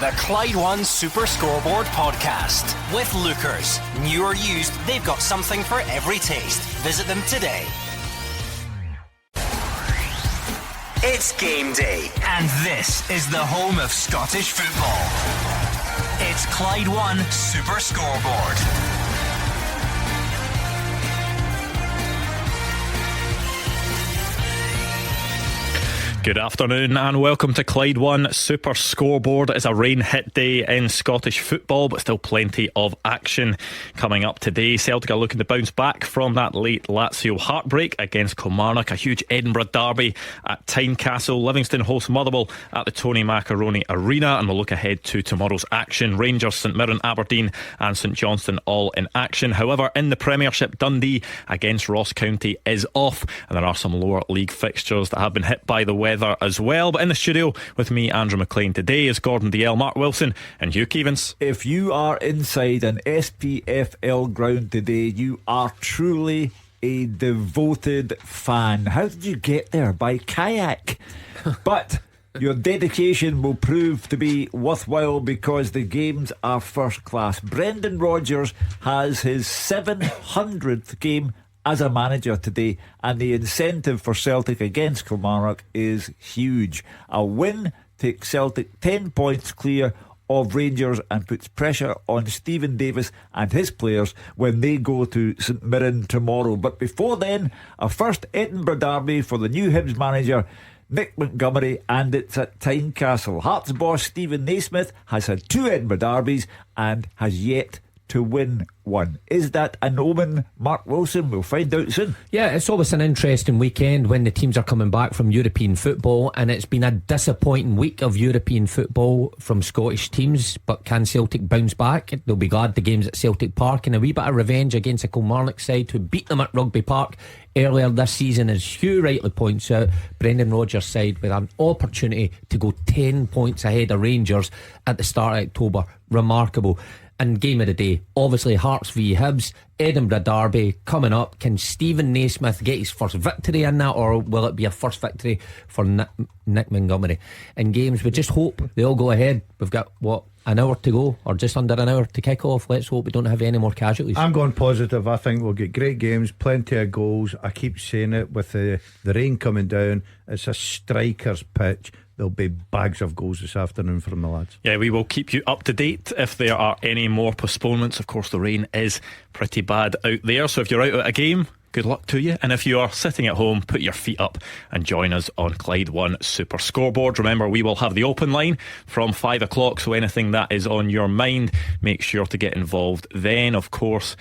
The Clyde One Super Scoreboard Podcast. With Lookers. New or used, they've got something for every taste. Visit them today. It's game day, and this is the home of Scottish football. It's Clyde One Super Scoreboard. Good afternoon and welcome to Clyde One Super Scoreboard. It's a rain-hit day in Scottish football, but still plenty of action coming up today. Celtic are looking to bounce back from that late Lazio heartbreak against Kilmarnock. A huge Edinburgh derby at Tynecastle. Livingston host Motherwell at the Tony Macaroni Arena, and we'll look ahead to tomorrow's action. Rangers, St Mirren, Aberdeen and St Johnstone all in action. However, in the Premiership, Dundee against Ross County is off, and there are some lower league fixtures that have been hit by the weather as well. But in the studio with me, Andrew Mclean, today is Gordon Dalziel, Mark Wilson and Hugh Keevins. If you are inside an SPFL ground today, you are truly a devoted fan. How did you get there? By kayak. But your dedication will prove to be worthwhile because the games are first class. Brendan Rodgers has his 700th game as a manager today, and the incentive for Celtic against Kilmarnock is huge. A win takes Celtic 10 points clear of Rangers and puts pressure on Stephen Davis and his players when they go to St Mirren tomorrow. But before then, a first Edinburgh derby for the new Hibs manager Nick Montgomery, and it's at Tynecastle. Hearts boss Stephen Naismith has had 2 Edinburgh derbies and has yet to win one. Is that an omen, Mark Wilson? We'll find out soon. Yeah, it's always an interesting weekend when the teams are coming back from European football, and it's been a disappointing week of European football from Scottish teams. But can Celtic bounce back? They'll be glad the game's at Celtic Park, and a wee bit of revenge against a Kilmarnock side who beat them at Rugby Park earlier this season. As Hugh rightly points out, Brendan Rodgers' side with an opportunity to go 10 points ahead of Rangers at the start of October. Remarkable. And game of the day, obviously Hearts v Hibs, Edinburgh derby coming up. Can Stephen Naismith get his first victory in that, or will it be a first victory for Nick Montgomery? In games, we just hope they all go ahead. We've got, an hour to go, or just under an hour to kick off. Let's hope we don't have any more casualties. I'm going positive. I think we'll get great games, plenty of goals. I keep saying it, with the rain coming down, it's a striker's pitch. There'll be bags of goals this afternoon from the lads. Yeah, we will keep you up to date if there are any more postponements. Of course, the rain is pretty bad out there, so if you're out at a game, good luck to you. And if you are sitting at home, put your feet up and join us on Clyde One Super Scoreboard. Remember, we will have the open line from 5 o'clock, so anything that is on your mind, make sure to get involved then. Of course,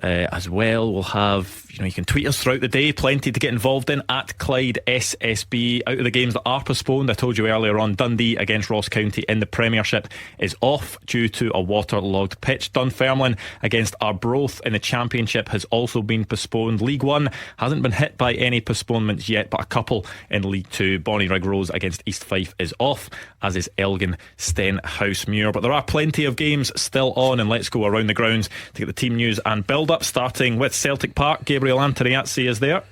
as well, we'll have, you can tweet us throughout the day, plenty to get involved in at Clyde SSB. Out of the games that are postponed, I told you earlier on, Dundee against Ross County in the Premiership is off due to a waterlogged pitch. Dunfermline against Arbroath in the Championship has also been postponed. League One hasn't been hit by any postponements yet, but a couple in League Two. Bonnyrigg Rose against East Fife is off, as is Elgin Stenhousemuir. But there are plenty of games still on, and let's go around the grounds to get the team news and build up, starting with Celtic Park. Gabriel Antoniazzi is there.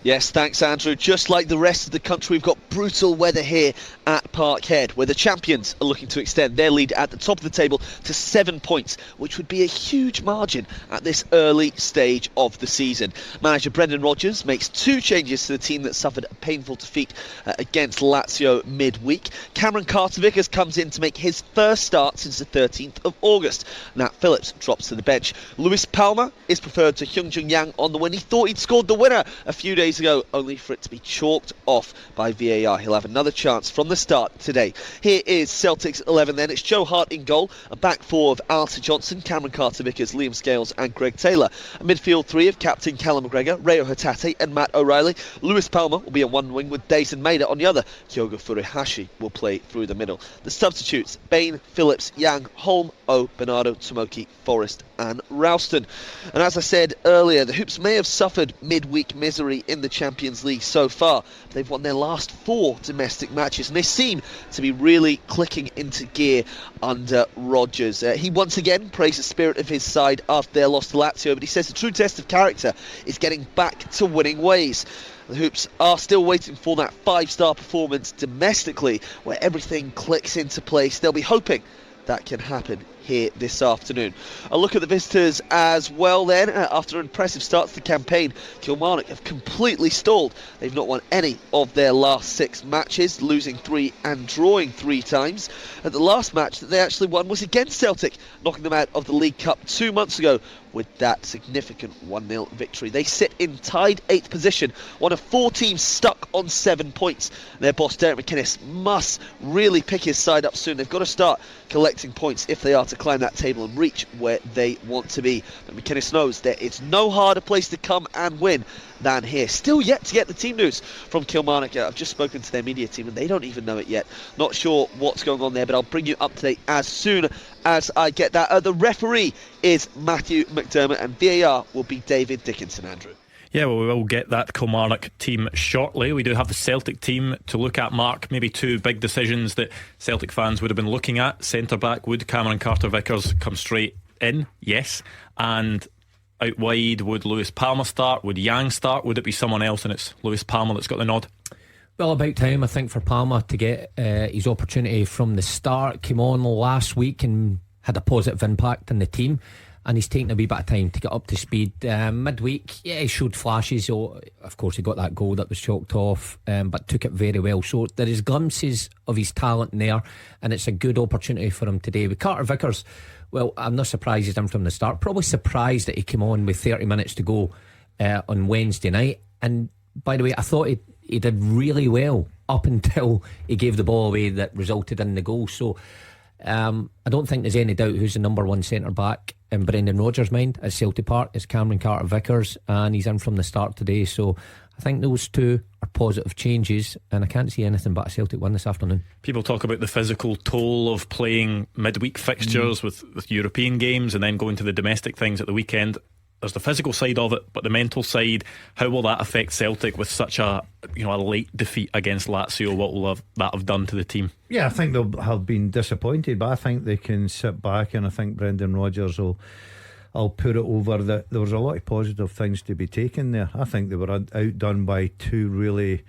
Yes, thanks Andrew. Just like the rest of the country, we've got brutal weather here at Parkhead, where the champions are looking to extend their lead at the top of the table to 7 points, which would be a huge margin at this early stage of the season. Manager Brendan Rodgers makes 2 changes to the team that suffered a painful defeat against Lazio midweek. Cameron Carter-Vickers comes in to make his first start since the 13th of August. Nat Phillips drops to the bench. Lewis Palmer is preferred to Hyung Jung Yang on the win. He thought he'd scored the winner a few days ago, only for it to be chalked off by VAR. He'll have another chance from the start today. Here is Celtic's 11 then. It's Joe Hart in goal, a back 4 of Alistair Johnson, Cameron Carter-Vickers, Liam Scales and Greg Taylor. A midfield 3 of captain Callum McGregor, Reo Hatate and Matt O'Reilly. Lewis Palmer will be on one wing with Dayton Maida on the other. Kyogo Furuhashi will play through the middle. The substitutes: Bain, Phillips, Yang, Holm, O, Bernardo, Tomoki, Forrest and Ralston. And as I said earlier, the Hoops may have suffered midweek misery in the Champions League so far. They've won their last 4 domestic matches, and they seem to be really clicking into gear under Rodgers. He once again praised the spirit of his side after their loss to Lazio, but he says the true test of character is getting back to winning ways. The Hoops are still waiting for that 5-star performance domestically, where everything clicks into place. They'll be hoping that can happen here this afternoon. A look at the visitors as well then. After an impressive start to the campaign, Kilmarnock have completely stalled. They've not won any of their last 6 matches, losing 3 and drawing 3 times. And the last match that they actually won was against Celtic, knocking them out of the League Cup 2 months ago with that significant 1-0 victory. They sit in tied 8th position, one of 4 teams stuck on 7 points. Their boss Derek McInnes must really pick his side up soon. They've got to start collecting points if they are to climb that table and reach where they want to be. But McInnes knows that it's no harder place to come and win than here. Still yet to get the team news from Kilmarnock. I've just spoken to their media team and they don't even know it yet. Not sure what's going on there, but I'll bring you up to date as soon as I get that. The referee is Matthew McDermott and VAR will be David Dickinson, Andrew. Yeah, well, we will get that Kilmarnock team shortly. We do have the Celtic team to look at, Mark. Maybe 2 big decisions that Celtic fans would have been looking at. Centre-back, would Cameron Carter-Vickers come straight in? Yes. And out wide, would Lewis Palmer start? Would Yang start? Would it be someone else and it's Lewis Palmer that's got the nod? Well, about time, I think, for Palmer to get his opportunity from the start. Came on last week and had a positive impact on the team, and he's taken a wee bit of time to get up to speed. Midweek, yeah, he showed flashes. Of course, he got that goal that was chalked off, but took it very well. So there is glimpses of his talent there, and it's a good opportunity for him today. With Carter Vickers, well, I'm not surprised he's in from the start. Probably surprised that he came on with 30 minutes to go on Wednesday night. And by the way, I thought he did really well up until he gave the ball away that resulted in the goal. So I don't think there's any doubt who's the number 1 centre back in Brendan Rodgers' mind at Celtic Park. It's Cameron Carter-Vickers, and he's in from the start today. So I think those 2 are positive changes, and I can't see anything but a Celtic win this afternoon. People talk about the physical toll of playing midweek fixtures with European games and then going to the domestic things at the weekend. There's the physical side of it, but the mental side, how will that affect Celtic with such a late defeat against Lazio? What will that have done to the team? Yeah, I think they'll have been disappointed, but I think they can sit back, and I think Brendan Rodgers will put it over that there was a lot of positive things to be taken there. I think they were outdone by 2 really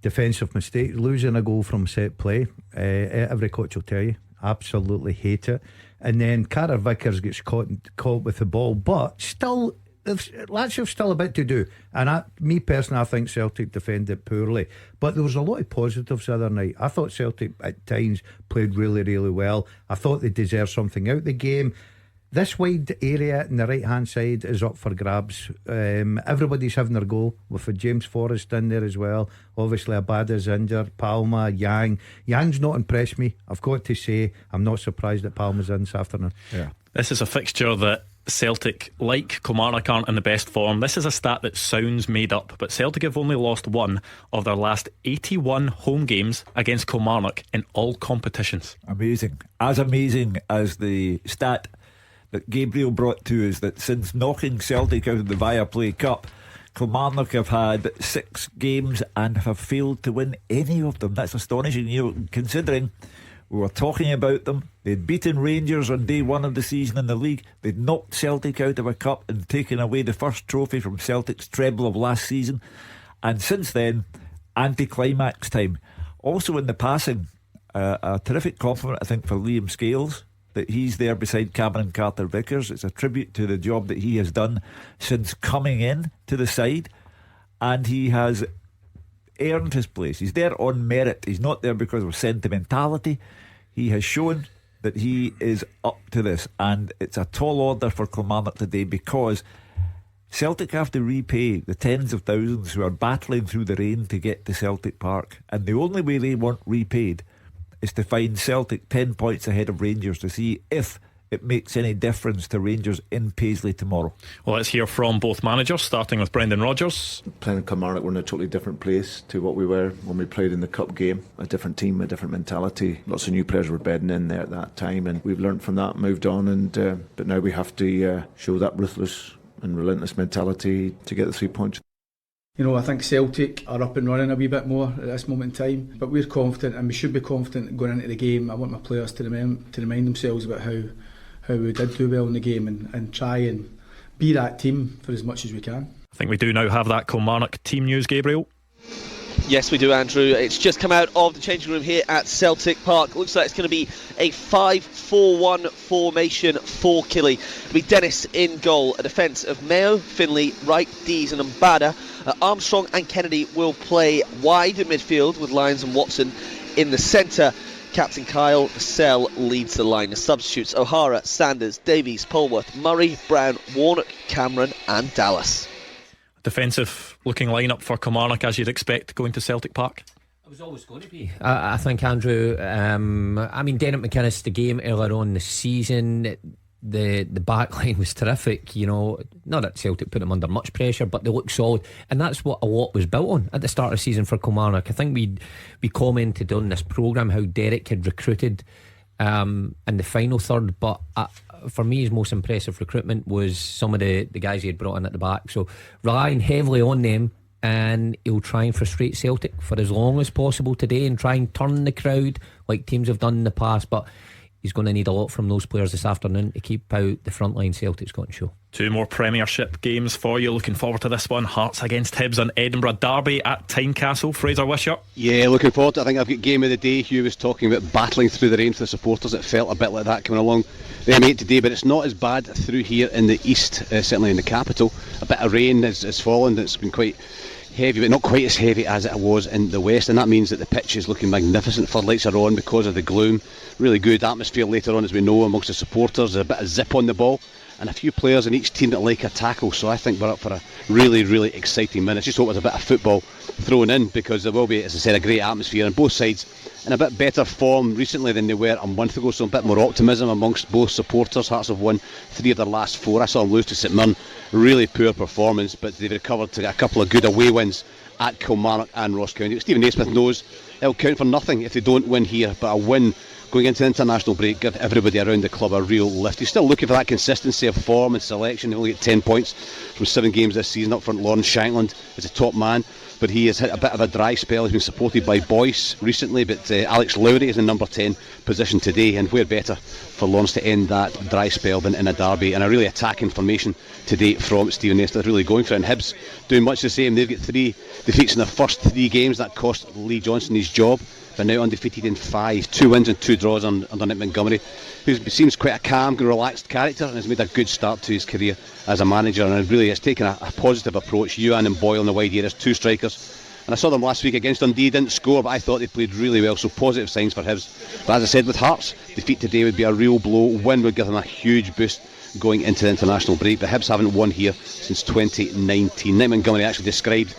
defensive mistakes. Losing a goal from set play, every coach will tell you, absolutely hate it. And then Carter Vickers gets caught with the ball, but still Lazio's still a bit to do. And me personally, I think Celtic defended poorly, but there was a lot of positives the other night. I thought Celtic at times played really, really well. I thought they deserved something out the game. This wide area on the right hand side is up for grabs. Everybody's having their go, with James Forrest in there as well. Obviously Abada's injured, Palma, Yang's not impressed me, I've got to say. I'm not surprised that Palma's in this afternoon. Yeah. This is a fixture that Celtic, like Kilmarnock, aren't in the best form. This is a stat that sounds made up, but Celtic have only lost 1 of their last 81 home games against Kilmarnock in all competitions. Amazing. As amazing as the stat that Gabriel brought to us, that since knocking Celtic out of the Viaplay Cup, Kilmarnock have had 6 games and have failed to win any of them. That's astonishing, considering we were talking about them. They'd beaten Rangers on day 1 of the season in the league. They'd knocked Celtic out of a cup and taken away the first trophy from Celtic's treble of last season. And since then, anti-climax time. Also in the passing, a terrific compliment, I think, for Liam Scales, that he's there beside Cameron Carter-Vickers. It's a tribute to the job that he has done since coming in to the side, and he has earned his place. He's there on merit. He's not there because of sentimentality. He has shown that he is up to this, and it's a tall order for Kilmarnock today, because Celtic have to repay the tens of thousands who are battling through the rain to get to Celtic Park, and the only way they want repaid is to find Celtic 10 points ahead of Rangers to see if it makes any difference to Rangers in Paisley tomorrow. Well, let's hear from both managers, starting with Brendan Rodgers. Playing in Kilmarnock, we're in a totally different place to what we were when we played in the Cup game. A different team, a different mentality. Lots of new players were bedding in there at that time, and we've learned from that, moved on, and but now we have to show that ruthless and relentless mentality to get the 3 points. I think Celtic are up and running a wee bit more at this moment in time, but we're confident, and we should be confident going into the game. I want my players to remind themselves about how we did do well in the game, and try and be that team for as much as we can. I think we do now have that Kilmarnock team news, Gabriel. Yes, we do, Andrew. It's just come out of the changing room here at Celtic Park. Looks like it's going to be a 5-4-1 formation for Killy. It'll be Dennis in goal, a defence of Mayo, Finlay, Wright, Dees and Mbada. Armstrong and Kennedy will play wide in midfield with Lyons and Watson in the centre. Captain Kyle Vassell leads the line. The substitutes: O'Hara, Sanders, Davies, Polworth, Murray, Brown, Warnock, Cameron and Dallas. Defensive looking lineup for Kilmarnock as you'd expect going to Celtic Park. It was always going to be. I think, Andrew, I mean, Derek McInnes, the game earlier on the season, the back line was terrific. You know, not that Celtic put them under much pressure, but they looked solid, and that's what a lot was built on at the start of the season for Kilmarnock. I think we commented on this programme how Derek had recruited in the final third, but for me his most impressive recruitment was some of the guys he had brought in at the back. So relying heavily on them, and he'll try and frustrate Celtic for as long as possible today and try and turn the crowd like teams have done in the past. But he's going to need a lot from those players this afternoon to keep out the front line Celtic's got to show. Two more Premiership games for you. Looking forward to this one. Hearts against Hibs and Edinburgh Derby at Tynecastle. Fraser Wishart. Yeah, looking forward to it. I think I've got game of the day. Hugh was talking about battling through the rain for the supporters. It felt a bit like that coming along the M8 today, but it's not as bad through here in the east, certainly in the capital. A bit of rain has fallen. It's been quite heavy, but not quite as heavy as it was in the west, and that means that the pitch is looking magnificent. Floodlights are on because of the gloom. Really good atmosphere later on, as we know, amongst the supporters. A bit of zip on the ball and a few players in each team that like a tackle, so I think we're up for a really, really exciting minute. Just hope there's a bit of football thrown in, because there will be, as I said, a great atmosphere on both sides, in a bit better form recently than they were a month ago, so a bit more optimism amongst both supporters. Hearts have won 3 of their last 4. I saw them lose to St Mirren, really poor performance, but they've recovered to get a couple of good away wins at Kilmarnock and Ross County. Stephen Naismith knows it'll count for nothing if they don't win here, but a win going into the international break give everybody around the club a real lift. He's still looking for that consistency of form and selection. They only get 10 points from 7 games this season. Up front, Lawrence Shankland is a top man, but he has hit a bit of a dry spell. He's been supported by Boyce recently, but Alex Lowry is in number 10 position today, and where better for Lawrence to end that dry spell than in a derby, and a really attacking formation today from Stephen Naismith, really going for it. And Hibs doing much the same. They've got 3 defeats in their first 3 games. That cost Lee Johnson his job. They're now undefeated in 5, 2 wins and 2 draws under Nick Montgomery, who seems quite a calm, relaxed character, and has made a good start to his career as a manager, and really has taken a positive approach. Ewan and Boyle in the wide areas, 2 strikers. And I saw them last week against Dundee, didn't score, but I thought they played really well, so positive signs for Hibs. But as I said, with Hearts, defeat today would be a real blow. Win would give them a huge boost going into the international break. But Hibs haven't won here since 2019. Nick Montgomery actually described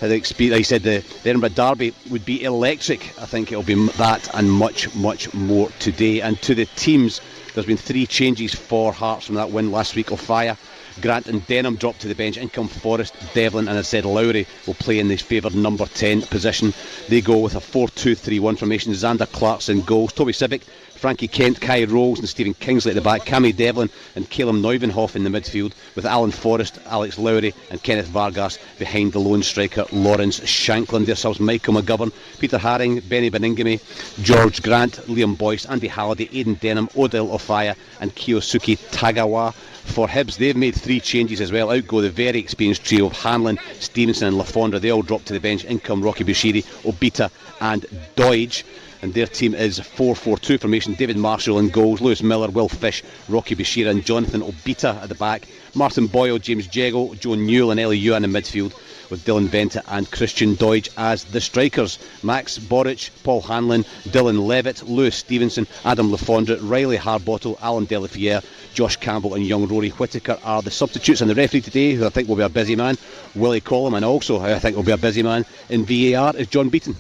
how the experience, he said the Edinburgh Derby would be electric. I think it'll be that and much, much more today. And to the teams, there's been 3 changes for Hearts from that win last week. O'Faya, Grant and Denham dropped to the bench. In come Forrest, Devlin, and as I said, Lowry will play in the favoured number 10 position. They go with a 4-2-3-1 formation. Xander Clarkson goals. Toby Sibic, Frankie Kent, Kai Rolls and Stephen Kingsley at the back. Cammy Devlin and Caleb Neuvenhoff in the midfield, with Alan Forrest, Alex Lowry and Kenneth Vargas behind the lone striker Lawrence Shankland. Themselves Michael McGovern, Peter Haring, Benny Beningame, George Grant, Liam Boyce, Andy Halliday, Aidan Denham, Odell O'Faya and Kiyosuke Tagawa. For Hibs, they've made 3 changes as well. Out go the very experienced trio of Hanlon, Stevenson and Lafondra. They all drop to the bench. In come Rocky Bushiri, Obita and Doidge. And their team is 4-4-2 formation. David Marshall in goals, Lewis Miller, Will Fish, Rocky Bashira and Jonathan Obita at the back. Martin Boyle, James Jeggo, Joe Newell and Ellie Ewan in midfield, with Dylan Venta and Christian Doidge as the strikers. Max Boric, Paul Hanlon, Dylan Levitt, Lewis Stevenson, Adam Lafondra, Riley Harbottle, Alan Delafiere, Josh Campbell and young Rory Whittaker are the substitutes. And the referee today, who I think will be a busy man, Willie Collum, and also who I think will be a busy man in VAR, is John Beaton.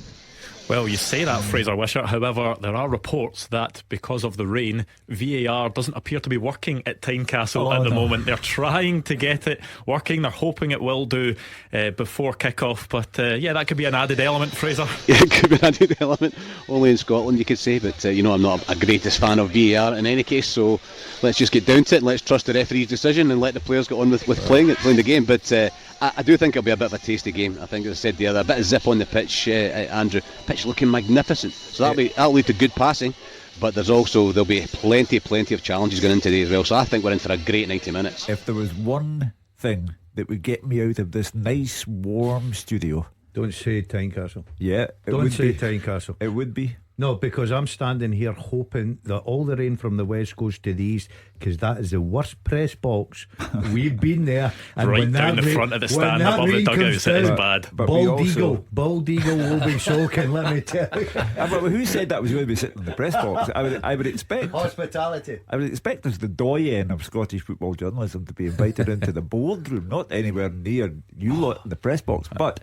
Well, you say that, Fraser Wishart. However, there are reports that because of the rain, VAR doesn't appear to be working at Tynecastle at the moment. They're trying to get it working. They're hoping it will do before kick-off. But yeah, that could be an added element, Fraser. Yeah, it could be an added element. Only in Scotland, you could say. But, you know, I'm not a greatest fan of VAR in any case. So let's just get down to it and let's trust the referee's decision and let the players get on with playing the game. But I do think it'll be a bit of a tasty game. I think, as I said the other, a bit of zip on the pitch, Andrew. Pitch looking magnificent, so that'll lead to good passing. But there'll be plenty of challenges going in today as well. So I think we're in for a great 90 minutes. If there was one thing that would get me out of this nice warm studio. Don't say Tynecastle. Yeah, Don't say Tynecastle. It would be. No, because I'm standing here hoping that all the rain from the west goes to the east, because that is the worst press box. We've been there, and right when down that the rain, front of the when stand that above the rain dugouts, comes it is down, bad. But we also- Bald Eagle will be soaking. Let me tell you. But who said that was going to be sitting in the press box? I would expect Hospitality. I would expect as the doyen of Scottish football journalism to be invited into the boardroom, not anywhere near you lot in the press box. But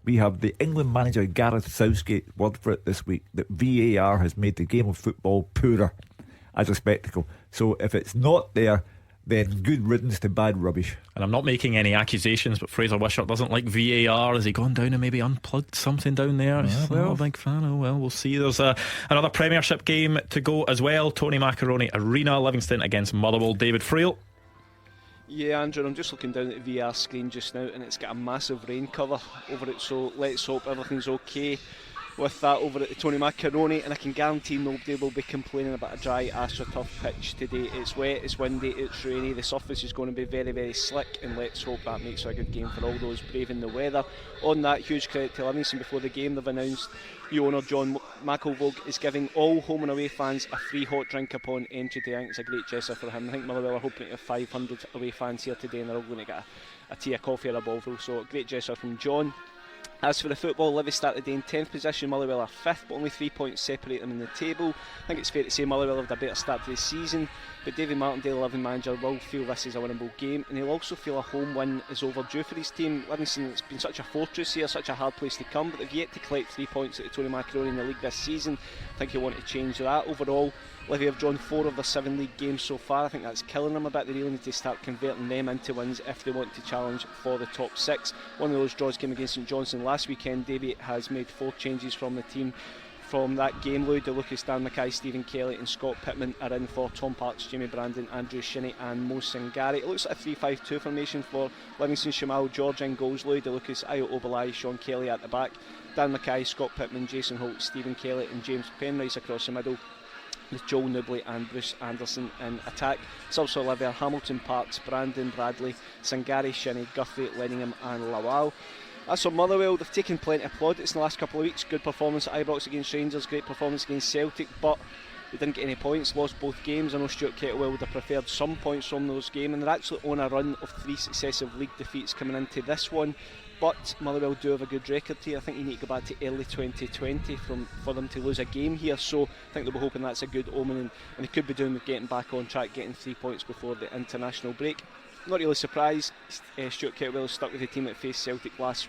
we have the England manager Gareth Southgate's word for it this week that VAR has made the game of football poorer as a spectacle. So if it's not there, then good riddance to bad rubbish. And I'm not making any accusations, but Fraser Wishart doesn't like VAR. Has he gone down and maybe unplugged something down there? Yeah, Well, not a big fan. Oh well, we'll see. There's another Premiership game to go as well. Tony Macaroni Arena, Livingston against Motherwell. David Friel. Yeah, Andrew, I'm just looking down at the VR screen just now, and it's got a massive rain cover over it, so let's hope everything's okay with that over at the Tony Macaroni, and I can guarantee nobody will be complaining about a dry AstroTurf pitch today. It's wet, it's windy, it's rainy, the surface is going to be very, very slick, and let's hope that makes it a good game for all those braving the weather. On that, huge credit to Livingston. Before the game, they've announced the owner John McElvogue is giving all home and away fans a free hot drink upon entry today. I think it's a great gesture for him. I think Motherwell are hoping to have 500 away fans here today, and they're all going to get a tea, a coffee or a bovril, so great gesture from John. As for the football, Livy start the day in 10th position, Motherwell are 5th, but only 3 points separate them in the table. I think it's fair to say Motherwell had a better start to the season, but David Martindale, Livy manager, will feel this is a winnable game, and he'll also feel a home win is overdue for his team. Livingston has been such a fortress here, such a hard place to come, but they've yet to collect 3 points at the Tony Macaroni in the league this season. I think he'll want to change that. Overall, Livy have drawn 4 of their 7 league games so far. I think that's killing them a bit. They really need to start converting them into wins if they want to challenge for the top 6. One of those draws came against St Johnstone last weekend. Davy has made 4 changes from the team from that game. Louis DeLucas, Dan Mackay, Stephen Kelly and Scott Pittman are in for Tom Parks, Jamie Brandon, Andrew Shinney and Mo Singari. It looks like a 3-5-2 formation for Livingston. Shamal George in goals, Louis DeLucas, Ayo Obalai, Sean Kelly at the back, Dan Mackay, Scott Pittman, Jason Holt, Stephen Kelly and James Penrice across the middle, with Joel Newbley and Bruce Anderson in attack. Subs for Livy are Hamilton, Parks, Brandon, Bradley, Sangari, Shinney, Guthrie, Lenningham and Lawal. As for Motherwell, they've taken plenty of plaudits in the last couple of weeks. Good performance at Ibrox against Rangers, great performance against Celtic, but they didn't get any points, lost both games. I know Stuart Kettlewell would have preferred some points from those games, and they're actually on a run of 3 successive league defeats coming into this one. But Motherwell do have a good record here. I think you need to go back to early 2020 for them to lose a game here, so I think they'll be hoping that's a good omen, and they could be doing with getting back on track, getting 3 points before the international break. Not really surprised, Stuart Kettlewell stuck with the team that faced Celtic last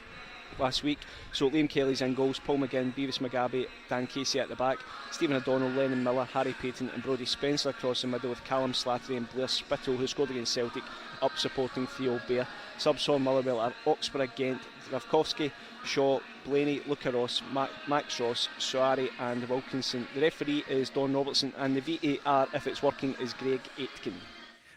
week. So Liam Kelly's in goals, Paul McGinn, Beavis Mugabe, Dan Casey at the back, Stephen O'Donnell, Lennon Miller, Harry Payton and Brodie Spencer across the middle, with Callum Slattery and Blair Spittle, who scored against Celtic, up supporting Theo Bair. Subs for Motherwell are Oxborough, Gent, Ravkovsky, Shaw, Blaney, Luca Ross, Max Ross, Soari and Wilkinson. The referee is Don Robertson, and the VAR, if it's working, is Greg Aitken.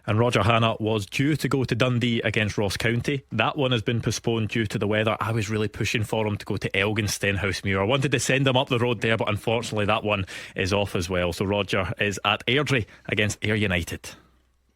And Roger Hannah was due to go to Dundee against Ross County. That one has been postponed due to the weather. I was really pushing for him to go to Elgin Stenhousemuir. I wanted to send him up the road there, but unfortunately that one is off as well. So Roger is at Airdrie against Ayr United.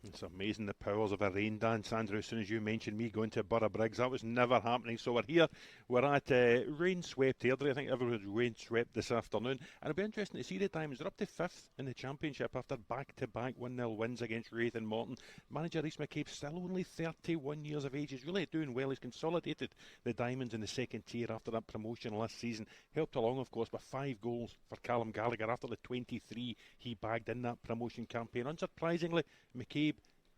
It's amazing the powers of a rain dance, Andrew. As soon as you mentioned me going to Borough Briggs, that was never happening. So we're here, we're at rain-swept Airdrie. I think everyone's rain-swept this afternoon, and it'll be interesting to see the Diamonds. They're up to 5th in the Championship after back-to-back 1-0 wins against Wraith and Morton. Manager Rhys McCabe, still only 31 years of age. He's really doing well. He's consolidated the Diamonds in the second tier after that promotion last season. Helped along, of course, by 5 goals for Callum Gallagher after the 23 he bagged in that promotion campaign. Unsurprisingly, McCabe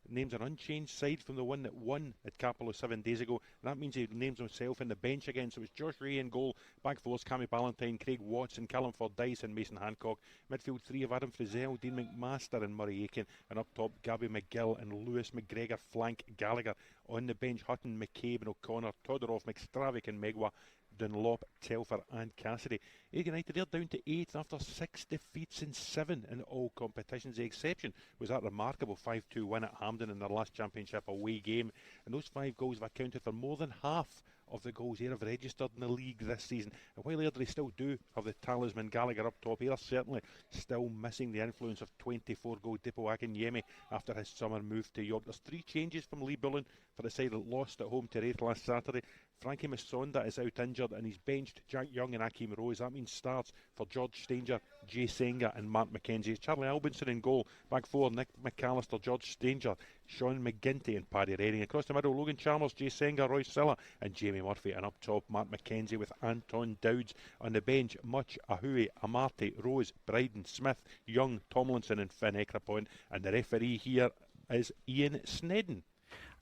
names an unchanged side from the one that won at Capello 7 days ago. And that means he names himself in the bench again. So it's Josh Ray in goal, back fours Cammy Ballantyne, Craig Watson, Callum Fordyce and Mason Hancock. Midfield 3 of Adam Frizzell, Dean McMaster and Murray Aiken. And up top Gabby McGill and Lewis McGregor flank Gallagher. On the bench Hutton, McCabe and O'Connor, Todorov, McStravick and Megwa, Dunlop, Telfer and Cassidy. Ayr United, they're down to 8th after 6 defeats in 7 in all competitions. The exception was that remarkable 5-2 win at Hampden in their last Championship away game, and those 5 goals have accounted for more than half of the goals Ayr have registered in the league this season. And while Airdrie still do have the talisman Gallagher up top, Ayr certainly still missing the influence of 24-goal Dipo Akinyemi after his summer move to York. There's 3 changes from Lee Bullen for the side that lost at home to Wraith last Saturday. Frankie Masonda is out injured and he's benched Jack Young and Akeem Rose. That means starts for George Stanger, Jay Senga and Mark McKenzie. Charlie Albinson in goal. Back 4, Nick McAllister, George Stanger, Sean McGinty and Paddy Redding. Across the middle, Logan Chalmers, Jay Senga, Roy Silla and Jamie Murphy. And up top, Mark McKenzie with Anton Dowds. On the bench, Much, Ahui, Amarty, Rose, Bryden, Smith, Young, Tomlinson and Finn Ekrapont. And the referee here is Ian Snedden.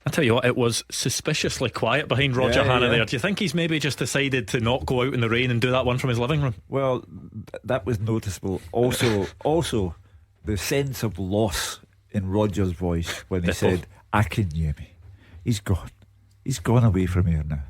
I tell you what, it was suspiciously quiet behind Roger Hanna there. Do you think he's maybe just decided to not go out in the rain and do that one from his living room? Well, that was noticeable. Also, the sense of loss in Roger's voice when he said Akinyemi. He's gone. He's gone away from here now.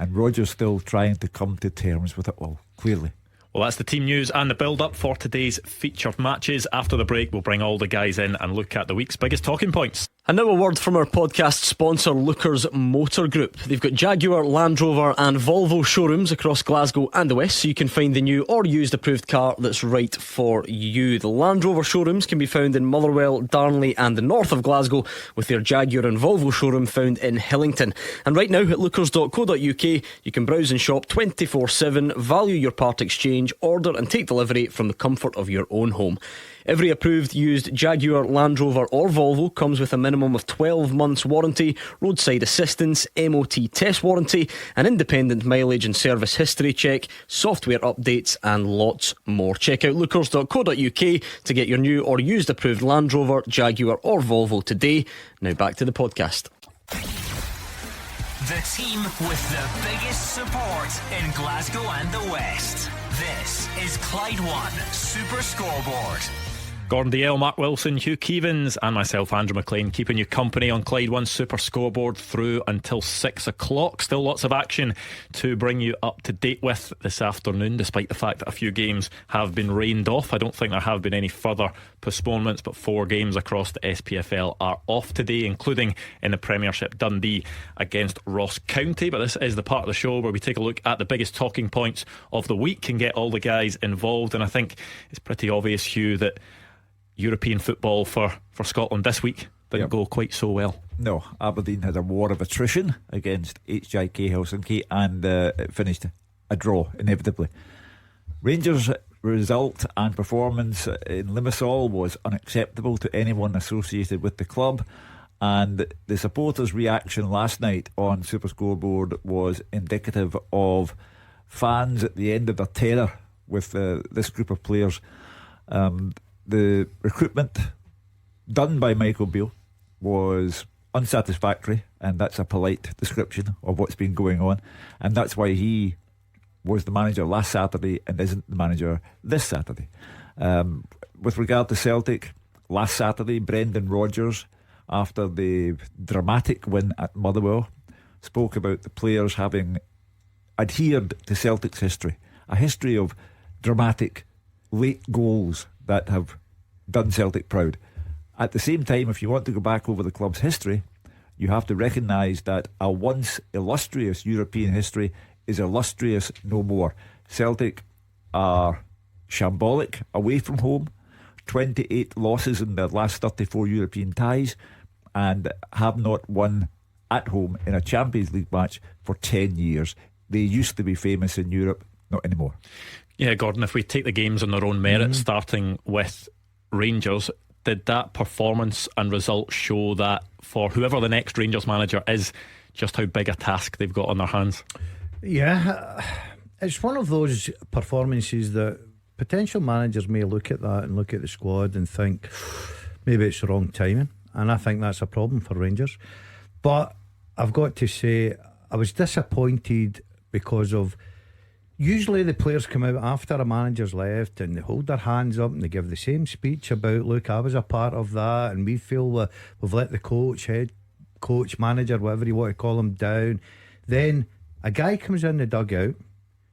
And Roger's still trying to come to terms with it all, clearly. Well, that's the team news and the build-up for today's featured matches. After the break, we'll bring all the guys in and look at the week's biggest talking points. And now a word from our podcast sponsor, Lookers Motor Group. They've got Jaguar, Land Rover and Volvo showrooms across Glasgow and the West, so you can find the new or used approved car that's right for you. The Land Rover showrooms can be found in Motherwell, Darnley and the north of Glasgow, with their Jaguar and Volvo showroom found in Hillington. And right now at lookers.co.uk you can browse and shop 24/7, value your part exchange, order and take delivery from the comfort of your own home. Every approved used Jaguar, Land Rover or Volvo comes with a minimum of 12 months warranty, roadside assistance, MOT test warranty, an independent mileage and service history check, software updates and lots more. Check out lookers.co.uk to get your new or used approved Land Rover, Jaguar or Volvo today. Now back to the podcast. The team with the biggest support in Glasgow and the West. This is Clyde One Super Scoreboard. Gordon Dalziel, Mark Wilson, Hugh Keevins and myself, Andrew Mclean, keeping you company on Clyde One Super Scoreboard through until 6 o'clock. Still lots of action to bring you up to date with this afternoon, despite the fact that a few games have been rained off. I don't think there have been any further postponements, but 4 games across the SPFL are off today, including in the Premiership, Dundee against Ross County. But this is the part of the show where we take a look at the biggest talking points of the week and get all the guys involved. And I think it's pretty obvious, Hugh, that European football for Scotland this week didn't go quite so well. No, Aberdeen had a war of attrition against HJK Helsinki and it finished a draw, inevitably. Rangers' result and performance in Limassol was unacceptable to anyone associated with the club, and the supporters' reaction last night on Super Scoreboard was indicative of fans at the end of their terror with this group of players. The recruitment done by Michael Beale was unsatisfactory, and that's a polite description of what's been going on, and that's why he was the manager last Saturday and isn't the manager this Saturday. With regard to Celtic, last Saturday, Brendan Rodgers, after the dramatic win at Motherwell, spoke about the players having adhered to Celtic's history, a history of dramatic late goals that have done Celtic proud. At the same time, if you want to go back over the club's history, you have to recognise that a once illustrious European history is illustrious no more. Celtic are shambolic away from home, 28 losses in their last 34 European ties, and have not won at home in a Champions League match for 10 years. They used to be famous in Europe, not anymore. Yeah, Gordon, if we take the games on their own merit, starting with Rangers, did that performance and result show that for whoever the next Rangers manager is, just how big a task they've got on their hands? Yeah, it's one of those performances that potential managers may look at that and look at the squad and think maybe it's the wrong timing, and I think that's a problem for Rangers. But I've got to say, I was disappointed because of, usually the players come out after a manager's left and they hold their hands up and they give the same speech about, look, I was a part of that and we feel we've let the coach, head coach, manager, whatever you want to call him, down. Then a guy comes in the dugout,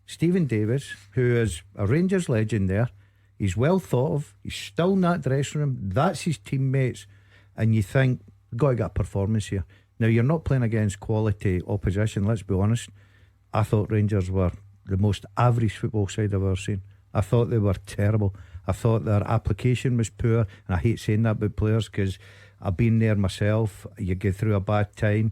Stephen Davis, who is a Rangers legend there. He's well thought of, he's still in that dressing room, that's his teammates, and you think, got to get a performance here. Now, you're not playing against quality opposition, let's be honest. I thought Rangers were the most average football side I've ever seen. I thought they were terrible. I thought their application was poor, and I hate saying that about players because I've been there myself. You get through a bad time,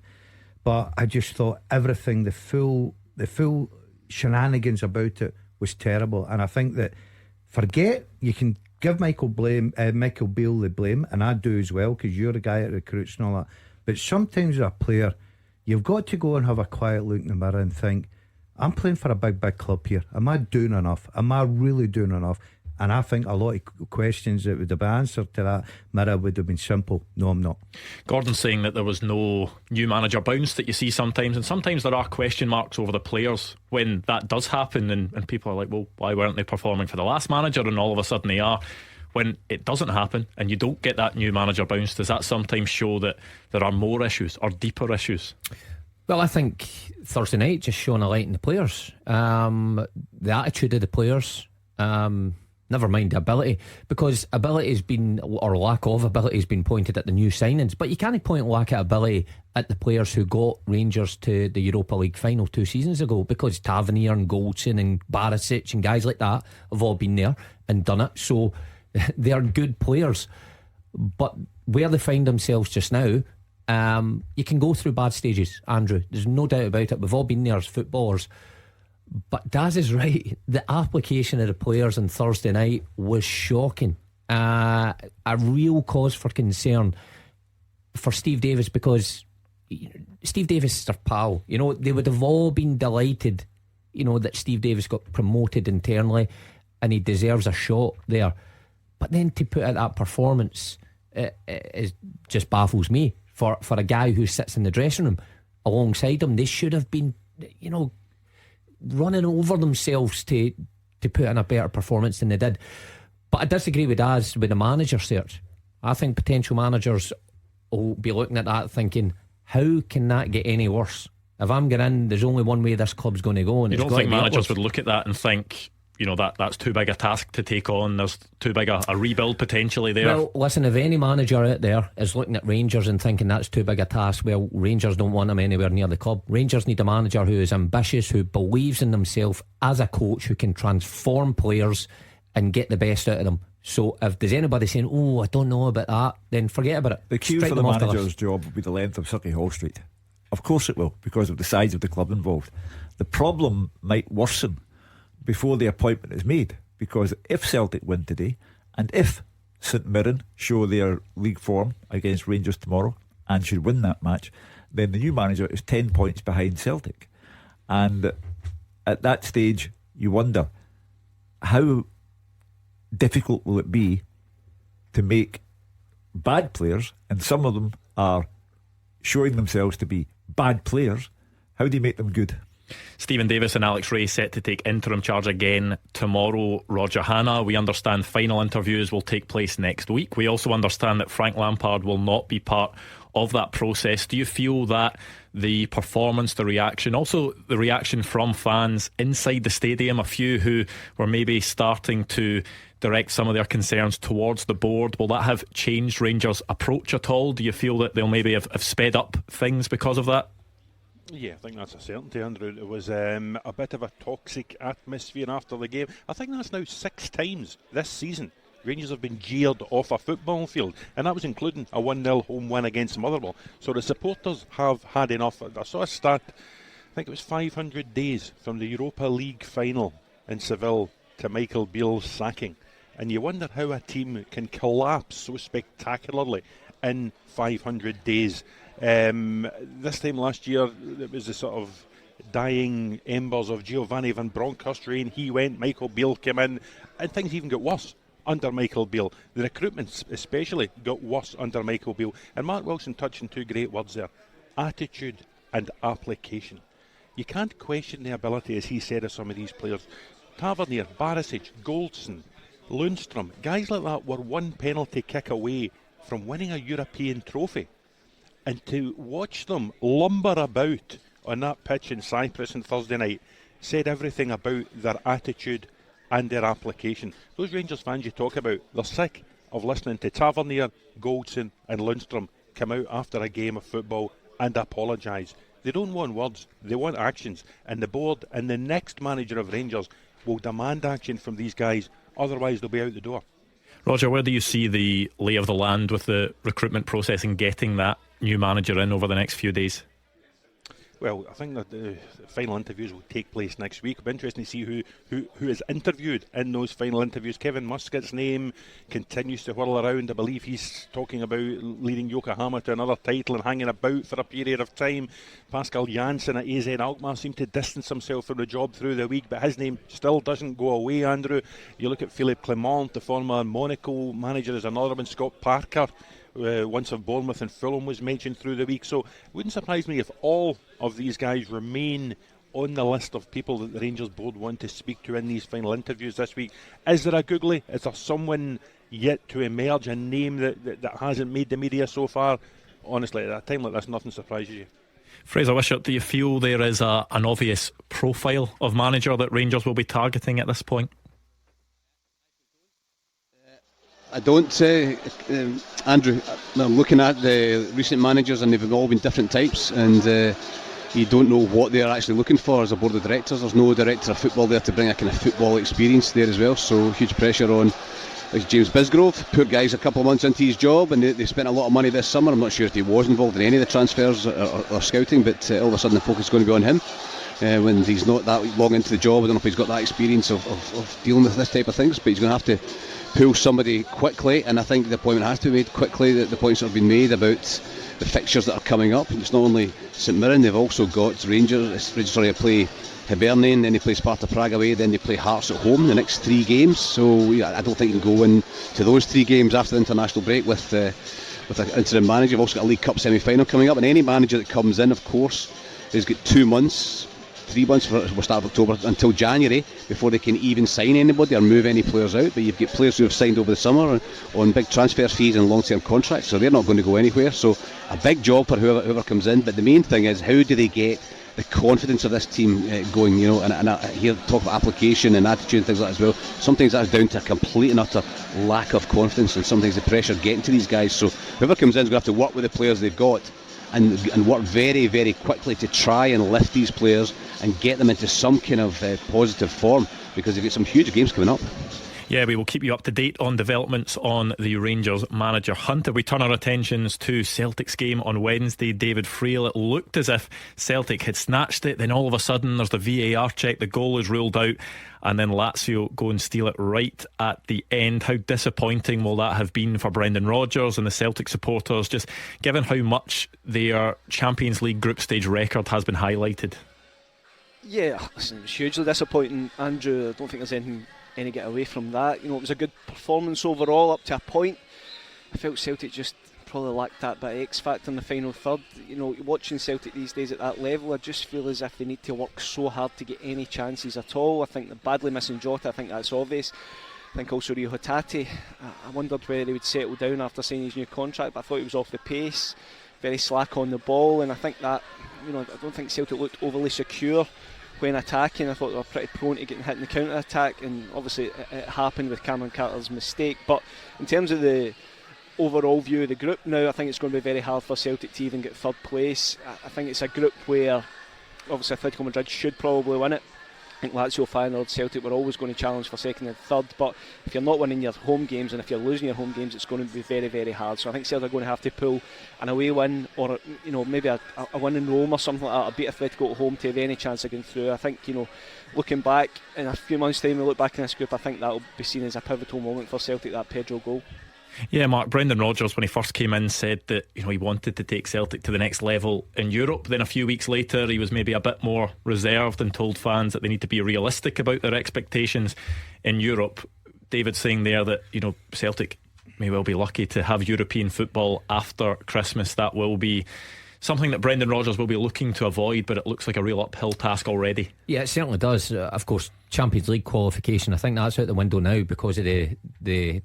but I just thought everything, the full shenanigans about it was terrible. And I think that you can give Michael Beale the blame, and I do as well because you're the guy that recruits and all that. But sometimes as a player, you've got to go and have a quiet look in the mirror and think, I'm playing for a big club here. Am I doing enough? Am I really doing enough? And I think a lot of questions that would have been answered to that mirror would have been simple. No, I'm not. Gordon's saying that there was no new manager bounce that you see sometimes, and sometimes there are question marks over the players when that does happen, and people are like, well, why weren't they performing for the last manager? And all of a sudden they are. When it doesn't happen and you don't get that new manager bounce, does that sometimes show that there are more issues or deeper issues? Well, I think Thursday night just shone a light in the players, the attitude of the players, never mind the ability, because ability has been, or lack of ability has been pointed at the new signings, but you can't point lack of ability at the players who got Rangers to the Europa League final 2 seasons ago, because Tavernier and Goldson and Barisic and guys like that have all been there and done it. So they are good players, but where they find themselves just now, you can go through bad stages, Andrew, there's no doubt about it. We've all been there as footballers. But Daz is right, the application of the players on Thursday night was shocking. A real cause for concern for Steve Davis, because Steve Davis is their pal. They would have all been delighted that Steve Davis got promoted internally and he deserves a shot there. But then to put out that performance, it just baffles me. For a guy who sits in the dressing room alongside him, they should have been, running over themselves to put in a better performance than they did. But I disagree with Daz with the manager search. I think potential managers will be looking at that thinking, how can that get any worse? If I'm going in, there's only one way this club's going to go. And you don't think managers would look at that and think, that's too big a task to take on, there's too big a rebuild potentially there? Well, listen, if any manager out there is looking at Rangers and thinking that's too big a task, well, Rangers don't want him anywhere near the club. Rangers need a manager who is ambitious, who believes in himself as a coach, who can transform players and get the best out of them. So if there's anybody saying, I don't know about that, then forget about it. The cue for the manager's job will be the length of City Hall Street. Of course it will, because of the size of the club involved. The problem might worsen before the appointment is made, because if Celtic win today, and if St Mirren show their league form against Rangers tomorrow and should win that match, then the new manager is 10 points behind Celtic. And at that stage you wonder, how difficult will it be to make bad players, and some of them are showing themselves to be bad players, how do you make them good? Stephen Davis and Alex Rae set to take interim charge again tomorrow. Roger Hanna, we understand final interviews will take place next week. We also understand that Frank Lampard will not be part of that process. Do you feel that the performance, the reaction, also the reaction from fans inside the stadium, a few who were maybe starting to direct some of their concerns towards the board, will that have changed Rangers' approach at all? Do you feel that they'll maybe have sped up things because of that? Yeah, I think that's a certainty, Andrew. It was a bit of a toxic atmosphere after the game. I think that's now 6 times this season Rangers have been jeered off a football field, and that was including a 1-0 home win against Motherwell. So the supporters have had enough. I saw a stat, I think it was 500 days from the Europa League final in Seville to Michael Beale's sacking, and you wonder how a team can collapse so spectacularly in 500 days. This time last year, it was the sort of dying embers of Giovanni Van Bronckhorst's reign. He went, Michael Beale came in, and things even got worse under Michael Beale. The recruitment especially got worse under Michael Beale. And Mark Wilson touched on 2 great words there: attitude and application. You can't question the ability, as he said, of some of these players. Tavernier, Barisic, Goldson, Lundstrom, guys like that were 1 penalty kick away from winning a European trophy. And to watch them lumber about on that pitch in Cyprus on Thursday night said everything about their attitude and their application. Those Rangers fans you talk about, they're sick of listening to Tavernier, Goldson and Lundstrom come out after a game of football and apologise. They don't want words, they want actions. And the board and the next manager of Rangers will demand action from these guys, otherwise they'll be out the door. Roger, where do you see the lay of the land with the recruitment process and getting that new manager in over the next few days? Well, I think that the final interviews will take place next week. It'll be interesting to see who is interviewed in those final interviews. Kevin Muscat's name continues to whirl around. I believe he's talking about leading Yokohama to another title and hanging about for a period of time. Pascal Janssen at AZ Alkmaar seemed to distance himself from the job through the week, but his name still doesn't go away, Andrew. You look at Philippe Clement, the former Monaco manager, is another one. Scott Parker, once of Bournemouth and Fulham, was mentioned through the week. So it wouldn't surprise me if all of these guys remain on the list of people that the Rangers board want to speak to in these final interviews this week. Is there a googly? Is there someone yet to emerge, a name that hasn't made the media so far? Honestly, at a time like this, nothing surprises you. Fraser Wishart, do you feel there is an obvious profile of manager that Rangers will be targeting at this point? I don't, Andrew. I'm looking at the recent managers and they've all been different types, and you don't know what they're actually looking for as a board of directors. There's no director of football there to bring a kind of football experience there as well, so huge pressure on James Bisgrove. Poor guy's a couple of months into his job, and they spent a lot of money this summer. I'm not sure if he was involved in any of the transfers or scouting, but all of a sudden the focus is going to be on him. When he's not that long into the job, I don't know if he's got that experience of dealing with this type of things, but he's going to have to pull somebody quickly, and I think the appointment has to be made quickly. The points that have been made about the fixtures that are coming up. It's not only St Mirren, they've also got Rangers. They play Hibernian, then they play Sparta Prague away, then they play Hearts at home the next 3 games. So I don't think you can go into those 3 games after the international break with an interim manager. You've also got a League Cup semi-final coming up, and any manager that comes in, of course, has got 2 months, 3 months for the start of October until January before they can even sign anybody or move any players out. But you've got players who have signed over the summer on big transfer fees and long-term contracts, so they're not going to go anywhere. So a big job for whoever comes in. But the main thing is, how do they get the confidence of this team going? You know, and I hear talk about application and attitude and things like that as well. Sometimes that's down to a complete and utter lack of confidence, and sometimes the pressure getting to these guys. So whoever comes in is going to have to work with the players they've got and work very, very quickly to try and lift these players and get them into some kind of positive form, because they've got some huge games coming up. Yeah, we will keep you up to date on developments on the Rangers manager hunt. If we turn our attentions to Celtic's game on Wednesday, David Frail, it looked as if Celtic had snatched it. Then all of a sudden there's the VAR check, the goal is ruled out, and then Lazio go and steal it right at the end. How disappointing will that have been for Brendan Rodgers and the Celtic supporters, just given how much their Champions League group stage record has been highlighted? Yeah, listen, it was hugely disappointing, Andrew. I don't think there's any get away from that. You know, it was a good performance overall up to a point. I felt Celtic just probably lacked that bit of X factor in the final third. You know, watching Celtic these days at that level, I just feel as if they need to work so hard to get any chances at all. I think they're badly missing Jota. I think that's obvious. I think also Rio Hatate, I wondered where he would settle down after signing his new contract, but I thought he was off the pace, very slack on the ball, and I think that, you know, I don't think Celtic looked overly secure when attacking. I thought they were pretty prone to getting hit in the counter attack, and obviously it happened with Cameron Carter's mistake. But in terms of the overall view of the group now, I think it's going to be very hard for Celtic to even get third place. I think it's a group where obviously Atletico Madrid should probably win it. I think Lazio, Feyenoord, Celtic were always going to challenge for second and third, but if you're not winning your home games and if you're losing your home games, it's going to be very, very hard. So I think Celtic are going to have to pull an away win, or, you know, maybe a win in Rome or something like that, a beat Atletico at home to have any chance of going through. I think, you know, looking back in a few months' time, we look back in this group, I think that will be seen as a pivotal moment for Celtic, that Pedro goal. Yeah, Mark, Brendan Rodgers, when he first came in, said that, you know, he wanted to take Celtic to the next level in Europe. Then a few weeks later he was maybe a bit more reserved and told fans that they need to be realistic about their expectations in Europe. David saying there that, you know, Celtic may well be lucky to have European football after Christmas. That will be something that Brendan Rodgers will be looking to avoid, but it looks like a real uphill task already. Yeah, it certainly does. Of course, Champions League qualification, I think that's out the window now because of the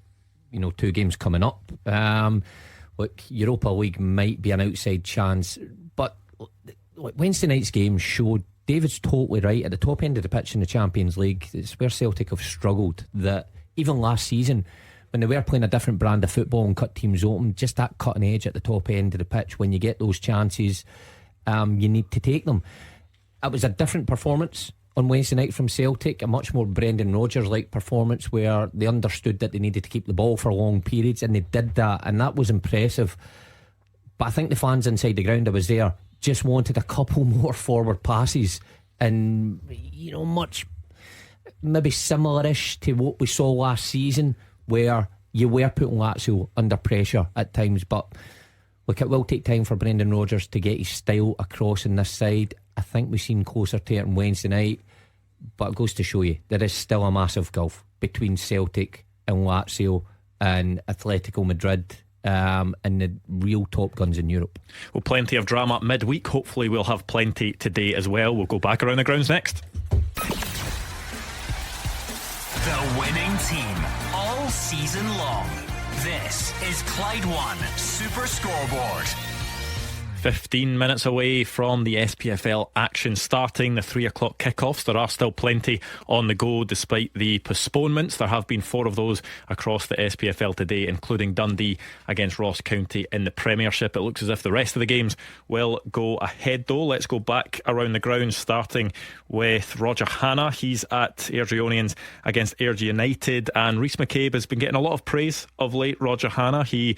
you know, 2 games coming up. Look, Europa League might be an outside chance, but Wednesday night's game showed David's totally right. At the top end of the pitch in the Champions League, it's where Celtic have struggled. That even last season, when they were playing a different brand of football and cut teams open, just that cutting edge at the top end of the pitch when you get those chances, you need to take them. It was a different performance on Wednesday night from Celtic, a much more Brendan Rodgers-like performance where they understood that they needed to keep the ball for long periods, and they did that, and that was impressive. But I think the fans inside the ground, I was there, just wanted a couple more forward passes, and much maybe similar-ish to what we saw last season, where you were putting Lazio under pressure at times. But look, it will take time for Brendan Rodgers to get his style across in this side. I think we've seen closer to it on Wednesday night, but it goes to show you there is still a massive gulf between Celtic and Lazio and Atletico Madrid, and the real top guns in Europe. Well, plenty of drama midweek. Hopefully we'll have plenty today as well. We'll go back around the grounds next. The winning team all season long. This is Clyde One Super Scoreboard. 15 minutes away from the SPFL action starting, the 3 o'clock kickoffs. There are still plenty on the go despite the postponements. There have been 4 of those across the SPFL today, including Dundee against Ross County in the Premiership. It looks as if the rest of the games will go ahead though. Let's go back around the ground, starting with Roger Hannah. He's at Airdriedonians against Airdrie United, and Rhys McCabe has been getting a lot of praise of late. Roger Hannah, he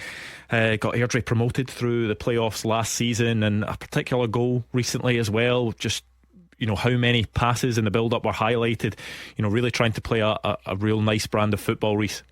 got Airdrie promoted through the playoffs last season, and a particular goal recently as well. Just how many passes in the build-up were highlighted, really trying to play a real nice brand of football, Rhys.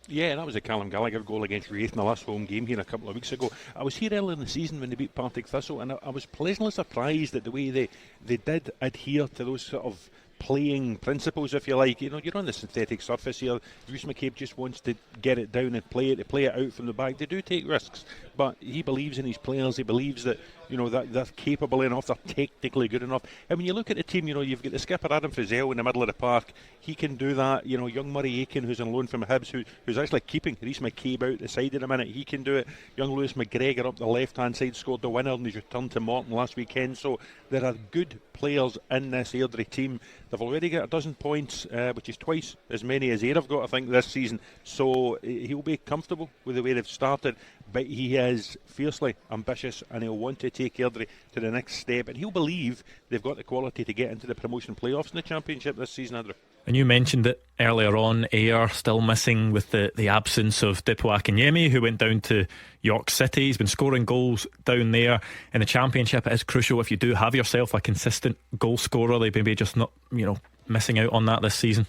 Yeah, that was a Callum Gallagher goal against Wraith in the last home game here a couple of weeks ago. I was here earlier in the season when they beat Partick Thistle, and I was pleasantly surprised at the way they did adhere to those sort of playing principles, if you like. You're on the synthetic surface here. Rhys McCabe just wants to get it down and play it out from the back. They do take risks, but he believes in his players. He believes that that they're capable enough, they're technically good enough. And when you look at the team, you've got the skipper Adam Frizzell in the middle of the park. He can do that. Young Murray Aiken, who's on loan from Hibs, who's actually keeping Rhys McCabe out the side in a minute. He can do it. Young Lewis McGregor up the left hand side scored the winner in his return to Morton last weekend. So there are good players in this Airdrie team. They've already got 12 points, which is twice as many as Ayr have got, I think, this season. So he'll be comfortable with the way they've started, but he is fiercely ambitious and he'll want to take Airdrie to the next step, and he'll believe they've got the quality to get into the promotion playoffs in the Championship this season, Andrew. And you mentioned it earlier on, Ayr still missing with the absence of Dipo Akinyemi, who went down to York City. He's been scoring goals down there in the Championship. It is crucial if you do have yourself a consistent goal scorer. They maybe just not missing out on that this season.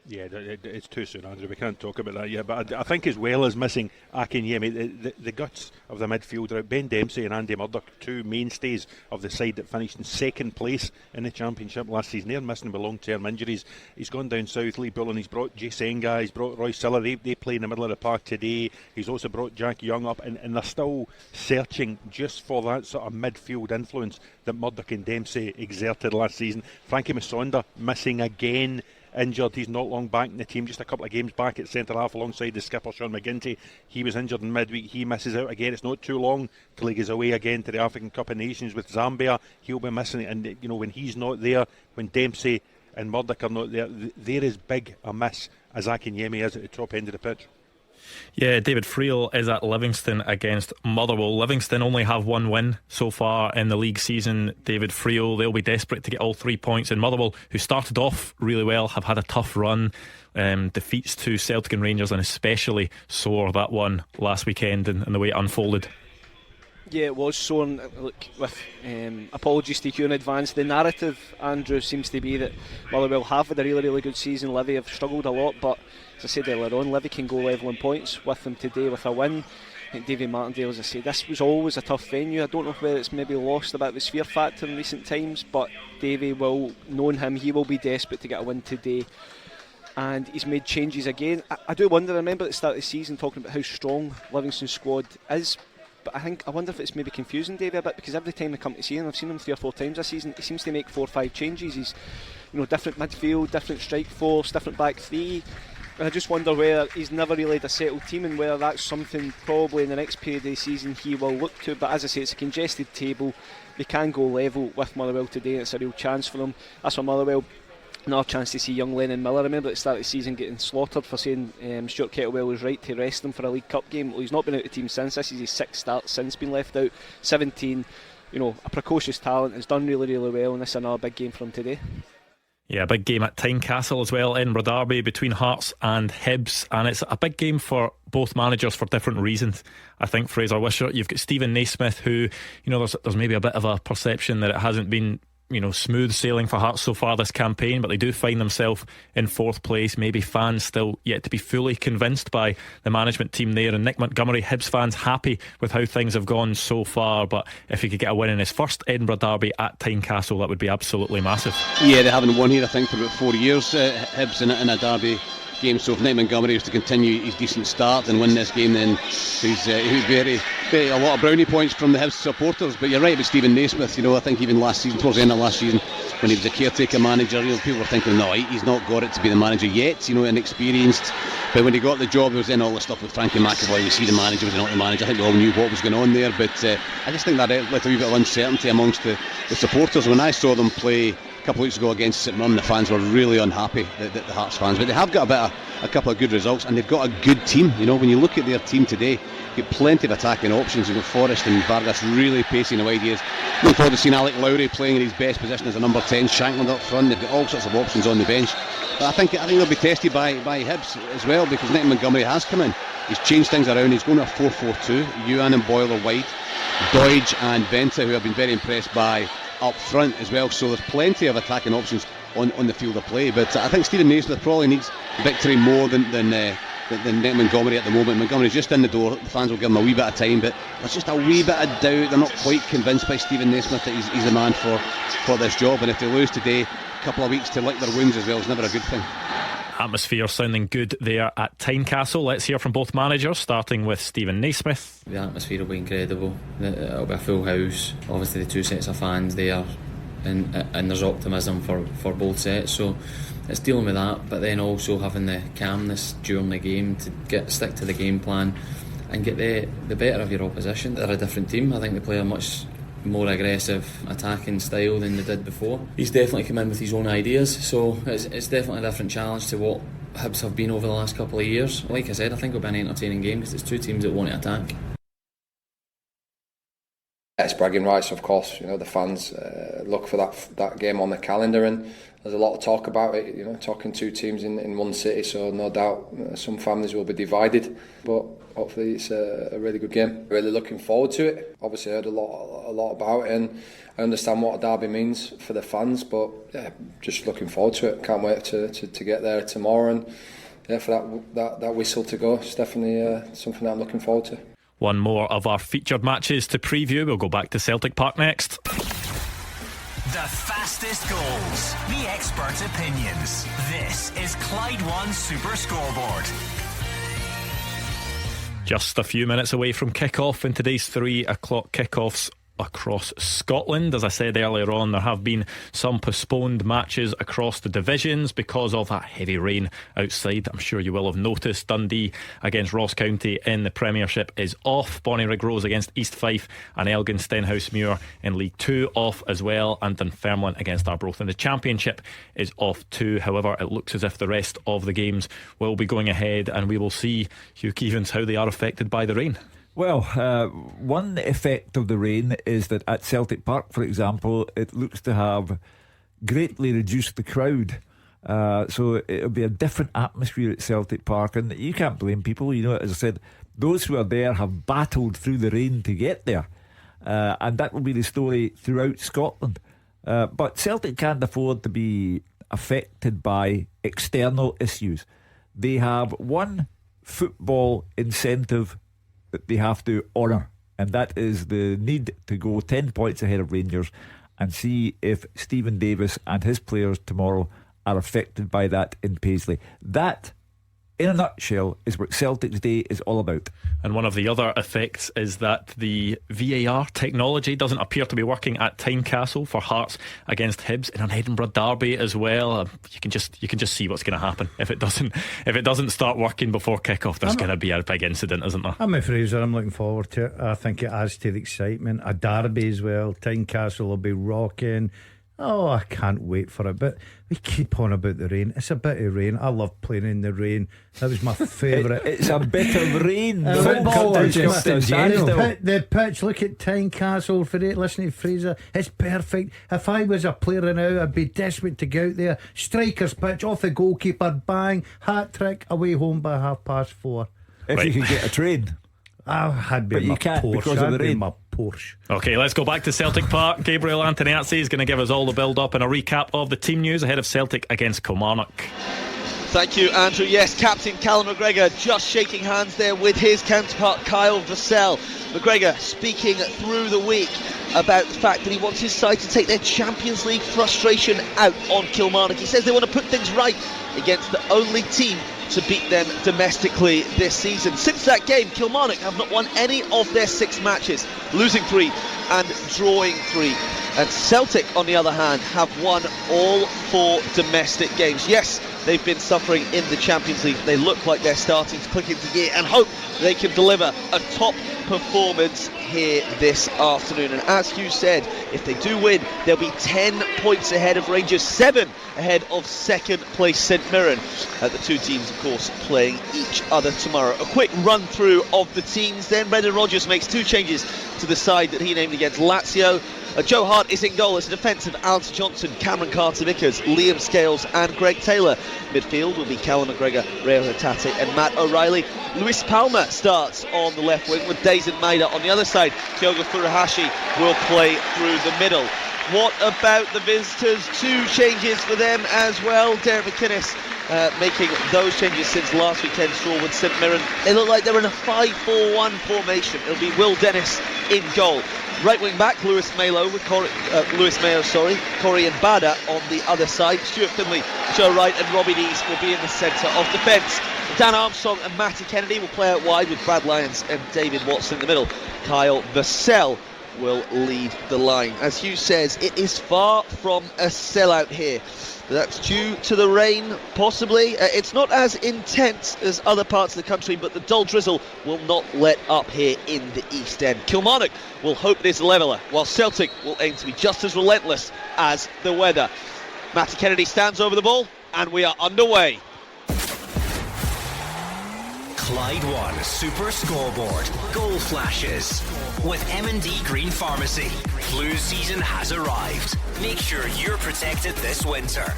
Yeah, it's too soon, Andrew. We can't talk about that yet. But I think as well as missing Akinyemi, the guts of the midfield are Ben Dempsey and Andy Murdoch, 2 mainstays of the side that finished in second place in the Championship last season. They're missing with long-term injuries. He's gone down south, Lee Bullen. He's brought Jay Senga. He's brought Roy Siller. They play in the middle of the park today. He's also brought Jack Young up, and they're still searching just for that sort of midfield influence that Murdoch and Dempsey exerted last season. Frankie Masonda missing again, injured. He's not long back in the team, just a couple of games back at centre half alongside the skipper Sean McGinty. He was injured in midweek. He misses out again. It's not too long till he goes away again to the African Cup of Nations with Zambia. He'll be missing it, and when he's not there, when Dempsey and Murdoch are not there, they're as big a miss as Akinyemi is at the top end of the pitch. Yeah, David Friel is at Livingston against Motherwell. Livingston only have 1 win so far in the league season. David Friel, they'll be desperate to get all 3 points. And Motherwell, who started off really well, have had a tough run. Defeats to Celtic and Rangers, and especially sore that one last weekend and the way it unfolded. Yeah, it was sore. Look, with apologies to Hugh in advance, the narrative, Andrew, seems to be that Motherwell have had a really, really good season. Livy have struggled a lot, but as I said earlier on, Livy can go level in points with them today with a win. I think Davy Martindale, as I say, this was always a tough venue. I don't know whether it's maybe lost a bit of the sphere factor in recent times, but Davy will, knowing him, he will be desperate to get a win today. And he's made changes again. I do wonder, I remember at the start of the season talking about how strong Livingston's squad is, but I wonder if it's maybe confusing Davy a bit, because every time I come to see him, I've seen him 3 or 4 times this season, he seems to make 4 or 5 changes. He's different midfield, different strike force, different back three. And I just wonder whether he's never really had a settled team, and whether that's something probably in the next period of the season he will look to. But as I say, it's a congested table. They can go level with Motherwell today, and it's a real chance for them. That's for Motherwell. Another chance to see young Lennon Miller. I remember at the start of the season getting slaughtered for saying Stuart Kettlewell was right to rest him for a League Cup game. Well, he's not been out of the team since. This is his 6th start since being left out. 17 a precocious talent, has done really, really well, and this is another big game for him today. Yeah, big game at Tynecastle as well, Edinburgh Derby between Hearts and Hibs, and it's a big game for both managers for different reasons. I think Fraser Wishart, you've got Stephen Naismith, who, there's maybe a bit of a perception that it hasn't been smooth sailing for Hearts so far this campaign, but they do find themselves in fourth place. Maybe fans still yet to be fully convinced by the management team there. And Nick Montgomery, Hibs fans, happy with how things have gone so far, but if he could get a win in his first Edinburgh Derby at Tynecastle, that would be absolutely massive. Yeah, they haven't won here I think for about 4 years, Hibs in a derby game. So if Nick Montgomery was to continue his decent start and win this game, then he's very a lot of brownie points from the Hibs supporters. But you're right about Stephen Naismith. I think even last season, towards the end of last season, when he was a caretaker manager, people were thinking, no, he's not got it to be the manager yet, inexperienced. But when he got the job, there was then all the stuff with Frankie McAvoy. We see the manager was not the manager. I think we all knew what was going on there, but I just think that left a wee bit of uncertainty amongst the supporters. When I saw them play a couple of weeks ago against St Mirren, the fans were really unhappy, the Hearts fans, but they have got a couple of good results, and they've got a good team. When you look at their team today, you've got plenty of attacking options. Forrest and Vargas really pacing the wide areas. Looking forward to seeing Alec Lowry playing in his best position as a number 10, Shankland up front. They've got all sorts of options on the bench, but I think they'll be tested by Hibs as well, because Nick Montgomery has come in. He's changed things around. He's going to a 4-4-2. Ewan and Boyle are wide, Doidge and Venta, who I've been very impressed by, up front as well. So there's plenty of attacking options on the field of play. But I think Stephen Naismith probably needs victory more than Nick Montgomery at the moment. Montgomery's just in the door. The fans will give him a wee bit of time, but there's just a wee bit of doubt. They're not quite convinced by Stephen Naismith that he's the man for this job. And if they lose today, a couple of weeks to lick their wounds as well is never a good thing. Atmosphere sounding good there at Tynecastle. Let's hear from both managers, starting with Stephen Naismith. The atmosphere will be incredible. It'll be a full house. Obviously the two sets of fans there, and there's optimism for both sets, so it's dealing with that, but then also having the calmness during the game to stick to the game plan and get the better of your opposition. They're a different team. I think they play a much more aggressive attacking style than they did before. He's definitely come in with his own ideas, so it's definitely a different challenge to what Hibs have been over the last couple of years. Like I said, I think it'll be an entertaining game because it's two teams that want to attack. It's bragging rights, of course. The fans look for that game on the calendar, and there's a lot of talk about it. Talking two teams in one city, so no doubt some families will be divided. But hopefully it's a really good game. Really looking forward to it. Obviously heard a lot about it, and I understand what a derby means for the fans. But yeah, just looking forward to it. Can't wait to get there tomorrow, and for that whistle to go. It's definitely something that I'm looking forward to. One more of our featured matches to preview. We'll go back to Celtic Park next. The fastest goals, the expert opinions. This is Clyde One Super Scoreboard. Just a few minutes away from kick-off in today's 3 o'clock kick-offs across Scotland. As I said earlier on, there have been some postponed matches across the divisions because of that heavy rain outside. I'm sure you will have noticed. Dundee against Ross County in the Premiership is off. Bonnyrigg Rose against East Fife, and Elgin Stenhousemuir in League 2 off as well, and Dunfermline against Arbroath in the Championship is off too. However, it looks as if the rest of the games will be going ahead, and we will see, Hugh Keevins, how they are affected by the rain. Well, one effect of the rain is that at Celtic Park, for example, it looks to have greatly reduced the crowd. So it'll be a different atmosphere at Celtic Park, and you can't blame people. As I said, those who are there have battled through the rain to get there, and that will be the story throughout Scotland. But Celtic can't afford to be affected by external issues. They have one football incentive that they have to honour, and that is the need to go 10 points ahead of Rangers and see if Stephen Davis and his players tomorrow are affected by that in Paisley. That, in a nutshell, is what Celtic's Day is all about. And one of the other effects is that the VAR technology doesn't appear to be working at Tynecastle for Hearts against Hibs in an Edinburgh derby as well. You can just see what's going to happen if it doesn't start working before kick-off. There's going to be a big incident, isn't there? I'm a Fraser. I'm looking forward to it. I think it adds to the excitement. A derby as well. Tynecastle will be rocking. Oh, I can't wait for it. But we keep on about the rain. It's a bit of rain. I love playing in the rain. That was my favourite. It's a bit of rain. Football is just a standstill. The pitch, look at Tynecastle for it. Listening to Fraser, it's perfect. If I was a player now, I'd be desperate to go out there. Striker's pitch, off the goalkeeper, bang, hat trick, away home by 4:30. If you could get a train. I had been But you my can't Porsche. because of the rain. My Porsche. Okay, let's go back to Celtic Park. Gabriel Antoniazzi is going to give us all the build up and a recap of the team news ahead of Celtic against Kilmarnock. Thank you, Andrew. Yes, Captain Callum McGregor just shaking hands there with his counterpart Kyle Vassell. McGregor speaking through the week about the fact that he wants his side to take their Champions League frustration out on Kilmarnock. He says they want to put things right against the only team to beat them domestically this season. Since that game, Kilmarnock have not won any of their 6 matches, losing 3 and drawing 3. And Celtic, on the other hand, have won all 4 domestic games. Yes, they've been suffering in the Champions League. They look like they're starting to click into gear and hope they can deliver a top performance here this afternoon. And as Hugh said, if they do win, they'll be 10 points ahead of Rangers, 7 ahead of second place St Mirren. The two teams, of course, playing each other tomorrow. A quick run through of the teams then. Brendan Rodgers makes 2 changes to the side that he named against Lazio. Joe Hart is in goal as a defensive Alex Johnson, Cameron Carter-Vickers, Liam Scales and Greg Taylor. Midfield will be Callum McGregor, Rio Hatate and Matt O'Reilly. Luis Palma starts on the left wing with Dazen Maeda on the other side. Kyogo Furuhashi will play through the middle. What about the visitors? 2 changes for them as well. Derek McInnes making those changes since last weekend's draw with St Mirren. They look like they're in a 5-4-1 formation. It'll be Will Dennis in goal. Right wing back, Lewis Mayo with Corey and Bada on the other side. Stuart Finley, Joe Wright and Robbie Dees will be in the centre of defence. Dan Armstrong and Matty Kennedy will play out wide with Brad Lyons and David Watson in the middle. Kyle Vassell will lead the line. As Hugh says, it is far from a sellout here. That's due to the rain, possibly. It's not as intense as other parts of the country, but the dull drizzle will not let up here in the East End. Kilmarnock will hope it is a leveller, while Celtic will aim to be just as relentless as the weather. Matty Kennedy stands over the ball, and we are underway. Clyde One Super Scoreboard Goal Flashes with M&D Green Pharmacy. Flu season has arrived. Make sure you're protected this winter.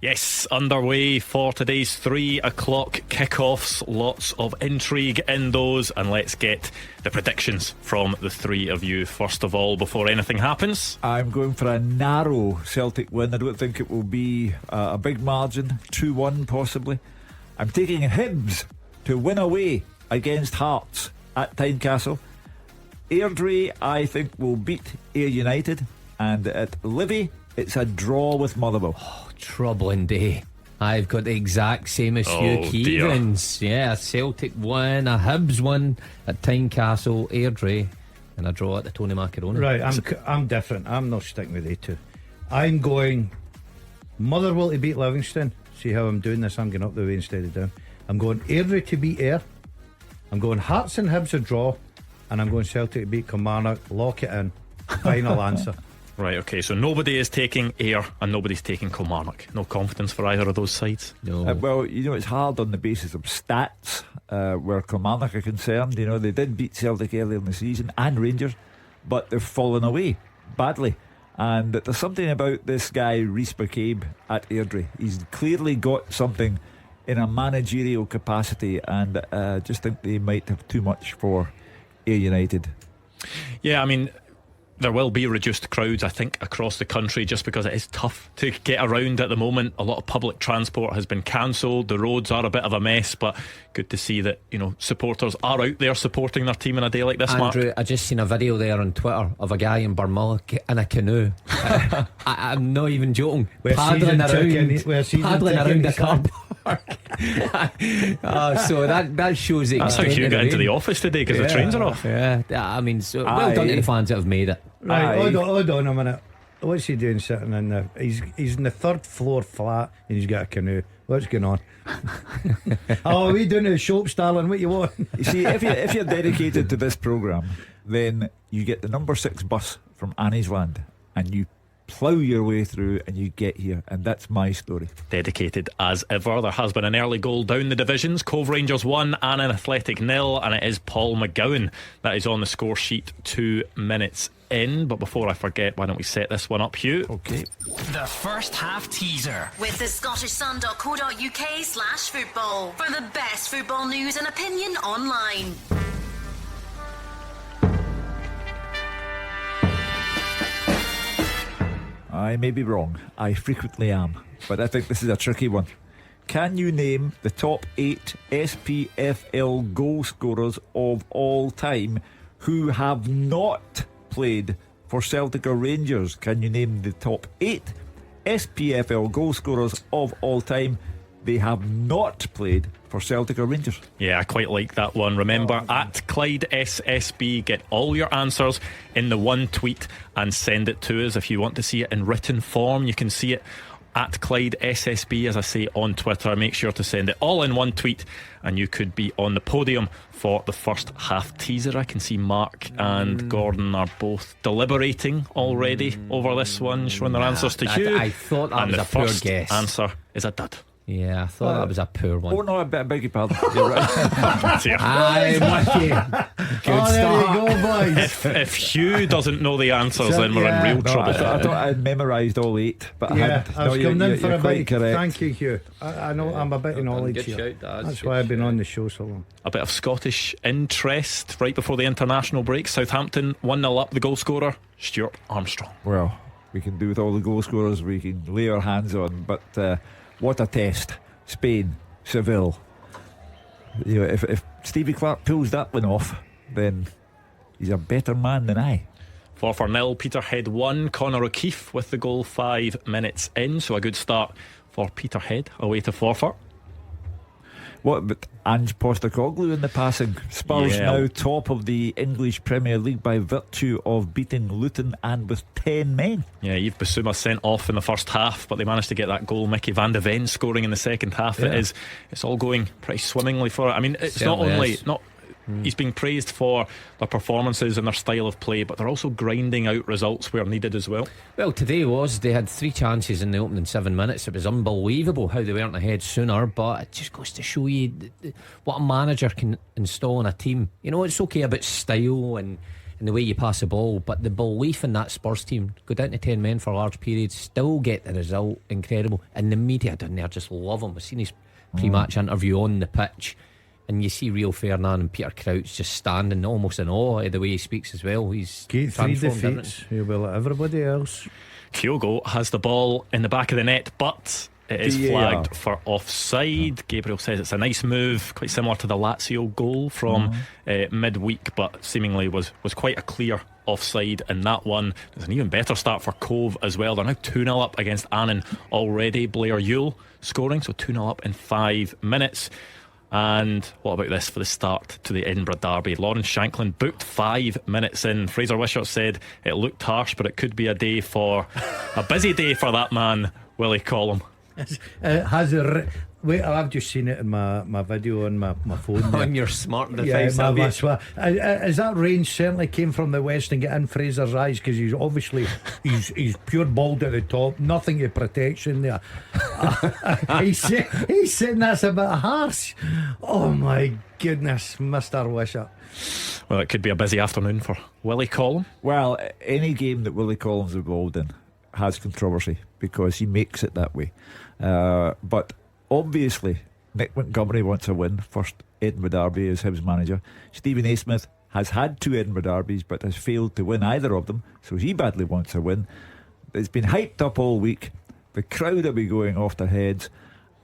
Yes, underway for today's 3 o'clock kickoffs. Lots of intrigue in those, and let's get the predictions from the 3 of you. First of all, before anything happens, I'm going for a narrow Celtic win. I don't think it will be a big margin, 2-1 possibly. I'm taking Hibs to win away against Hearts at Tynecastle. Airdrie, I think, will beat Ayr United, and at Livy, it's a draw with Motherwell. Oh, troubling day. I've got the exact same as Hugh Keevins. Yeah, a Celtic win, a Hibs win at Tynecastle, Airdrie, and a draw at the Tony Macaroni. Right, I'm different. I'm not sticking with they two. I'm going Motherwell to beat Livingston. See how I'm doing this? I'm going up the way instead of down. I'm going Airdrie to beat Ayr. I'm going Hearts and Hibs a draw, and I'm going Celtic to beat Kilmarnock. Lock it in. Final answer. Right, okay, so nobody is taking Ayr and nobody's taking Kilmarnock. No confidence for either of those sides? No. Well, you know, it's hard on the basis of stats where Kilmarnock are concerned. You know, they did beat Celtic earlier in the season and Rangers, but they've fallen away badly. And there's something about this guy, Rhys McCabe, at Airdrie. He's clearly got something in a managerial capacity, and just think they might have too much for Ayr United. Yeah, I mean, there will be reduced crowds, I think, across the country, just because it is tough to get around at the moment. A lot of public transport has been cancelled. The roads are a bit of a mess, but good to see that, you know, supporters are out there supporting their team in a day like this. Andrew, Mark, I just seen a video there on Twitter of a guy in Barmulla in a canoe. I'm not even joking. Paddling around the car park. So that shows it. That's how you get into the office today, because the trains are off. Yeah, I mean, so well done to the fans that have made it. Right, hold on a minute. What's he doing sitting in the? He's in the 3rd floor flat and he's got a canoe. What's going on? Oh, are we doing the shops, darling? What you want? You see, if you're dedicated to this programme, then you get the number 6 bus from Annie's Land, and you plough your way through and you get here, and that's my story. Dedicated as ever. There has been an early goal down the divisions. Cove Rangers 1, Annan Athletic 0, and it is Paul McGowan that is on the score sheet 2 minutes in. But before I forget, why don't we set this one up, Hugh? Okay. The first half teaser with the scottishsun.co.uk/football for the best football news and opinion online. I may be wrong, I frequently am, but I think this is a tricky one. Can you name the top 8 SPFL goal scorers of all time who have not played for Celtic or Rangers? Can you name the top 8 SPFL goal scorers of all time? They have not played for Celtic or Rangers. Yeah, I quite like that one. Remember, at Clyde SSB, get all your answers in the one tweet and send it to us. If you want to see it in written form, you can see it at Clyde SSB, as I say, on Twitter. Make sure to send it all in one tweet and you could be on the podium for the first half teaser. I can see Mark and Gordon are both deliberating already over this one, showing their answers to Hugh. I thought that was a poor guess. Answer is a dud. Yeah, I thought that was a poor one. Oh no, I beg your pardon. You're right. I'm with you. Good There you start. go, boys. If Hugh doesn't know the answers, then we're in real trouble. I thought I'd memorised all 8, but I hadn't. I was coming in for a bit. Correct. Thank you, Hugh. I know I'm a bit of knowledge Good here. shout, Dad. That's why I've been on the show so long. A bit of Scottish interest right before the international break. Southampton 1-0 up. The goal scorer, Stuart Armstrong. Well, we can do with all the goal scorers we can lay our hands on, but what a test. Spain, Seville. You know, if Stevie Clark pulls that one off, then he's a better man than I. 4-0, Peterhead 1. Conor O'Keefe with the goal 5 minutes in, so a good start for Peterhead away to Forfar. What about Ange Postecoglou in the passing? Spurs Yeah. now top of the English Premier League by virtue of beating Luton and with 10 men. Yeah, Yves Bissouma sent off in the first half, but they managed to get that goal. Mickey van de Ven scoring in the second half. Yeah. It's all going pretty swimmingly for it. I mean, it's not Certainly only is. he's being praised for their performances and their style of play, but they're also grinding out results where needed as well. Well, today they had 3 chances in the opening 7 minutes. It was unbelievable how they weren't ahead sooner, but it just goes to show you what a manager can install in a team. You know, it's okay about style and the way you pass the ball, but the belief in that Spurs team, go down to 10 men for large periods, still get the result, incredible. And the media down there just love him. I've seen his pre-match interview on the pitch, and you see Rio Ferdinand and Peter Crouch just standing almost in awe of the way he speaks as well. He's Get 3 transformed, defeats. You will like everybody else. Kyogo has the ball in the back of the net, but it is VAR. flagged for offside. Gabriel says it's a nice move, quite similar to the Lazio goal from midweek, but seemingly was quite a clear offside in that one. There's an even better start for Cove as well. They're now 2-0 up against Annan already. Blair Ewell scoring, so 2-0 up in 5 minutes. And what about this for the start to the Edinburgh Derby? Lawrence Shanklin booked 5 minutes in. Fraser Wishart said it looked harsh, but it could be a busy day for that man, Willie Collum. Wait, I've just seen it in my video on my phone there. on your smart device. Yeah, have you? that's why. As that rain certainly came from the west and get in Fraser's eyes, because he's obviously he's pure bald at the top, nothing of protection there. he's saying that's a bit harsh. Oh my goodness, Mr. Wishart. Well, it could be a busy afternoon for Willie Collum. Well, any game that Willie Collins involved in has controversy because he makes it that way. But obviously, Nick Montgomery wants a win. First Edinburgh Derby as Hibs manager. Stephen A. Smith has had 2 Edinburgh Derbies but has failed to win either of them, so he badly wants a win. It's been hyped up all week. The crowd will be going off their heads,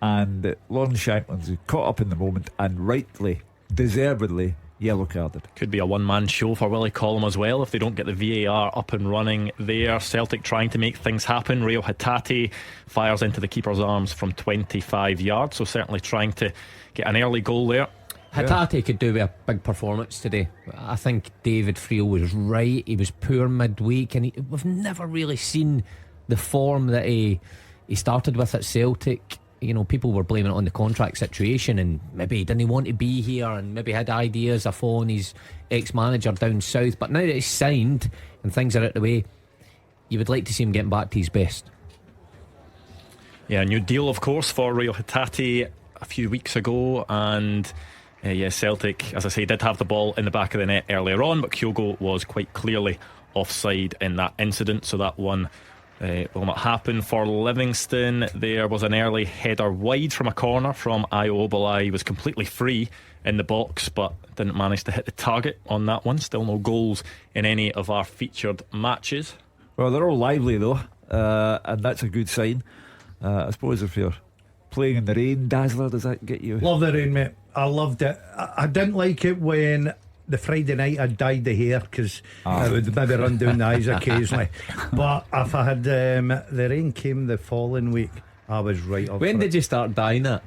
and Lawrence Shanklin's caught up in the moment and rightly, deservedly, yellow carded. Could be a one-man show for Willie Collum as well if they don't get the VAR up and running there. Celtic trying to make things happen. Rio Hatate fires into the keeper's arms from 25 yards, so certainly trying to get an early goal there. Hatate could do with a big performance today. I think David Friel was right. He was poor midweek, and we've never really seen the form that he started with at Celtic. You know, people were blaming it on the contract situation, and maybe he didn't want to be here, and maybe had ideas of following his ex-manager down south. But now that he's signed and things are out the way, you would like to see him getting back to his best. Yeah, new deal, of course, for Rio Hatate a few weeks ago, and Celtic, as I say, did have the ball in the back of the net earlier on, but Kyogo was quite clearly offside in that incident, so that one will not happen. For Livingston, there was an early header wide from a corner from Ayo Obolai. He was completely free in the box, but didn't manage to hit the target on that one. Still no goals in any of our featured matches. Well, they're all lively though, and that's a good sign. I suppose if you're playing in the rain, Dazzler, does that get you? Love the rain, mate. I loved it. I didn't like it when the Friday night I dyed the hair, because it would maybe run down the eyes occasionally. But if I had the rain came the following week, I was right up. When did you start dyeing it?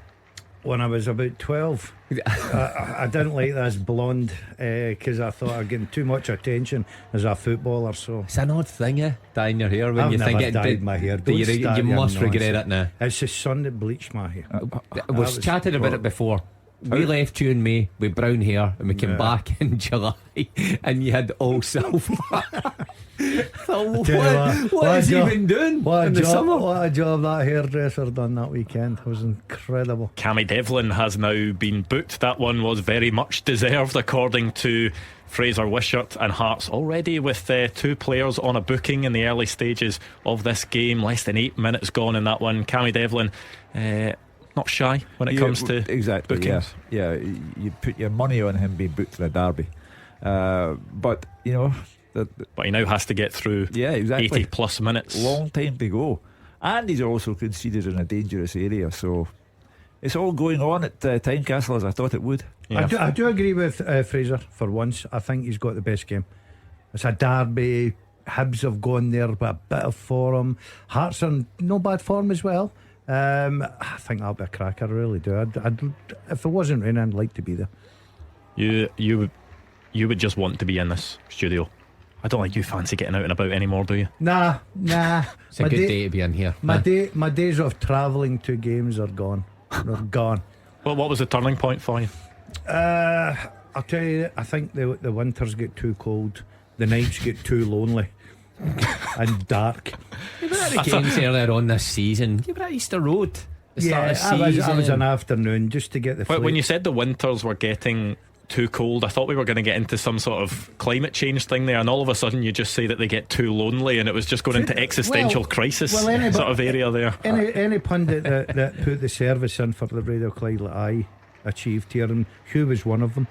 When I was about 12. I didn't like this blonde because I thought I'd getting too much attention as a footballer. So it's an odd thing, dyeing your hair when I've you never think it dyed did. my hair. You must regret it now. It's the sun that bleached my hair. We've chatted about it before. We left you and me with brown hair, and we came back in July, and you had all silver. What has he been doing in the summer? What a job that hairdresser done that weekend. It was incredible. Cammy Devlin has now been booked. That one was very much deserved, according to Fraser Wishart and Hearts, already with 2 players on a booking in the early stages of this game. Less than 8 minutes gone in that one. Cammy Devlin not shy when it comes to exactly bookings. Yeah, you put your money on him being booked for a derby, but you know but he now has to get through 80 plus minutes. Long time to go, and he's also considered in a dangerous area, so it's all going on at Tynecastle as I thought it would. I do agree with Fraser for once. I think he's got the best game. It's a derby. Hibs have gone there with a bit of form. Hearts are in no bad form as well. I think that'll be a cracker. I really do. If it wasn't raining, I'd like to be there. You would just want to be in this studio. I don't think you fancy getting out and about anymore, do you? Nah. It's a good day to be in here. My days of travelling to games are gone. They're gone. Well, what was the turning point for you? I'll tell you, I think the winters get too cold, the nights get too lonely and dark. You were at the games earlier on this season. You were at Easter Road. I was an afternoon just to get the fleet. When you said the winters were getting too cold, I thought we were going to get into some sort of climate change thing there, and all of a sudden you just say that they get too lonely, and it was just going into existential crisis sort of area there. Any pundit that put the service in for the Radio Clyde that I achieved here, and Hugh was one of them.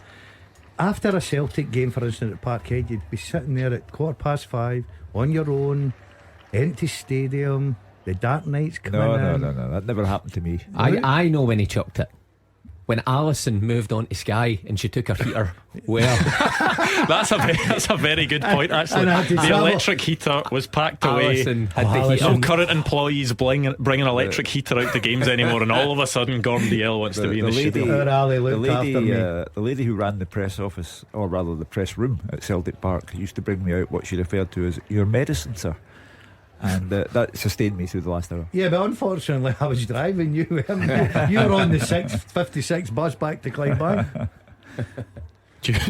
After a Celtic game, for instance, at Parkhead, you'd be sitting there at 5:15 on your own, empty stadium, the dark nights coming in. No, that never happened to me. I know when he chucked it. When Alison moved on to Sky and she took her heater, well, that's a very good point, actually. The electric heater was packed away. Alison had the heater. No current employees bringing electric heater out to games anymore, and all of a sudden Gordon Dalziel wants to be in the studio. The lady who ran the press office, or rather the press room at Celtic Park, used to bring me out what she referred to as your medicine, sir. And that sustained me through the last hour. Yeah, but unfortunately I was driving you. You were on the 6:56 bus back to Clydebank.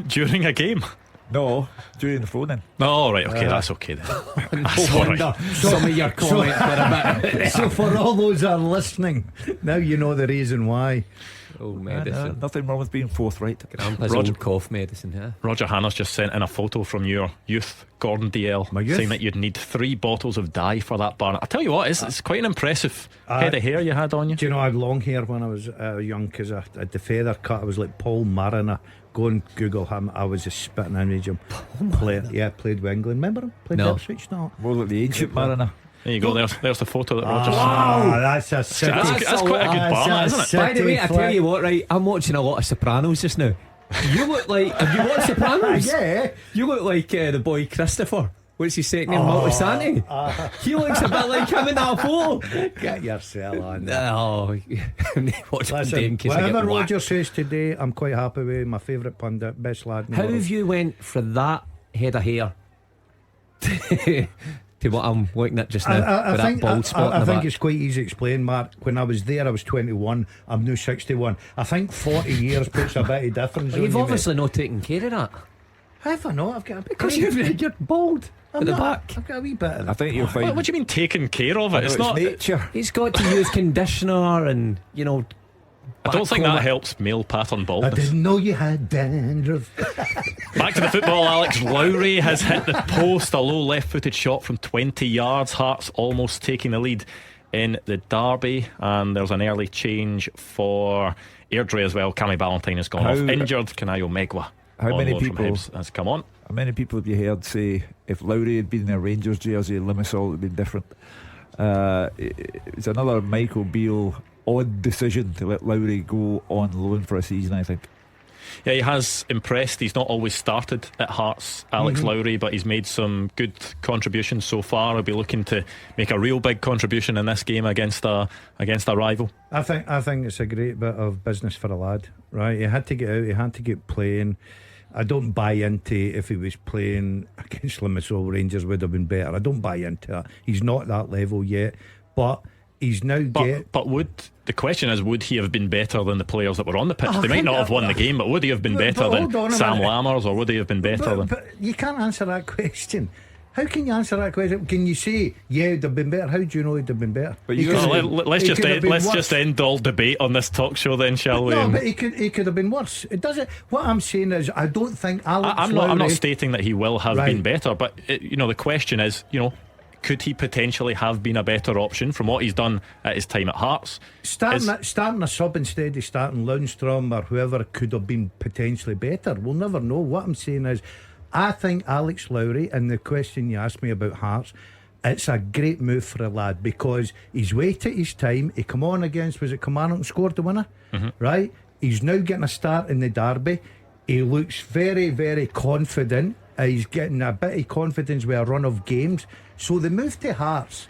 During a game? No, during the phone-in. Oh, right, okay, that's okay then. Some of your comments were a bit. So for all those that are listening, now you know the reason why. Oh, medicine. Nothing wrong with being forthright. Grandpa's old cough medicine, yeah. Roger Hannah's just sent in a photo from your youth, Gordon Dalziel, saying that you'd need 3 bottles of dye for that bar. I tell you what, it's quite an impressive head of hair you had on you. Do you know, I had long hair when I was young, because I had the feather cut. I was like Paul Mariner. Go and Google him. I was a spitting image of him. Played with England. Remember him? Played Ipswich. No, more like the ancient Mariner. There you go. There's the photo that Roger sent. Wow, that's quite a good bar, isn't it? By the way, I tell you what, right? I'm watching a lot of Sopranos just now. You look like. Have you watched Sopranos? Yeah. You look like the boy Christopher. What's his second name? Moltisanti. He looks a bit like him in that photo. Get yourself on. No, whatever Roger says today, I'm quite happy with. My favourite pundit, best lad in the How world. have you went for that head of hair to what I'm looking at just now? I think, bald spot I think it's quite easy to explain, Mark. When I was there, I was 21. I'm now 61. I think 40 years puts a bit of difference. Well, you've obviously not taken care of that. Have I not? I've got a bit. Because you're bald at the back. I've got a wee bit of I think you'll find. What do you mean taking care of it? It's not nature. He's got to use conditioner and, you know. I don't think that helps male pattern I baldness. didn't know you had dandruff. Back to the football. Alex Lowry has hit the post. A low left-footed shot from 20 yards. Hearts almost taking the lead in the derby, and there's an early change for Airdrie as well. Cammy Ballantyne has gone off injured. Kanayo Megwa, how many loan from people Hibs, has come on. How many people have you heard say if Lowry had been in a Rangers jersey, Limassol would have been different? It's another Michael Beale odd decision to let Lowry go on loan for a season, I think. Yeah, he has impressed. He's not always started at Hearts, Alex Lowry, but he's made some good contributions so far. He'll be looking to make a real big contribution in this game against a rival. I think it's a great bit of business for a lad, right? He had to get out, he had to get playing. I don't buy into if he was playing against Limassol, Rangers would have been better. I don't buy into that. He's not at that level yet, but he's now but the question is, would he have been better than the players that were on the pitch? They might not have won the game, but would he have been better than Sam Lammers, or would he have been better than... But you can't answer that question. How can you answer that question? Can you say, yeah, he'd have been better? How do you know he'd have been better? But let's just end all debate on this talk show then, shall we? No, but he could have been worse. It doesn't. What I'm saying is, I don't think Alex I'm not stating that he will have been better, but the question is, could he potentially have been a better option from what he's done at his time at Hearts? Starting a sub instead of starting Lundstrom or whoever could have been potentially better. We'll never know. What I'm saying is, I think Alex Lowry, and the question you asked me about Hearts, it's a great move for a lad because he's waited his time. He come on against, was it Kilmarnock, and scored the winner? Right? He's now getting a start in the derby. He looks very, very confident. He's getting a bit of confidence with a run of games. So the move to Hearts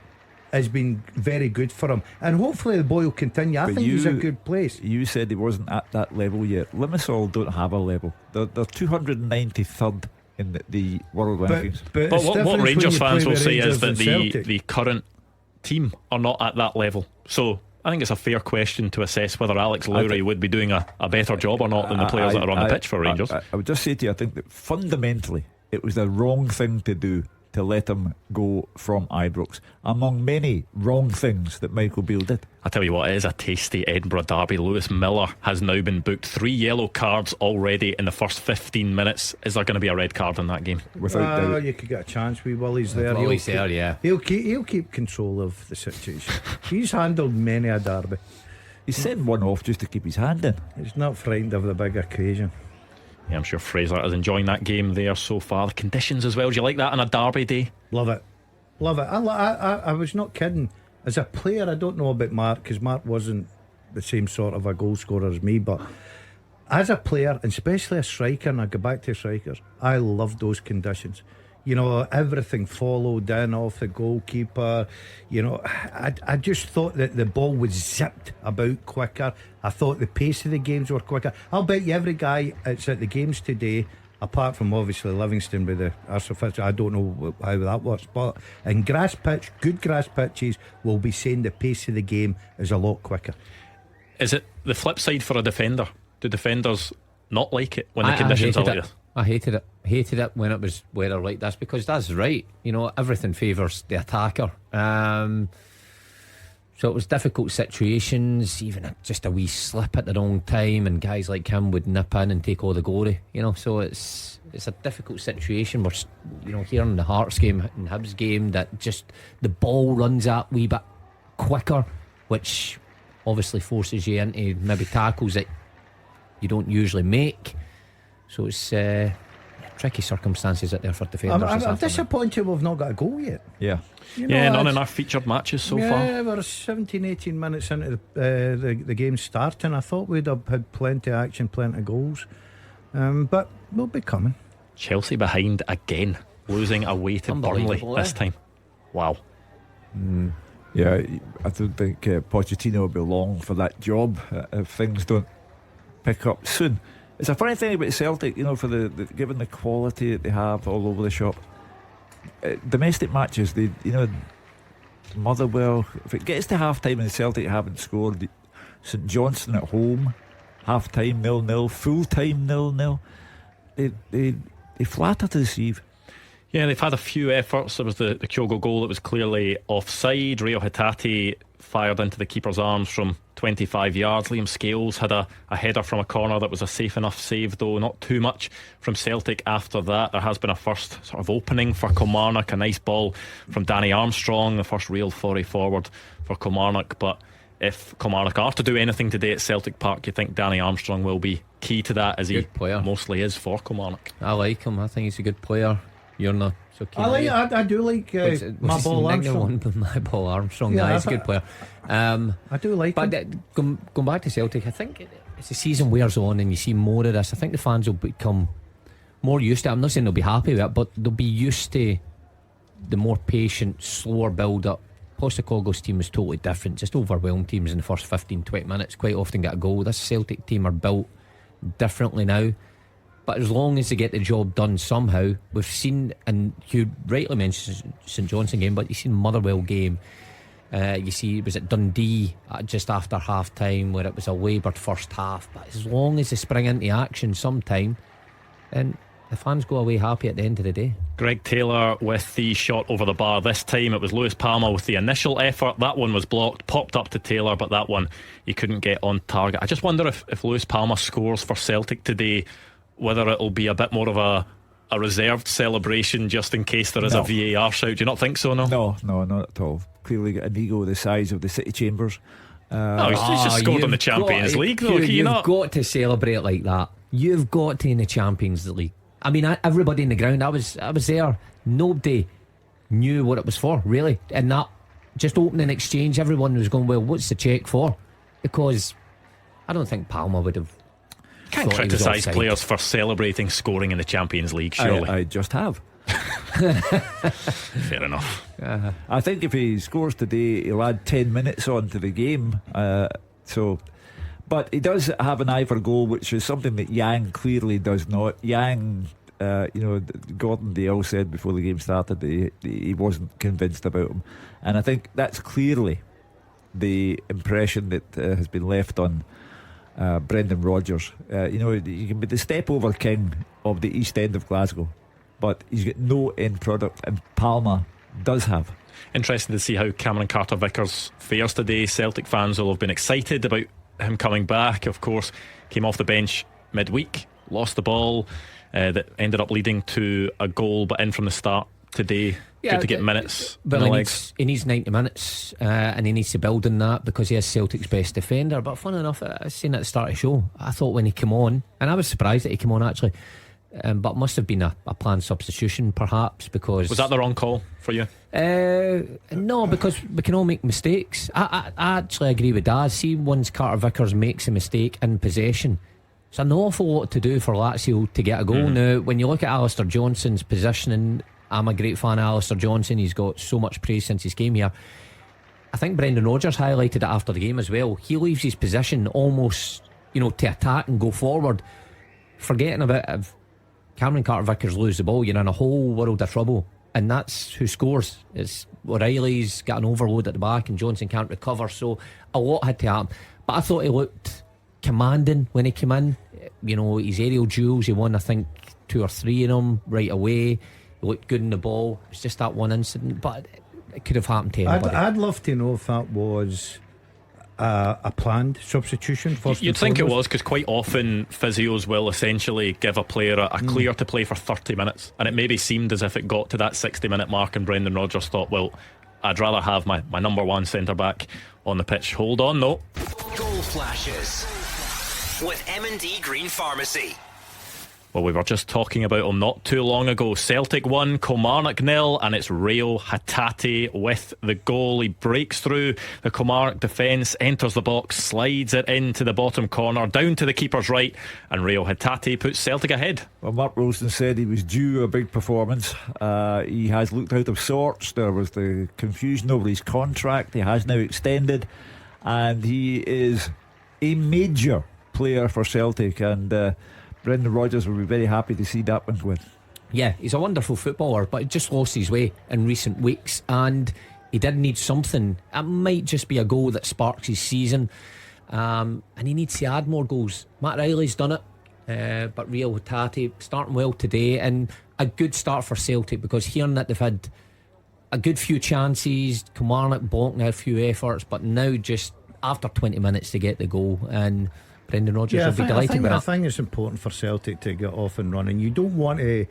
has been very good for him, and hopefully the boy will continue. I think he's a good place. You said he wasn't at that level yet. Limassol don't have a level. They're 293rd in the world rankings. But what Rangers fans will say is that the current team are not at that level. So I think it's a fair question to assess whether Alex Lowry would be doing a better job or not than the players that are on the pitch for Rangers. I would just say to you, I think that fundamentally it was the wrong thing to do to let him go from Ibrox, among many wrong things that Michael Beale did. I tell you what, it is a tasty Edinburgh derby. Lewis Miller has now been booked 3 yellow cards already in the first 15 minutes. Is there going to be a red card in that game? Without doubt. You could get a chance. Willie's there. Willie's there, yeah. He'll keep control of the situation. He's handled many a derby. He's sent one off just to keep his hand in. He's not frightened of the big occasion. Yeah, I'm sure Fraser is enjoying that game there so far. The conditions as well. Do you like that on a derby day? Love it. I was not kidding. As a player, I don't know about Mark, because Mark wasn't the same sort of a goal scorer as me, but as a player, and especially a striker, and I go back to strikers, I love those conditions. Everything followed in off the goalkeeper. I just thought that the ball was zipped about quicker. I thought the pace of the games were quicker. I'll bet you every guy that's at the games today, apart from obviously Livingston with the Arsenal, I don't know how that works, but in good grass pitches, will be saying the pace of the game is a lot quicker. Is it the flip side for a defender? Do defenders not like it when the conditions are like this? I hated it when it was weather like this, because that's right. Everything favours the attacker. So it was difficult situations, even just a wee slip at the wrong time, and guys like him would nip in and take all the glory. So it's a difficult situation. We're here in the Hearts game and Hibs game, that just the ball runs that wee bit quicker, which obviously forces you into maybe tackles that you don't usually make. So it's tricky circumstances out there for defenders. I'm disappointed we've not got a goal yet. Yeah. None in our featured matches so far. Yeah, we're 17-18 minutes into the game starting. I thought we'd have had plenty of action, plenty of goals, but we'll be coming. Chelsea behind again, losing away to Burnley this time. Wow. Yeah, I don't think Pochettino will be long for that job if things don't pick up soon. It's a funny thing about Celtic, for the given the quality that they have all over the shop. Domestic matches, Motherwell, if it gets to half time and Celtic haven't scored, St Johnstone at home, half time 0-0, full time 0-0, they they flatter to deceive. Yeah, they've had a few efforts. There was the Kyogo goal that was clearly offside. Rio Hatate fired into the keeper's arms from 25 yards. Liam Scales had a header from a corner that was a safe enough save, though not too much from Celtic after that. There has been a first sort of opening for Kilmarnock, a nice ball from Danny Armstrong, the first real foray forward for Kilmarnock. But if Kilmarnock are to do anything today at Celtic Park, you think Danny Armstrong will be key to that, as he mostly is for Kilmarnock. I like him. I think he's a good player. You're not so keen. I do like my ball Armstrong. My ball Armstrong. Yeah, he's a good player. I do like him. But going back to Celtic, I think as the season wears on and you see more of this, I think the fans will become more used to it. I'm not saying they'll be happy with it, but they'll be used to the more patient, slower build up. Postecoglou's team is totally different. Just overwhelmed teams in the first 15-20 minutes. Quite often get a goal. This Celtic team are built differently now. But as long as they get the job done somehow, we've seen, and you rightly mentioned St Johnstone game, but you've seen Motherwell game. You see, was it Dundee just after half time where it was a laboured first half. But as long as they spring into action sometime, then the fans go away happy at the end of the day. Greg Taylor with the shot over the bar. This time it was Lewis Palmer with the initial effort. That one was blocked, popped up to Taylor, but that one he couldn't get on target. I just wonder if Lewis Palmer scores for Celtic today, whether it'll be a bit more of a reserved celebration just in case there is a VAR shout. Do you not think so? No, not at all. Clearly got an ego the size of the City Chambers. He's just scored in the Champions League though. You've got to celebrate like that. You've got to in the Champions League. I mean, everybody in the ground, I was there, nobody knew what it was for, really. And that just opening exchange, everyone was going, well, what's the cheque for? Because I don't think Palmer would have. Can't criticise players for celebrating scoring in the Champions League, surely. I just have. Fair enough. I think if he scores today, he'll add 10 minutes on to the game. But he does have an eye for goal, which is something that Yang clearly does not. Yang, Gordon Dalziel said before the game started he wasn't convinced about him, and I think that's clearly the impression that has been left on Brendan Rodgers. You can be the step over king of the East End of Glasgow, but he's got no end product, and Palmer does have. Interesting to see how Cameron Carter-Vickers fares today. Celtic fans will have been excited about him coming back. Of course, came off the bench midweek, lost the ball, that ended up leading to a goal, but in from the start today. Good to get minutes in the legs. He needs 90 minutes and he needs to build on that because he is Celtic's best defender. But fun enough, I was saying at the start of the show, I thought when he came on, and I was surprised that he came on actually, but it must have been a planned substitution perhaps, because... Was that the wrong call for you? No, because we can all make mistakes. I actually agree with Daz. See, once Carter-Vickers makes a mistake in possession, it's an awful lot to do for Lazio to get a goal. Now, when you look at Alistair Johnson's positioning, I'm a great fan of Alistair Johnson. He's got so much praise since he's came here. I think Brendan Rodgers highlighted it after the game as well. He leaves his position almost, to attack and go forward, forgetting about if Cameron Carter-Vickers lose the ball, you're in a whole world of trouble. And that's who scores. It's O'Reilly's got an overload at the back and Johnson can't recover, so a lot had to happen. But I thought he looked commanding when he came in. His aerial duels, he won I think 2 or 3 in them right away. He looked good in the ball. It was just that one incident, but it could have happened to anybody. I'd love to know if that was a planned substitution. You'd think it was, because quite often physios will essentially give a player a clear to play for 30 minutes, and it maybe seemed as if it got to that 60-minute mark and Brendan Rodgers thought, well, I'd rather have my number one centre back on the pitch. Hold on though. Goal flashes with M&D Green Pharmacy. Well, we were just talking about him not too long ago. Celtic 1, Kilmarnock 0, and it's Rio Hatate with the goal. He breaks through the Kilmarnock defence, enters the box, slides it into the bottom corner, down to the keeper's right, and Rio Hatate puts Celtic ahead. Well, Mark Wilson said he was due a big performance. He has looked out of sorts. There was the confusion over his contract. He has now extended, and he is a major player for Celtic, and Brendan Rodgers will be very happy to see that one win. Yeah, he's a wonderful footballer, but he just lost his way in recent weeks, and he did need something. It might just be a goal that sparks his season, and he needs to add more goals. Matt Riley's done it. But Rio Hatate starting well today, and a good start for Celtic, because hearing that they've had a good few chances, Kilmarnock blocking a few efforts, but now just after 20 minutes to get the goal, and Brendan Rodgers will be delighted with that. I think it's important for Celtic to get off and running. You don't want to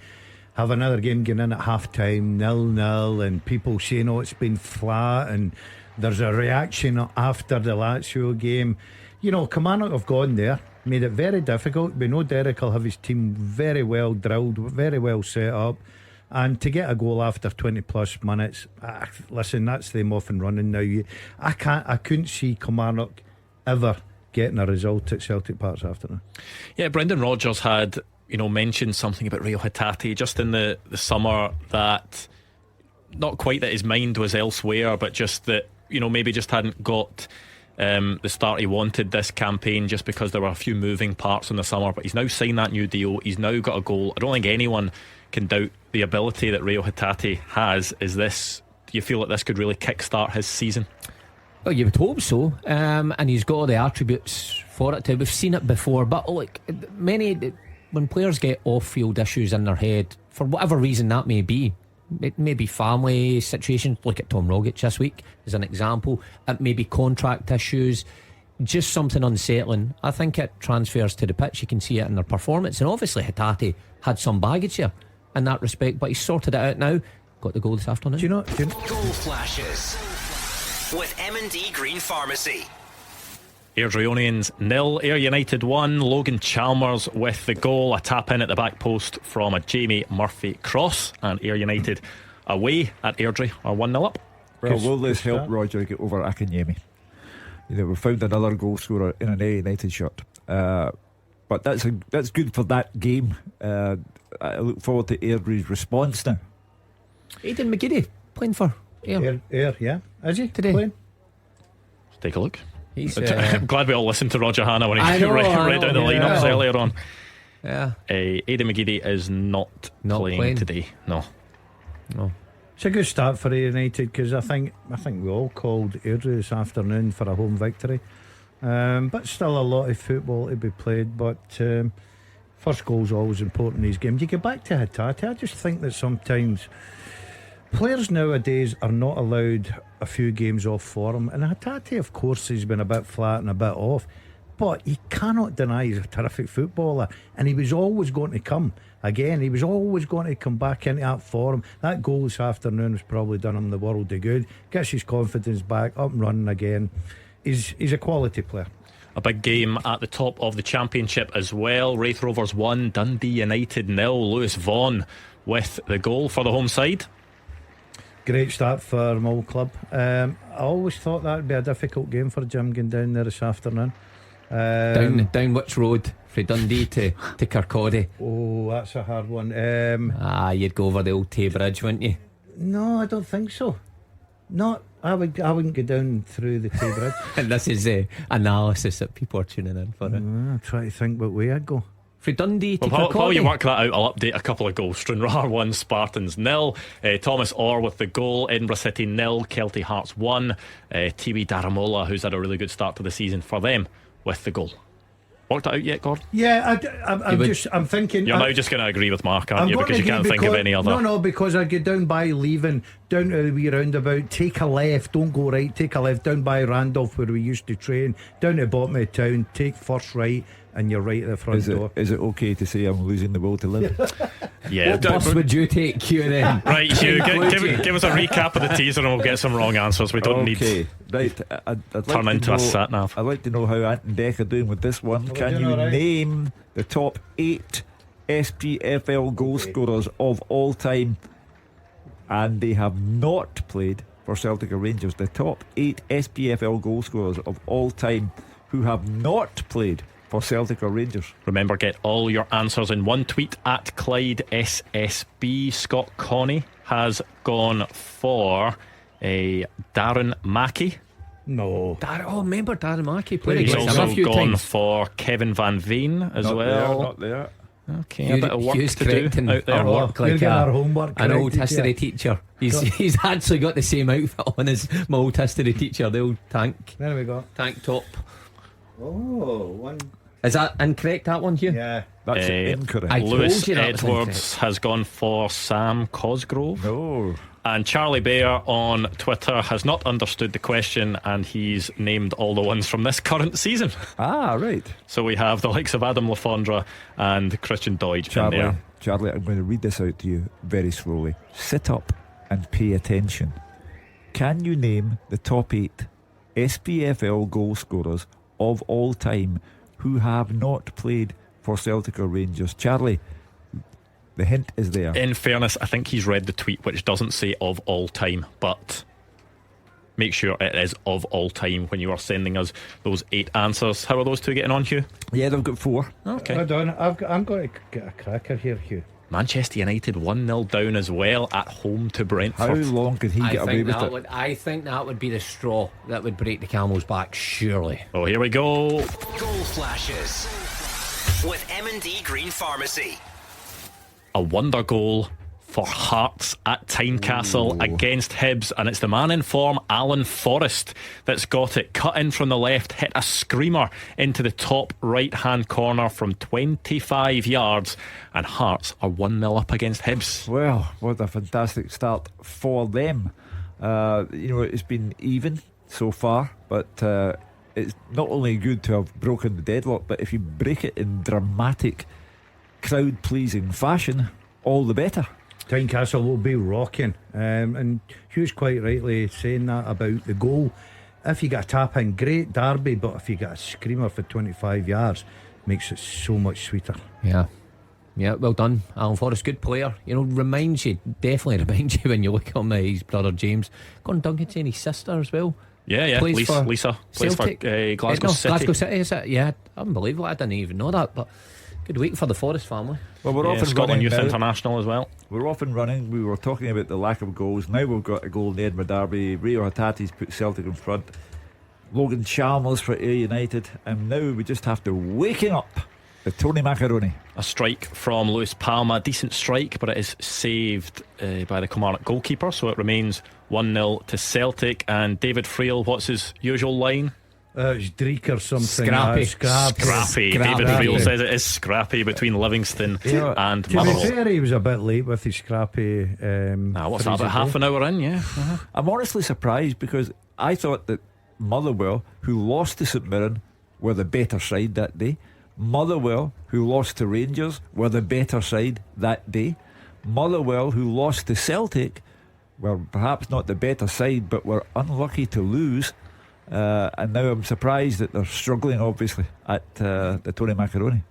have another game going in at half time 0-0 and people saying, oh, it's been flat, and there's a reaction after the Lazio game. You know, Kilmarnock have gone there, made it very difficult. We know Derek will have his team very well drilled, very well set up, and to get a goal after 20 plus minutes, listen, that's them off and running now. I couldn't see Kilmarnock ever getting a result at Celtic Park this afternoon. Yeah, Brendan Rodgers had, mentioned something about Rio Hatate just in the summer, that not quite that his mind was elsewhere, but just that, maybe just hadn't got the start he wanted this campaign, just because there were a few moving parts in the summer. But he's now signed that new deal, he's now got a goal. I don't think anyone can doubt the ability that Rio Hatate has. Do you feel that this could really kickstart his season? Well, you would hope so, and he's got all the attributes for it. We've seen it before, but when players get off-field issues in their head, for whatever reason that may be, it may be family situations. Look at Tom Rogic this week as an example. It may be contract issues, just something unsettling. I think it transfers to the pitch. You can see it in their performance, and obviously Hatate had some baggage here in that respect, but he's sorted it out now. Got the goal this afternoon. Goal flashes with M&D Green Pharmacy. Airdriedonians 0, Ayr United 1. Logan Chalmers with the goal, a tap in at the back post from a Jamie Murphy cross, and Ayr United away at Airdrie are 1-0 up. Well, will this help Roger get over Akinyemi? We found another goal scorer in an Ayr United shirt, but that's good for that game. I look forward to Airdrie's response now. Aidan McGiddy playing for Ayr, yeah, is he today? Playing? Let's take a look. I'm glad we all listened to Roger Hanna when he read out the lineups earlier on. Yeah, Aidan McGiddy is not playing today. No. It's a good start for Ayr United, because I think we all called Airdrie this afternoon for a home victory, but still a lot of football to be played. But first goal's always important in these games. You get back to Hatate, I just think that sometimes players nowadays are not allowed a few games off form, and Hatate, of course, he's been a bit flat and a bit off, but you cannot deny he's a terrific footballer, and he was always going to come again. He was always going to come back into that form. That goal this afternoon has probably done him the world of good. Gets his confidence back, up and running again. He's a quality player. A big game at the top of the Championship as well. Raith Rovers 1, Dundee United 0. Lewis Vaughan with the goal for the home side. Great start for my old club. I always thought that would be a difficult game for Jim going down there this afternoon. Down which road? From Dundee to Kirkcaldy. Oh, that's a hard one. You'd go over the old Tay Bridge, wouldn't you? No, I don't think so. I wouldn't go down through the Tay Bridge. And this is the analysis that people are tuning in for. I'm trying to think what way I'd go. From Dundee to Kirkcaldy. While you work that out, I'll update a couple of goals. Stranraer 1, Spartans 0. Thomas Orr with the goal. Edinburgh City 0, Kelty Hearts 1. Tiwi Daramola, who's had a really good start to the season for them, with the goal. Worked it out yet, Gordon? Yeah, I'm thinking. You're now just going to agree with Mark, aren't you? Because you can't think of any other. No, because I get down by leaving, down to the wee roundabout, take a left, don't go right, take a left, down by Randolph where we used to train, down to the bottom of town, take first right, and you're right at the front door. Is it okay to say I'm losing the will to live? Yeah. What bus would you take, Hugh, then? Right, Hugh, give us a recap of the teaser and we'll get some wrong answers. We don't need right. I'd turn like into a sat nav. I'd like to know how Ant and Deck are doing with this one. Can you name the top 8 SPFL goal scorers of all time? And they have not played for Celtic or Rangers. The top 8 SPFL goal scorers of all time who have not played for Celtic or Rangers. Remember, get all your answers in one tweet at Clyde SSB. Scott Connie has gone for Darren Mackey. No. Remember Darren Mackey played He's against him a also few gone times. for Kevin Van Veen as Not well. Not there. Okay, a bit of work to do out there. Our work like our homework an old history teacher. He's actually got the same outfit on as my old history teacher, the old tank. There we go. Tank top. Oh, one. Is that incorrect, that one here? Yeah. That's incorrect. I told Lewis you that was Edwards incorrect. has gone for Sam Cosgrove. No. And Charlie Bear on Twitter has not understood the question, and he's named all the ones from this current season. Ah, right. So we have the likes of Adam Lafondra and Christian Deutsch in there. Charlie, I'm going to read this out to you very slowly. Sit up and pay attention. Can you name the top 8 SPFL goal scorers of all time who have not played for Celtic or Rangers? Charlie, the hint is there. In fairness, I think he's read the tweet, which doesn't say of all time, but make sure it is of all time when you are sending us those 8 answers. How are those two getting on, Hugh? Yeah, they've got 4. Okay. Hold on, I'm going to get a cracker here, Hugh. Manchester United 1-0 down as well at home to Brentford. How long could he get away with it? I think that would be the straw that would break the camel's back, surely. Oh, here we go. Goal flashes with M&D Green Pharmacy. A wonder goal for Hearts at Tynecastle against Hibs, and it's the man in form, Alan Forrest, that's got it. Cut in from the left, hit a screamer into the top right hand corner from 25 yards, and Hearts are 1-0 up against Hibs. Well, what a fantastic start for them. It's been even so far, but it's not only good to have broken the deadlock, but if you break it in dramatic, crowd pleasing fashion, all the better. Tynecastle will be rocking, and Hugh's quite rightly saying that about the goal. If you get a tap in, great derby, but if you get a screamer for 25 yards, makes it so much sweeter. Yeah, well done, Alan Forrest. Good player. Definitely reminds you when you look at his brother James. Gordon Duncan's and his sister as well. Yeah, Plays Lisa plays for Glasgow City. Glasgow City, is it? Yeah, unbelievable. I didn't even know that, but good week for the Forrest family. Well, we're off and Scotland running Youth now. International as well. We're off and running. We were talking about the lack of goals. Now we've got a goal in the Edinburgh Derby. Rio Hatate's put Celtic in front. Logan Chalmers for Ayr United. And now we just have to waking up the Tony Macaroni. A strike from Lewis Palma. Decent strike, but it is saved by the Kilmarnock goalkeeper. So it remains 1-0 to Celtic. And David Friel, what's his usual line? It's Dreek or something. Scrappy. David Friel says it is scrappy between Livingston and Motherwell. To be fair, he was a bit late with his scrappy. What's that, about half an hour in? Yeah. I'm honestly surprised because I thought that Motherwell, who lost to St Mirren, were the better side that day. Motherwell, who lost to Rangers, were the better side that day. Motherwell, who lost to Celtic, were perhaps not the better side, but were unlucky to lose. And now I'm surprised that they're struggling, obviously, at the Tony Macaroni.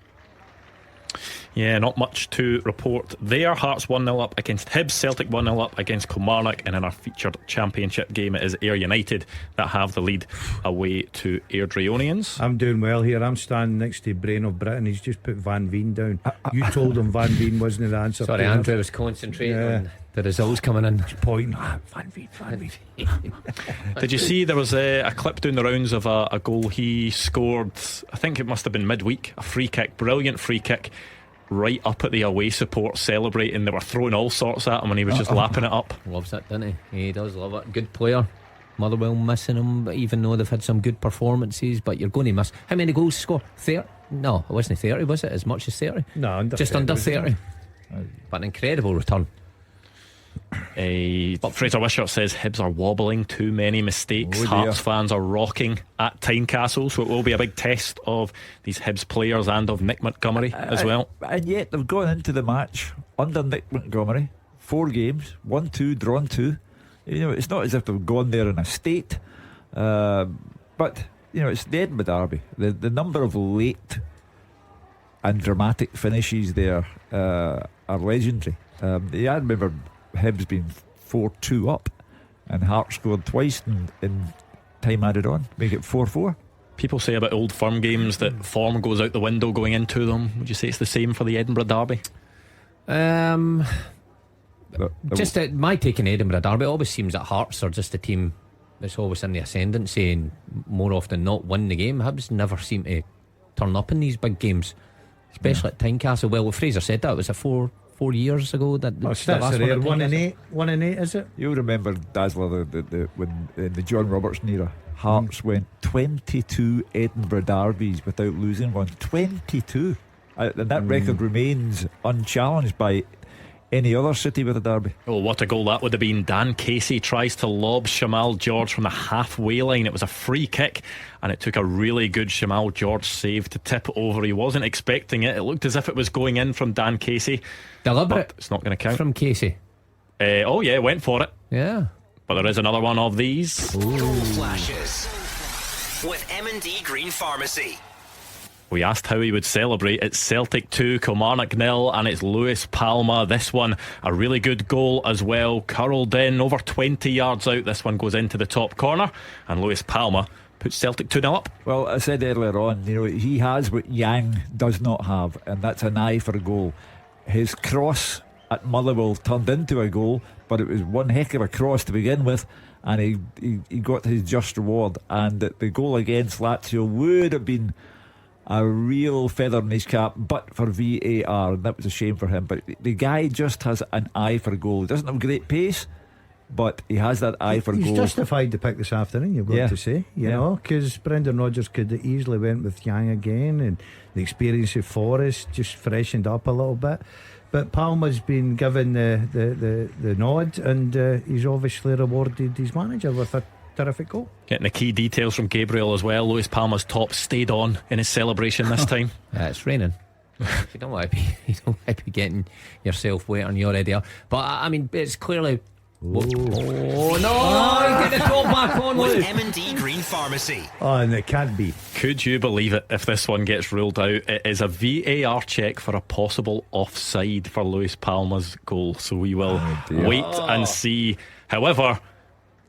Yeah, not much to report there. Hearts 1-0 up against Hibs, Celtic 1-0 up against Kilmarnock, and in our featured championship game it is Ayr United that have the lead away to Airdriedonians. I'm doing well here. I'm standing next to Brain of Britain. He's just put Van Veen down. You told him Van Veen wasn't the answer. Sorry, Andrew was concentrating on the results coming in. Pointing Van Veen. Did you see there was a clip doing the rounds of a goal he scored? I think it must have been midweek. A free kick, brilliant free kick, right up at the away support, celebrating. They were throwing all sorts at him and he was just lapping it up. Loves it, doesn't he? He does love it. Good player. Motherwell missing him, but even though they've had some good performances, but you're going to miss. How many goals score? 30? No, it wasn't 30, was it? As much as 30? No, under just 30, under 30. But an incredible return. Fraser Wishart says Hibs are wobbling, too many mistakes. Hearts fans are rocking at Tynecastle, so it will be a big test of these Hibs players and of Nick Montgomery as well. And yet they've gone into the match under Nick Montgomery, 4 games, 1-2, drawn 2. It's not as if they've gone there in a state, but it's the Edinburgh Derby. The number of late and dramatic finishes there are legendary. I remember Hibs being 4-2 up and Hearts scored twice in time added on, make it 4-4. People say about Old Firm games that form goes out the window going into them. Would you say it's the same for the Edinburgh Derby? Just my take in Edinburgh Derby, it always seems that Hearts are just a team that's always in the ascendancy and more often not win the game. Hibs never seem to turn up in these big games, especially at Tynecastle. Well, Fraser said that, was it 4 years ago that the last one? 1 and 8, is it? You'll remember, Dazzler, when in the John Robertson era, Hearts went 22 Edinburgh derbies without losing one. 22. And that record remains unchallenged by any other city with a derby. Oh, what a goal that would have been. Dan Casey tries to lob Shamal George from the halfway line. It was a free kick, and it took a really good Shamal George save to tip over. He wasn't expecting it. It looked as if it was going in from Dan Casey. Deliberate. It's not going to count. From Casey. Oh yeah, went for it. Yeah. But there is another one of these. Goal flashes with M&D Green Pharmacy. We asked how he would celebrate. It's Celtic 2, Kilmarnock 0, and it's Lewis Palma. This one, a really good goal as well. Curled in over 20 yards out. This one goes into the top corner, and Lewis Palma puts Celtic 2-0 up. Well, I said earlier on, he has what Yang does not have, and that's an eye for a goal. His cross at Motherwell turned into a goal, but it was one heck of a cross to begin with, and he got his just reward. And the goal against Lazio would have been a real feather in his cap, but for VAR, and that was a shame for him. But the guy just has an eye for a goal. He doesn't have great pace, but he has that eye for He's goal. justified the pick this afternoon, you've got to say, you know, because Brendan Rodgers could have easily went with Yang again, and the experience of Forest just freshened up a little bit. But Palmer's been given the nod, and he's obviously rewarded his manager with a terrific goal. Getting the key details from Gabriel as well. Lewis Palma's top stayed on in his celebration this time. It's raining. You don't want to be getting yourself wet on your idea. But I mean, it's clearly. Oh no! Get the top back on, with M&D Green Pharmacy. Oh, and it can't be. Could you believe it if this one gets ruled out? It is a VAR check for a possible offside for Lewis Palma's goal. So we will wait and see. However,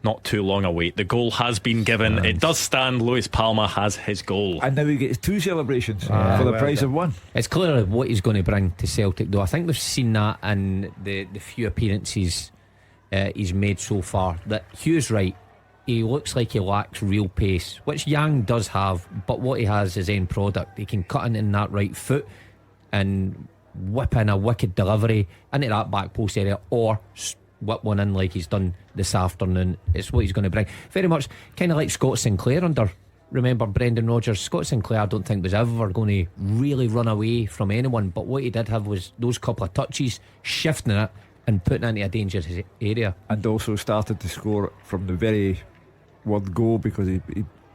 not too long a wait. The goal has been given. It does stand. Lewis Palma has his goal. And now he gets two celebrations for the price of one. It's clearly what he's going to bring to Celtic, though. I think we've seen that in the few appearances he's made so far. That Hugh's right. He looks like he lacks real pace, which Yang does have, but what he has is end product. He can cut in that right foot and whip in a wicked delivery into that back post area, or whip one in like he's done this afternoon. It's what he's going to bring. Very much kind of like Scott Sinclair under, remember, Brendan Rodgers. Scott Sinclair I don't think was ever going to really run away from anyone, but what he did have was those couple of touches, shifting it and putting it into a dangerous area. And also started to score from the very word go, because he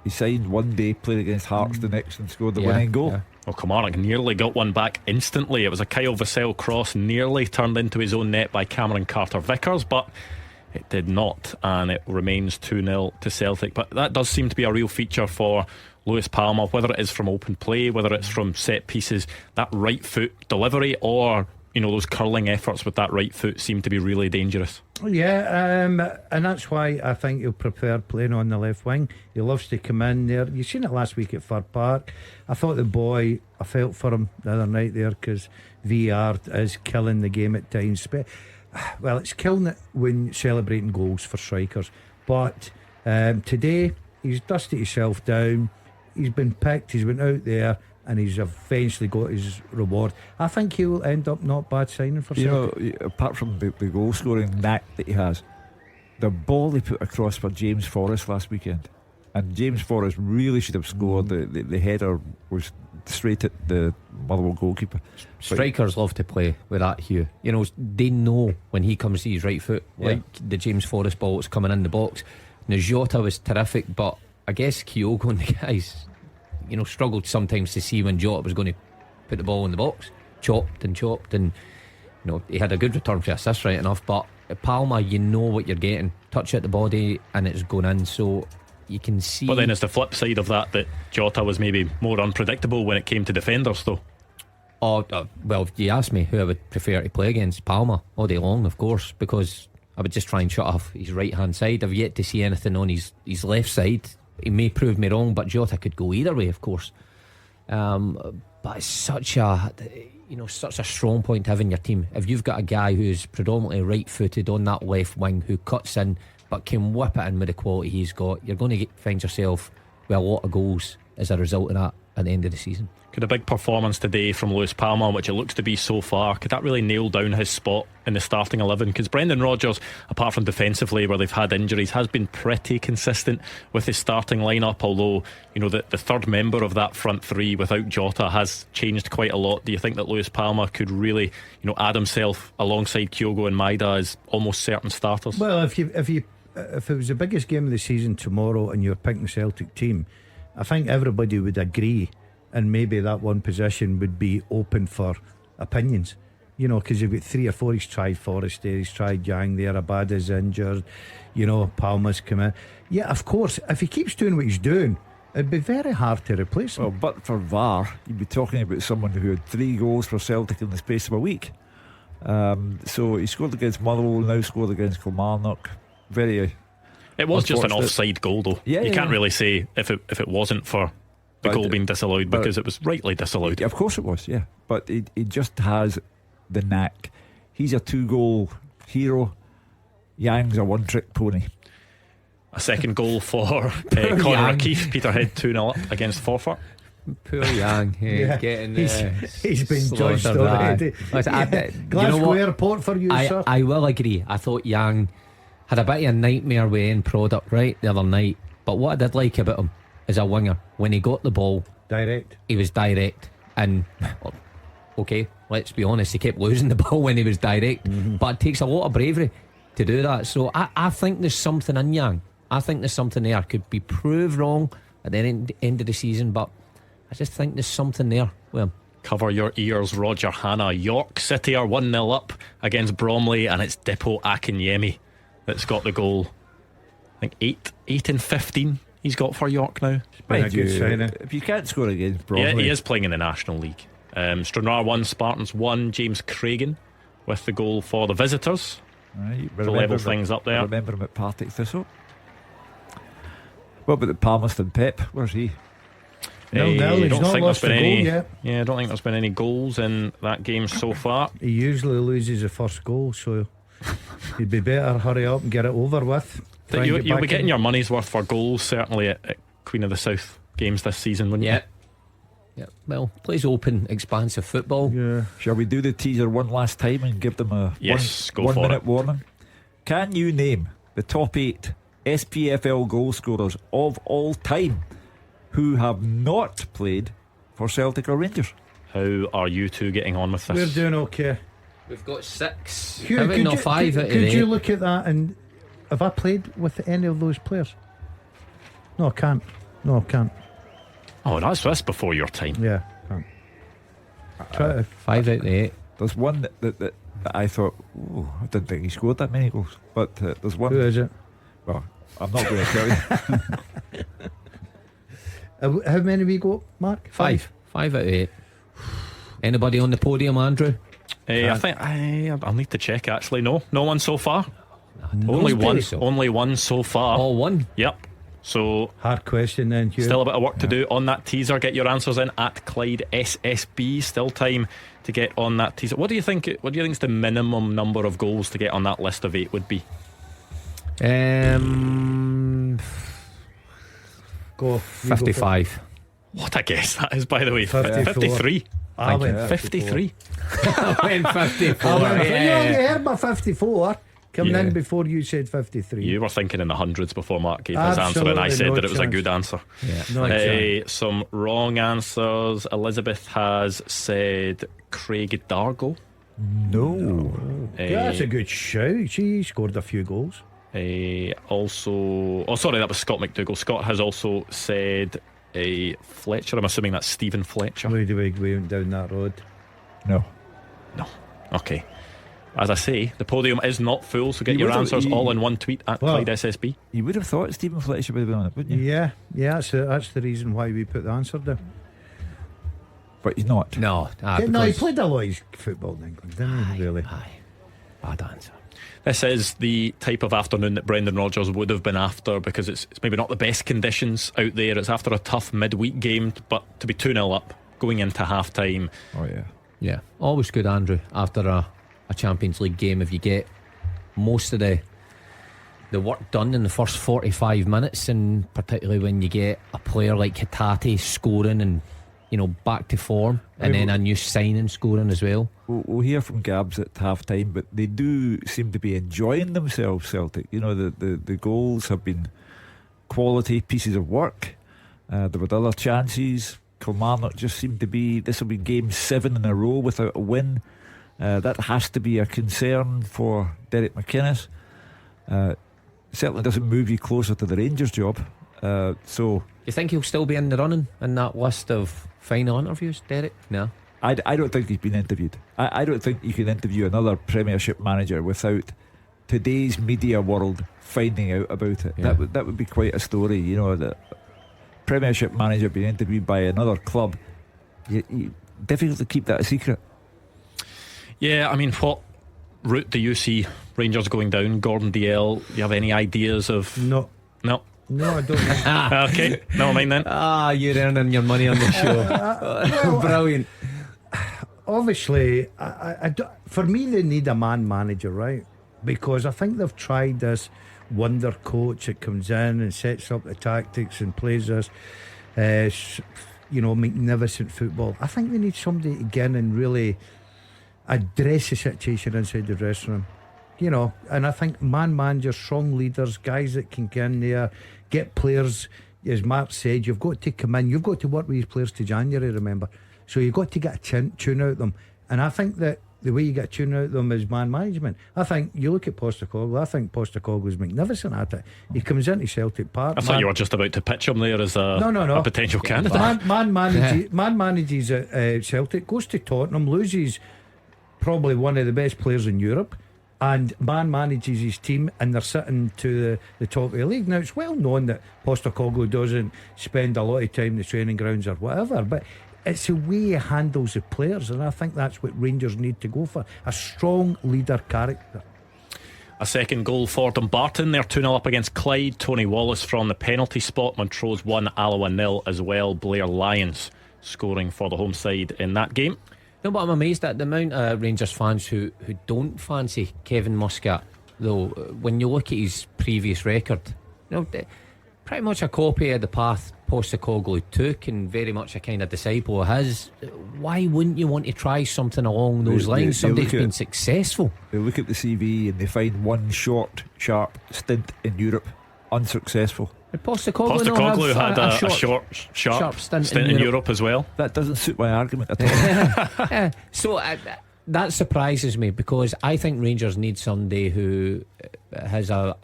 signed one day, played against Hearts the next, and scored the winning goal. Well, Kilmarnock nearly got one back instantly. It was a Kyle Vassell cross, nearly turned into his own net by Cameron Carter-Vickers, but it did not, and it remains 2-0 to Celtic. But that does seem to be a real feature for Lewis Palma, whether it is from open play, whether it's from set pieces. That right foot delivery, or those curling efforts with that right foot seem to be really dangerous. Yeah, and that's why I think he'll prefer playing on the left wing. He loves to come in there. You've seen it last week at Fir Park. I thought the boy, I felt for him the other night there, because VR is killing the game at times. Well, it's killing it when celebrating goals for strikers, but today he's dusted himself down. He's been picked, he's went out there, and he's eventually got his reward. I think he'll end up not bad signing for Celtic. Apart from the goal scoring knack that he has, the ball he put across for James Forrest last weekend, and James Forrest really should have scored. The header was straight at the Motherwell goalkeeper. Strikers love to play with that, Hugh. They know when he comes to his right foot, like the James Forrest ball that's coming in the box. Now Jota was terrific, but I guess Kyogo and the guys struggled sometimes to see when Jota was going to put the ball in the box. Chopped, and he had a good return for assist, right enough, but Palma, you know what you're getting. Touch at the body and it's going in, so you can see. But then it's the flip side of that Jota was maybe more unpredictable when it came to defenders, though. Well, if you ask me who I would prefer to play against, Palma all day long, of course, because I would just try and shut off his right hand side. I've yet to see anything on his left side. He may prove me wrong, but Jota could go either way, of course. But it's such a strong point to have in your team. If you've got a guy who's predominantly right-footed on that left wing, who cuts in but can whip it in with the quality he's got, you're going to find yourself with a lot of goals as a result of that at the end of the season. Could a big performance today from Lewis Palmer, which it looks to be so far, could that really nail down his spot in the starting 11? Because Brendan Rodgers, apart from defensively where they've had injuries, has been pretty consistent with his starting lineup, although the third member of that front three without Jota has changed quite a lot. Do you think that Lewis Palmer could really add himself alongside Kyogo and Maeda as almost certain starters? Well, if it was the biggest game of the season tomorrow and you're picking the Celtic team, I think everybody would agree, and maybe that one position would be open for opinions, because you've got 3 or 4. He's tried Forrest there, he's tried Yang there, Abada's injured, Palmer's come in. Yeah, of course, if he keeps doing what he's doing, it'd be very hard to replace him. Well, but for VAR, you'd be talking about someone who had 3 goals for Celtic in the space of a week. So he scored against Motherwell, now scored against Kilmarnock. It was just an offside goal, though. You can't really say if it wasn't for the goal being disallowed, because it was rightly disallowed. Of course it was, yeah. But he just has the knack. He's a 2-goal hero. Yang's a one-trick pony. A second goal for Conor O'Keefe. Peterhead 2-0 up against Forfar. Poor Yang, getting he's been judged already. Glasgow Airport for you, sir. I will agree. I thought Yang had a bit of a nightmare with end product the other night, but what I did like about him as a winger, when he got the ball direct, he was direct, and okay, let's be honest, he kept losing the ball when he was direct, but it takes a lot of bravery to do that. So I think there's something in Yang. I think there's something there. Could be proved wrong at the end of the season, but I just think there's something there. Well, cover your ears, Roger Hanna. York City are 1-0 up against Bromley, and it's Dipo Akinyemi that's got the goal. I think 8 and 15 he's got for York now. If you can't score against Bromley. Yeah, he is playing in the National League. Stranraer 1, Spartans 1. James Cragen with the goal for the visitors to level things up there. Remember him at Partick Thistle. What about the Palmerston Pep? Where's he? I don't think there's been any. I don't think there's been any goals in that game so far. He usually loses the first goal, so you'd be better hurry up and get it over with. You'll be getting your money's worth for goals, certainly at Queen of the South games this season, wouldn't you? Yeah. Well, plays open, expansive football. Yeah. Shall we do the teaser one last time and give them a one minute warning? Can you name the top 8 SPFL goal scorers of all time who have not played for Celtic or Rangers? How are you two getting on with this? We're doing okay. We've got 6. Hugh, could you look at that, and have I played with any of those players? No, I can't. Oh, that's before your time. Yeah, can't. 5 out of 8. There's one that I thought, I didn't think he scored that many goals. But there's one. Who is it? Well, I'm not going to tell you. How many we got, Mark? 5 out of 8. Anybody on the podium, Andrew? I think I'll need to check. Actually, no one so far. Only one so far. All one. Yep. So hard question then, Hugh. Still a bit of work to do on that teaser. Get your answers in at Clyde SSB. Still time to get on that teaser. What do you think is the minimum number of goals to get on that list of 8 would be? Go 55. What a guess that is, by the way. 53. I went 53. I went 54. You heard my 54 coming in before you said 53. You were thinking in the hundreds before Mark gave his answer, and I said that it was a good answer. Some wrong answers. Elizabeth has said Craig Dargo. No. That's a good shout. She scored a few goals. Also, sorry, that was Scott McDougall. Scott has also said Fletcher. I'm assuming that's Stephen Fletcher. We went down that road. No. Okay. As I say, the podium is not full, so get your answers all in one tweet at Clyde SSB. You would have thought Stephen Fletcher would have been on it, wouldn't you? Yeah, that's the reason why we put the answer down. But he's not. No, he played a lot of football in England, didn't he? Really? Bad answer. This is the type of afternoon that Brendan Rodgers would have been after, because it's maybe not the best conditions out there. It's after a tough midweek game, but to be 2-0 up going into half time. Oh yeah, always good, Andrew, after a Champions League game, if you get most of the work done in the first 45 minutes, and particularly when you get a player like Hatate scoring and back to form, and then a new signing scoring as well. We'll hear from Gabs at half time, but they do seem to be enjoying themselves, Celtic. The goals have been quality pieces of work. There were other chances. Kilmarnock just seemed to be, this will be game 7 in a row without a win. That has to be a concern for Derek McInnes. Certainly doesn't move you closer to the Rangers job. So you think he'll still be in the running in that list of final interviews, Derek? No, I don't think he's been interviewed. I don't think you can interview another Premiership manager without today's media world finding out about it. Yeah. That would be quite a story. The Premiership manager being interviewed by another club. Difficult to keep that a secret. Yeah, I mean, what route do you see Rangers going down? Gordon Dalziel, do you have any ideas of? No, I don't. Okay, never mind then. You're earning your money on the show. Brilliant. Obviously, for me, they need a man manager, right? Because I think they've tried this wonder coach that comes in and sets up the tactics and plays this, magnificent football. I think they need somebody to get in and really address the situation inside the dressing room. And I think man managers, strong leaders, guys that can get in there, get players. As Mark said, you've got to come in, you've got to work with these players to January, remember. So you've got to get a tune out of them. And I think that the way you get a tune out of them is man management. I think you look at Postecoglou. I think Postecoglou's magnificent at it. He comes into Celtic Park. I thought you were just about to pitch him there as a potential candidate. Man manages at Celtic, goes to Tottenham, loses probably one of the best players in Europe, and man manages his team, and they're sitting to the top of the league. Now, it's well known that Postecoglou doesn't spend a lot of time in the training grounds or whatever, but it's the way he handles the players, and I think that's what Rangers need to go for, a strong leader character. A second goal for Dumbarton. They're 2-0 up against Clyde. Tony Wallace from the penalty spot. Montrose 1, Alloa 0 as well. Blair Lyons scoring for the home side in that game. No, but I'm amazed at the amount of Rangers fans who don't fancy Kevin Muscat, though. When you look at his previous record, pretty much a copy of the path Postecoglou took, and very much a kind of disciple of his. Why wouldn't you want to try something along those lines? Somebody who's been successful. They look at the CV and they find one short, sharp stint in Europe unsuccessful. Postecoglou had a short, sharp stint in Europe as well. That doesn't suit my argument at all. So that surprises me, because I think Rangers need somebody who has a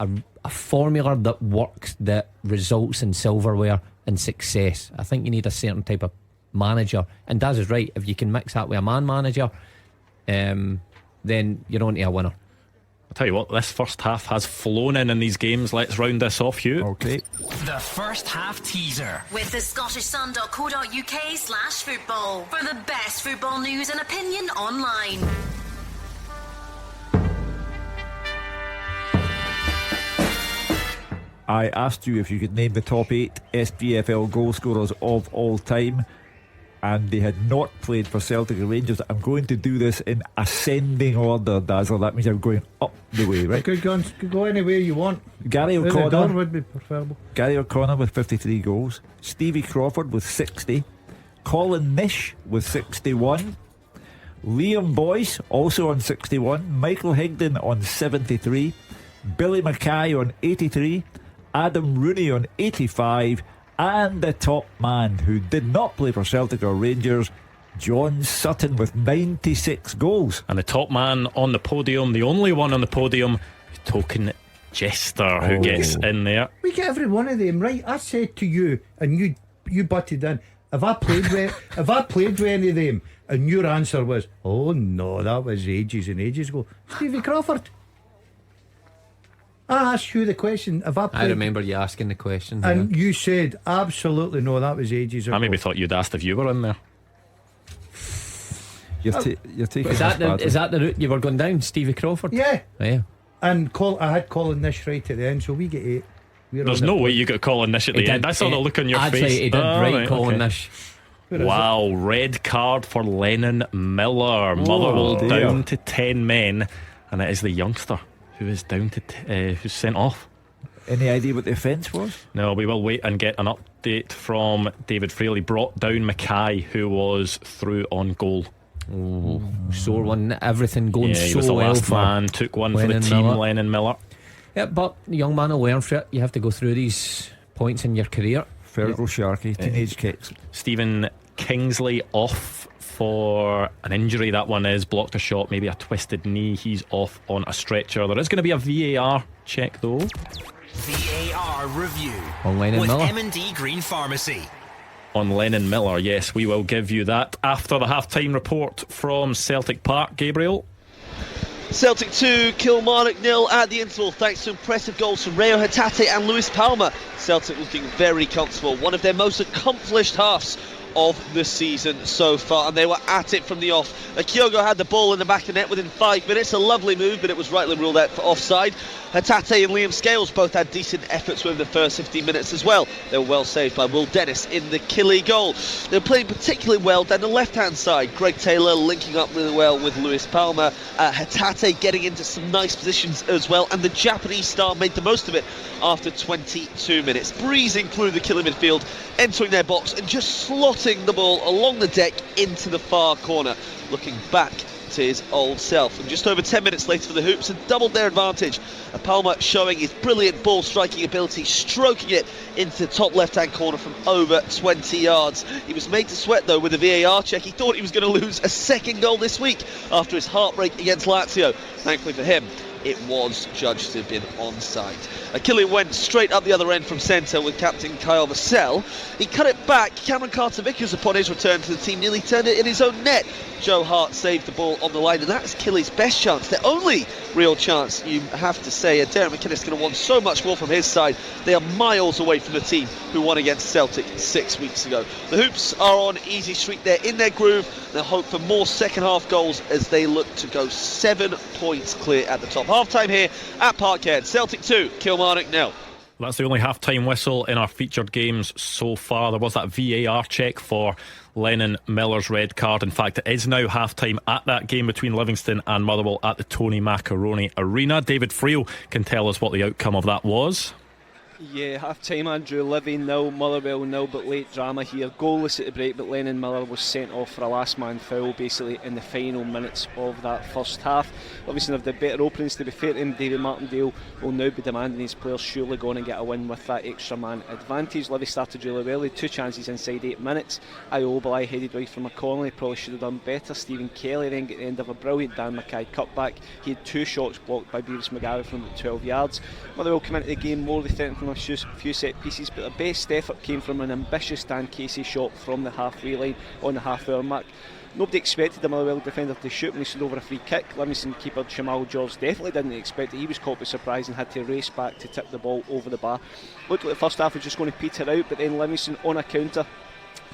formula that works, that results in silverware and success. I think you need a certain type of manager, and Daz is right. If you can mix that with a man manager, then you're on to a winner. I'll tell you what, this first half has flown in these games. Let's round this off, Hugh. Okay. The first half teaser with the scottishsun.co.uk/football for the best football news and opinion online. I asked you if you could name the top 8 SPFL goal scorers of all time, and they had not played for Celtic or Rangers. I'm going to do this in ascending order, Dazzle. That means I'm going up the way, right? Could go any way you want. Gary O'Connor would be preferable. Gary O'Connor with 53 goals. Stevie Crawford with 60. Colin Nish with 61. Liam Boyce also on 61. Michael Higdon on 73. Billy Mackay on 83. Adam Rooney on 85. And the top man who did not play for Celtic or Rangers, John Sutton, with 96 goals. And the top man on the podium, the only one on the podium, token jester who gets in there. We get every one of them right. I said to you, and you butted in, have I played with any of them? And your answer was, oh no, that was ages and ages ago. Stevie Crawford. I asked you the question, have I played? I remember you asking the question, and you said absolutely no, that was ages ago. I maybe thought you'd asked if you were in there. You're taking is that the route you were going down, Stevie Crawford? Yeah. And I had Colin Nish right at the end, so we get 8. There's no way you got Colin Nish at the end. I saw the look on your face. Actually, he did right, Colin Nish. Wow, red card for Lennon Miller. Motherwell down to 10 men, and it is the youngster who is down to who's sent off. Any idea what the offence was? No, we will wait and get an update from David Fraley. Brought down Mackay, who was through on goal. Oh, sore one. Everything going he so was the well last for man. Took one for the team, Lennon Miller. Yeah, but the young man will learn for it. You have to go through these points in your career. Fergal Sharkey, teenage kicks. Stephen Kingsley off for an injury. That one is blocked a shot, maybe a twisted knee. He's off on a stretcher. There is going to be a VAR check though. VAR review on Lennon with Miller. M&D Green Pharmacy. On Lennon Miller, yes, we will give you that after the half-time report from Celtic Park. Gabriel. Celtic 2, Kilmarnock 0 at the interval thanks to impressive goals from Reo Hatate and Luis Palma. Celtic looking very comfortable, one of their most accomplished halves of the season so far, and they were at it from the off. Kyogo had the ball in the back of the net within 5 minutes, a lovely move, but it was rightly ruled out for offside. Hatate and Liam Scales both had decent efforts within the first 15 minutes as well. They were well saved by Will Dennis in the Killy goal. They were playing particularly well down the left-hand side. Greg Taylor linking up really well with Luis Palma. Hatate getting into some nice positions as well, and the Japanese star made the most of it after 22 minutes. Breezing through the Killy midfield, entering their box and just slotting the ball along the deck into the far corner. Looking back to his old self, and just over 10 minutes later for the Hoops had doubled their advantage. Palma showing his brilliant ball striking ability, stroking it into the top left hand corner from over 20 yards. He was made to sweat though with a VAR check. He thought he was going to lose a second goal this week after his heartbreak against Lazio. Thankfully for him, it was judged to have been onside. Killian went straight up the other end from centre with captain Kyle Vassell. He cut it back. Cameron Carter-Vickers, upon his return to the team, nearly turned it in his own net. Joe Hart saved the ball on the line, and that's Killy's best chance, their only real chance, you have to say. Derek McInnes could have won so much more from his side. They are miles away from the team who won against Celtic 6 weeks ago. The Hoops are on easy street. They're in their groove. They'll hope for more second half goals as they look to go 7 points clear at the top. Half time here at Parkhead. Celtic 2, Kilmarnock 0. That's the only half-time whistle in our featured games so far. There was that VAR check for Lennon Miller's red card. In fact, it is now half-time at that game between Livingston and Motherwell at the Tony Macaroni Arena. David Friel can tell us what the outcome of that was. Yeah, half-time, Andrew. Livy 0, Motherwell 0, but late drama here. Goalless at the break, but Lennon Miller was sent off for a last-man foul basically in the final minutes of that first half. Livingston have the better openings, to be fair to him. David Martindale will now be demanding his players surely go on and get a win with that extra man advantage. Livy started really well. They had 2 chances inside 8 minutes. Ayobalai headed right from McConnelly, probably should have done better. Stephen Kelly then at the end of a brilliant Dan Mackay cutback. He had 2 shots blocked by Beavis McGarry from about 12 yards. Motherwell came into the game more threatened from a few set pieces, but the best effort came from an ambitious Dan Casey shot from the halfway line on the half-hour mark. Nobody expected the Motherwell defender to shoot when he stood over a free kick. Livingston keeper Jamal George definitely didn't expect it. He was caught by surprise and had to race back to tip the ball over the bar. Looked like the first half was just going to peter out, but then Livingston on a counter.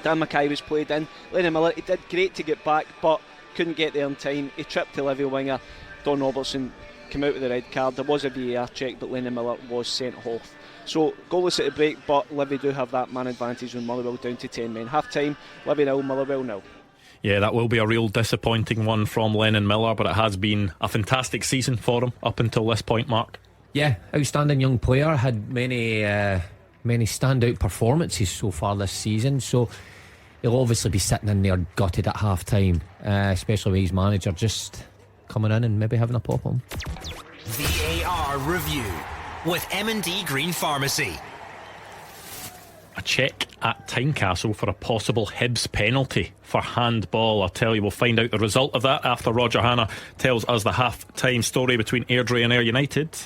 Dan Mackay was played in. Lennon Miller, he did great to get back, but couldn't get there in time. He tripped to Livy winger Don Robertson, came out with the red card. There was a VAR check, but Lennon Miller was sent off. So goalless at the break, but Livy do have that man advantage when Motherwell down to 10 men. Half time, Livy 0, Motherwell 0. Yeah, that will be a real disappointing one from Lennon Miller, but it has been a fantastic season for him up until this point, Mark. Yeah, outstanding young player, had many standout performances so far this season, so he'll obviously be sitting in there gutted at half time, especially with his manager just coming in and maybe having a pop on. VAR review with M&D Green Pharmacy. A check at Tynecastle for a possible Hibs penalty for handball. I'll tell you, we'll find out the result of that after Roger Hanna tells us the half-time story between Airdrie and Ayr United.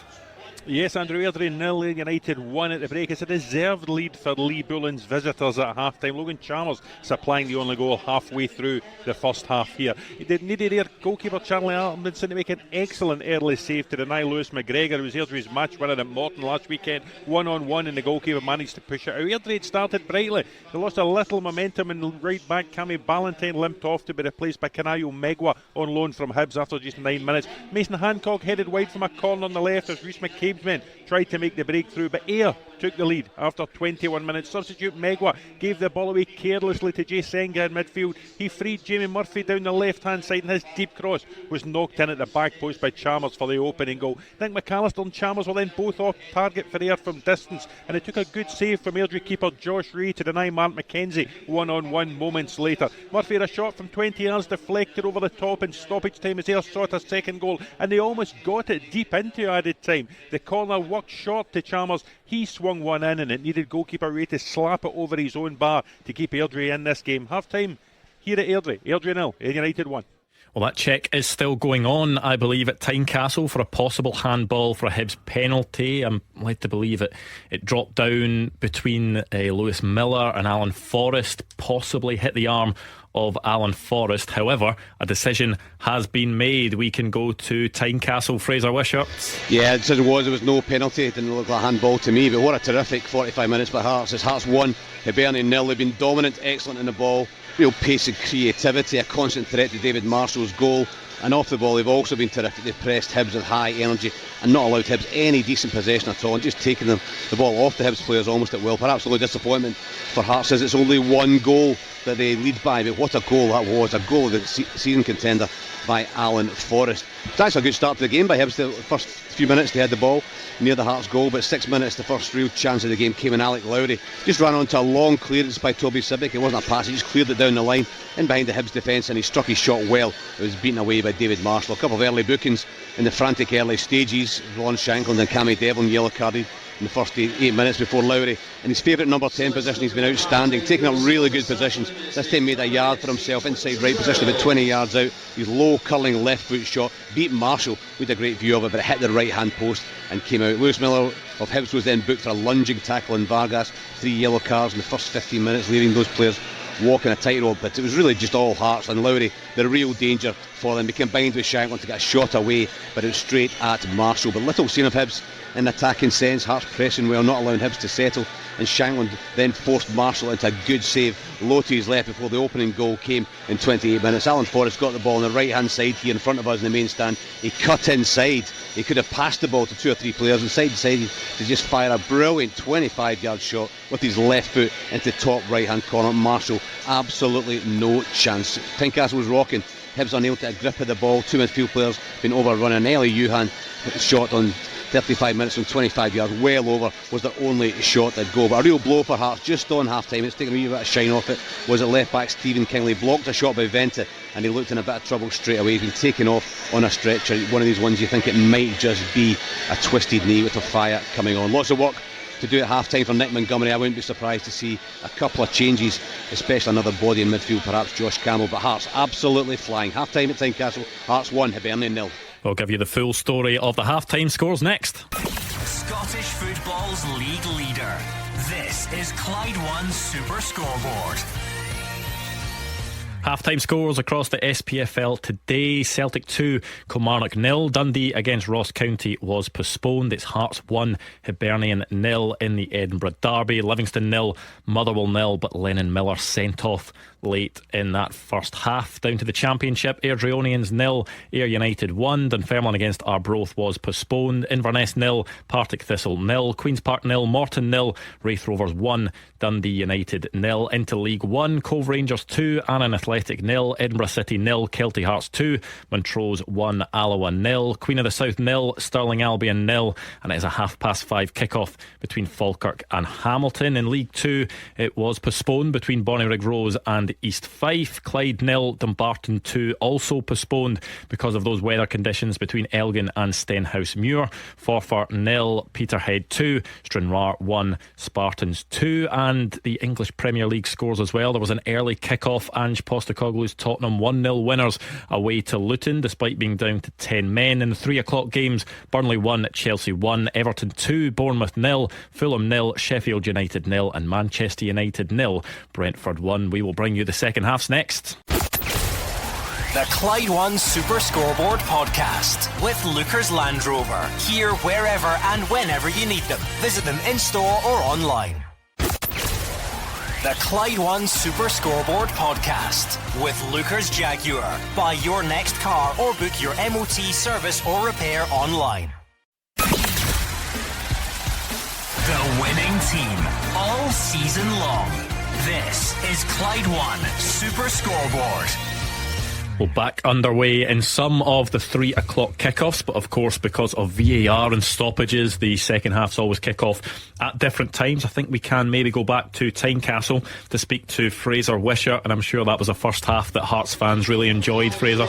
Yes, Andrew, Airdrie 0, United 1 at the break. It's a deserved lead for Lee Bullen's visitors at half-time. Logan Chalmers supplying the only goal halfway through the first half here. He needed Ayr goalkeeper Charlie Armstrong to make an excellent early save to deny Lewis McGregor, who was Airdrie's match winner at Morton last weekend. 1-on-1, and the goalkeeper managed to push it out. Airdrie had started brightly. They lost a little momentum, and right back Cammy Ballantyne limped off to be replaced by Kanayo Megwa on loan from Hibs after just 9 minutes. Mason Hancock headed wide from a corner on the left as Rhys McCabe Hibs men tried to make the breakthrough, but Ayr took the lead after 21 minutes. Substitute Megwa gave the ball away carelessly to Jay Senga in midfield. He freed Jamie Murphy down the left-hand side, and his deep cross was knocked in at the back post by Chalmers for the opening goal. I think McAllister and Chalmers were then both off target for Ayr from distance, and it took a good save from Airdrie keeper Josh Ray to deny Mark McKenzie one-on-one moments later. Murphy had a shot from 20 yards deflected over the top in stoppage time as Ayr sought a second goal, and they almost got it deep into added time. The corner worked short to Chalmers. He swung one in, and it needed goalkeeper Ray to slap it over his own bar to keep Airdrie in this game. Half time here at Airdrie 0, Ayr United 1. Well, that check is still going on, I believe, at Tynecastle for a possible handball for a Hibs penalty. I'm led to believe it dropped down between Lewis Miller and Alan Forrest, possibly hit the arm of Alan Forrest. However, a decision has been made. We can go to Tynecastle. Fraser Wishart. Yeah, the decision was there was no penalty. It didn't look like a handball to me, but what a terrific 45 minutes by Hearts. It's Hearts 1, Hibernian 0. They've been dominant, excellent in the ball, real pace and creativity, a constant threat to David Marshall's goal. And off the ball, they've also been terrific. They've pressed Hibs with high energy and not allowed Hibs any decent possession at all, and just taking the ball off the Hibs players almost at will. Perhaps a little disappointment for Hearts as it's only one goal that they lead by, but what a goal that was. A goal of the season contender by Alan Forrest. It's actually a good start to the game by Hibs. The first few minutes they had the ball near the Hearts goal, but 6 minutes, the first real chance of the game came in. Alec Lowry just ran onto a long clearance by Toby Sibic. It wasn't a pass, he just cleared it down the line in behind the Hibs defence, and he struck his shot well. It was beaten away by David Marshall. A couple of early bookings in the frantic early stages. Ron Shankland and Cammy Devlin yellow carded in the first 8 minutes before Lowry, in his favourite number 10 position. He's been outstanding, taking up really good positions. This time made a yard for himself, inside right position about 20 yards out. His low curling left foot shot beat Marshall. We had a great view of it, but it hit the right hand post and came out. Lewis Miller of Hibs was then booked for a lunging tackle in Vargas. 3 yellow cards in the first 15 minutes, leaving those players walking a tightrope. But it was really just all Hearts, and Lowry the real danger for them. He combined with Shankland to get a shot away, but it was straight at Marshall. But little seen of Hibs in attacking sense. Hearts pressing well, not allowing Hibs to settle, and Shankland then forced Marshall into a good save low to his left before the opening goal came in 28 minutes. Alan Forrest got the ball on the right hand side here in front of us in the main stand. He cut inside. He could have passed the ball to 2 or 3 players inside, decided to just fire a brilliant 25 yard shot with his left foot into top right hand corner. Marshall absolutely no chance. Tynecastle was rocking. Hibs unable to get a grip of the ball. 2 midfield players been overrun, and Ellie Yuhan shot on 35 minutes from 25 yards, well over, was their only shot that go. But a real blow for Hearts just on half time. It's taken a wee bit of shine off it. Was it left back Stephen Kingley blocked a shot by Venta, and he looked in a bit of trouble straight away. He's been taken off on a stretcher. One of these ones you think it might just be a twisted knee with a fire coming on. Lots of work to do at half time for Nick Montgomery. I wouldn't be surprised to see a couple of changes, especially another body in midfield, perhaps Josh Campbell. But Hearts absolutely flying. Half time at Tynecastle, Hearts 1, Hibernian 0. We'll give you the full story of the half-time scores next. Scottish football's league leader. This is Clyde One Super Scoreboard. Half-time scores across the SPFL today. Celtic 2, Kilmarnock 0. Dundee against Ross County was postponed. It's Hearts 1, Hibernian 0 in the Edinburgh Derby. Livingston 0, Motherwell 0, but Lennon Miller sent off late in that first half. Down to the Championship, Airdriedonians 0, Ayr United 1. Dunfermline against Arbroath was postponed. Inverness 0, Partick Thistle 0, Queen's Park 0, Morton 0, Wraith Rovers 1, Dundee United 0. Into League 1, Cove Rangers 2, Annan Athletic 0, Edinburgh City 0, Kelty Hearts 2, Montrose 1, Alloa 0, Queen of the South 0, Stirling Albion 0, and it is a 5:30 kick-off between Falkirk and Hamilton. In League 2, it was postponed between Bonnyrigg Rose and East Fife. Clyde 0, Dumbarton 2, also postponed because of those weather conditions between Elgin and Stenhouse Muir. Forfar 0, Peterhead 2, Stranraer 1, Spartans 2. And the English Premier League scores as well. There was an early kick-off. Ange Postecoglou's Tottenham 1-0 winners away to Luton despite being down to 10 men. In the 3 o'clock games, Burnley 1, Chelsea 1, Everton 2, Bournemouth 0, Fulham 0, Sheffield United 0, and Manchester United 0, Brentford 1. We will bring you the second halves next. The Clyde One Super Scoreboard Podcast with Lookers Land Rover. Here, wherever and whenever you need them. Visit them in store or online. The Clyde One Super Scoreboard Podcast with Lookers Jaguar. Buy your next car or book your MOT service or repair online. The winning team all season long. This is Clyde One Super Scoreboard. Well, back underway in some of the 3 o'clock kickoffs, but of course, because of VAR and stoppages, the second halves always kick off at different times. I think we can maybe go back to Tynecastle to speak to Fraser Wisher, and I'm sure that was a first half that Hearts fans really enjoyed. Fraser?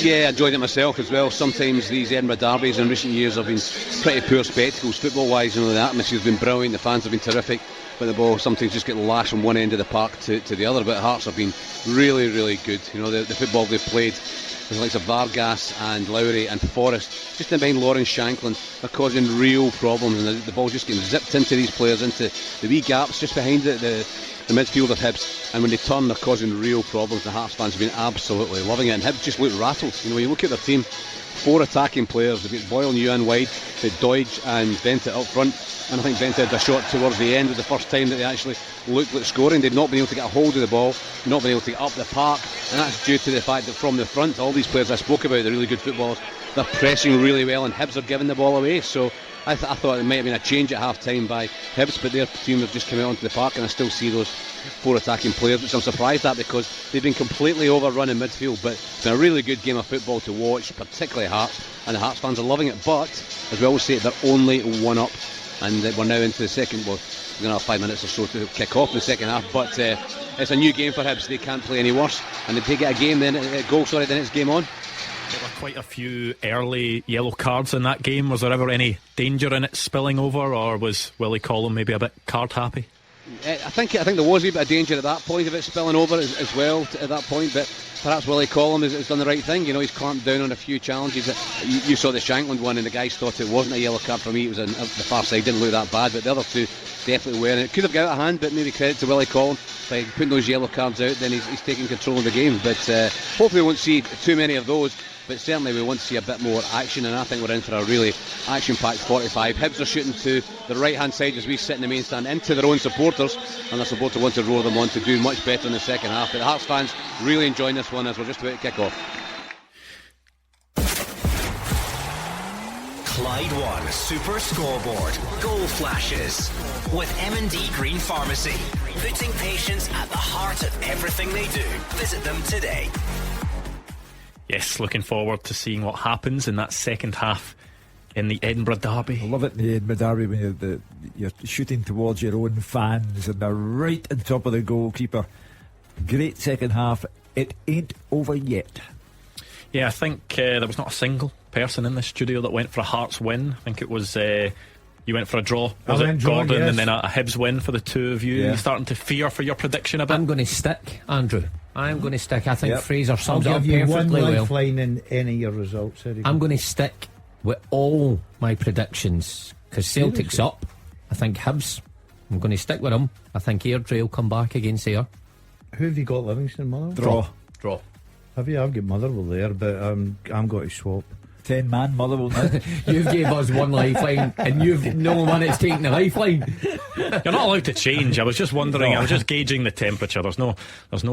Yeah, I enjoyed it myself as well. Sometimes these Edinburgh derbies in recent years have been pretty poor spectacles football wise. You know, the atmosphere's been brilliant, the fans have been terrific, but the ball sometimes just get lashed from one end of the park to the other. But Hearts have been really, really good. You know, the football they've played with the likes of Vargas and Lowry and Forrest, just in behind Lawrence Shanklin, are causing real problems, and the ball's just getting zipped into these players, into the wee gaps just behind the midfield of Hibs, and when they turn, they're causing real problems. The Hearts fans have been absolutely loving it, and Hibs just look rattled. You know, when you look at their team, 4 attacking players. They've got Boyle and Ewan wide, they've Doidge and Benta up front, and I think Benta had a shot towards the end. It was the first time that they actually looked like scoring. They've not been able to get a hold of the ball, not been able to get up the park, and that's due to the fact that from the front, all these players I spoke about, they're really good footballers, they're pressing really well, and Hibs are giving the ball away. So I thought it might have been a change at half time by Hibs, but their team have just come out onto the park, and I still see those 4 attacking players, which I'm surprised at, because they've been completely overrun in midfield. But it's been a really good game of football to watch, particularly Hearts, and the Hearts fans are loving it. But as we always say, they're only 1 up, and we're now into the second. Well, we're going to have 5 minutes or so to kick off in the second half, but it's a new game for Hibs. They can't play any worse, and if they get a game, then then it's game on. There were quite a few early yellow cards in that game. Was there ever any danger in it spilling over, or was Willie Collum maybe a bit card happy? I think there was a wee bit of danger at that point of it spilling over as well at that point, but perhaps Willie Collum has done the right thing. You know, he's clamped down on a few challenges. You saw the Shankland one, and the guys thought it wasn't a yellow card. For me, it was on the far side, didn't look that bad, but the other two definitely were, and it could have got out of hand. But maybe credit to Willie Collum by putting those yellow cards out, then he's taking control of the game. But hopefully we won't see too many of those, but certainly we want to see a bit more action, and I think we're in for a really action-packed 45. Hibs are shooting to the right-hand side as we sit in the main stand into their own supporters, and their supporters want to roar them on to do much better in the second half. But the Hearts fans really enjoying this one as we're just about to kick off. Clyde One Super Scoreboard Goal Flashes with M&D Green Pharmacy, putting patients at the heart of everything they do. Visit them today. Yes, looking forward to seeing what happens in that second half in the Edinburgh derby. I love it in the Edinburgh derby when you're shooting towards your own fans and they're right on top of the goalkeeper. Great second half. It ain't over yet. Yeah, I think there was not a single person in the studio that went for a Hearts win. I think it was you went for a draw. Was it Gordon? Yes. And then a Hibs win for the two of you. Yeah. You're starting to fear for your prediction a bit. I'm going to stick, Andrew. I'm going to stick. I think Fraser sums it up perfectly well. I'll give you one lifeline in any of your results. I'm going to stick with all my predictions because Celtic's up. I think Hibs, I'm going to stick with them. I think Airdrie will come back against Ayr. Who have you got, Livingston, Motherwell? Draw. Have you? I've got Motherwell there, but I'm going to swap. 10-man Motherwell now. You've gave us one lifeline and you've no one that's taking the lifeline. You're not allowed to change. I was just wondering. I was just gauging the temperature. There's no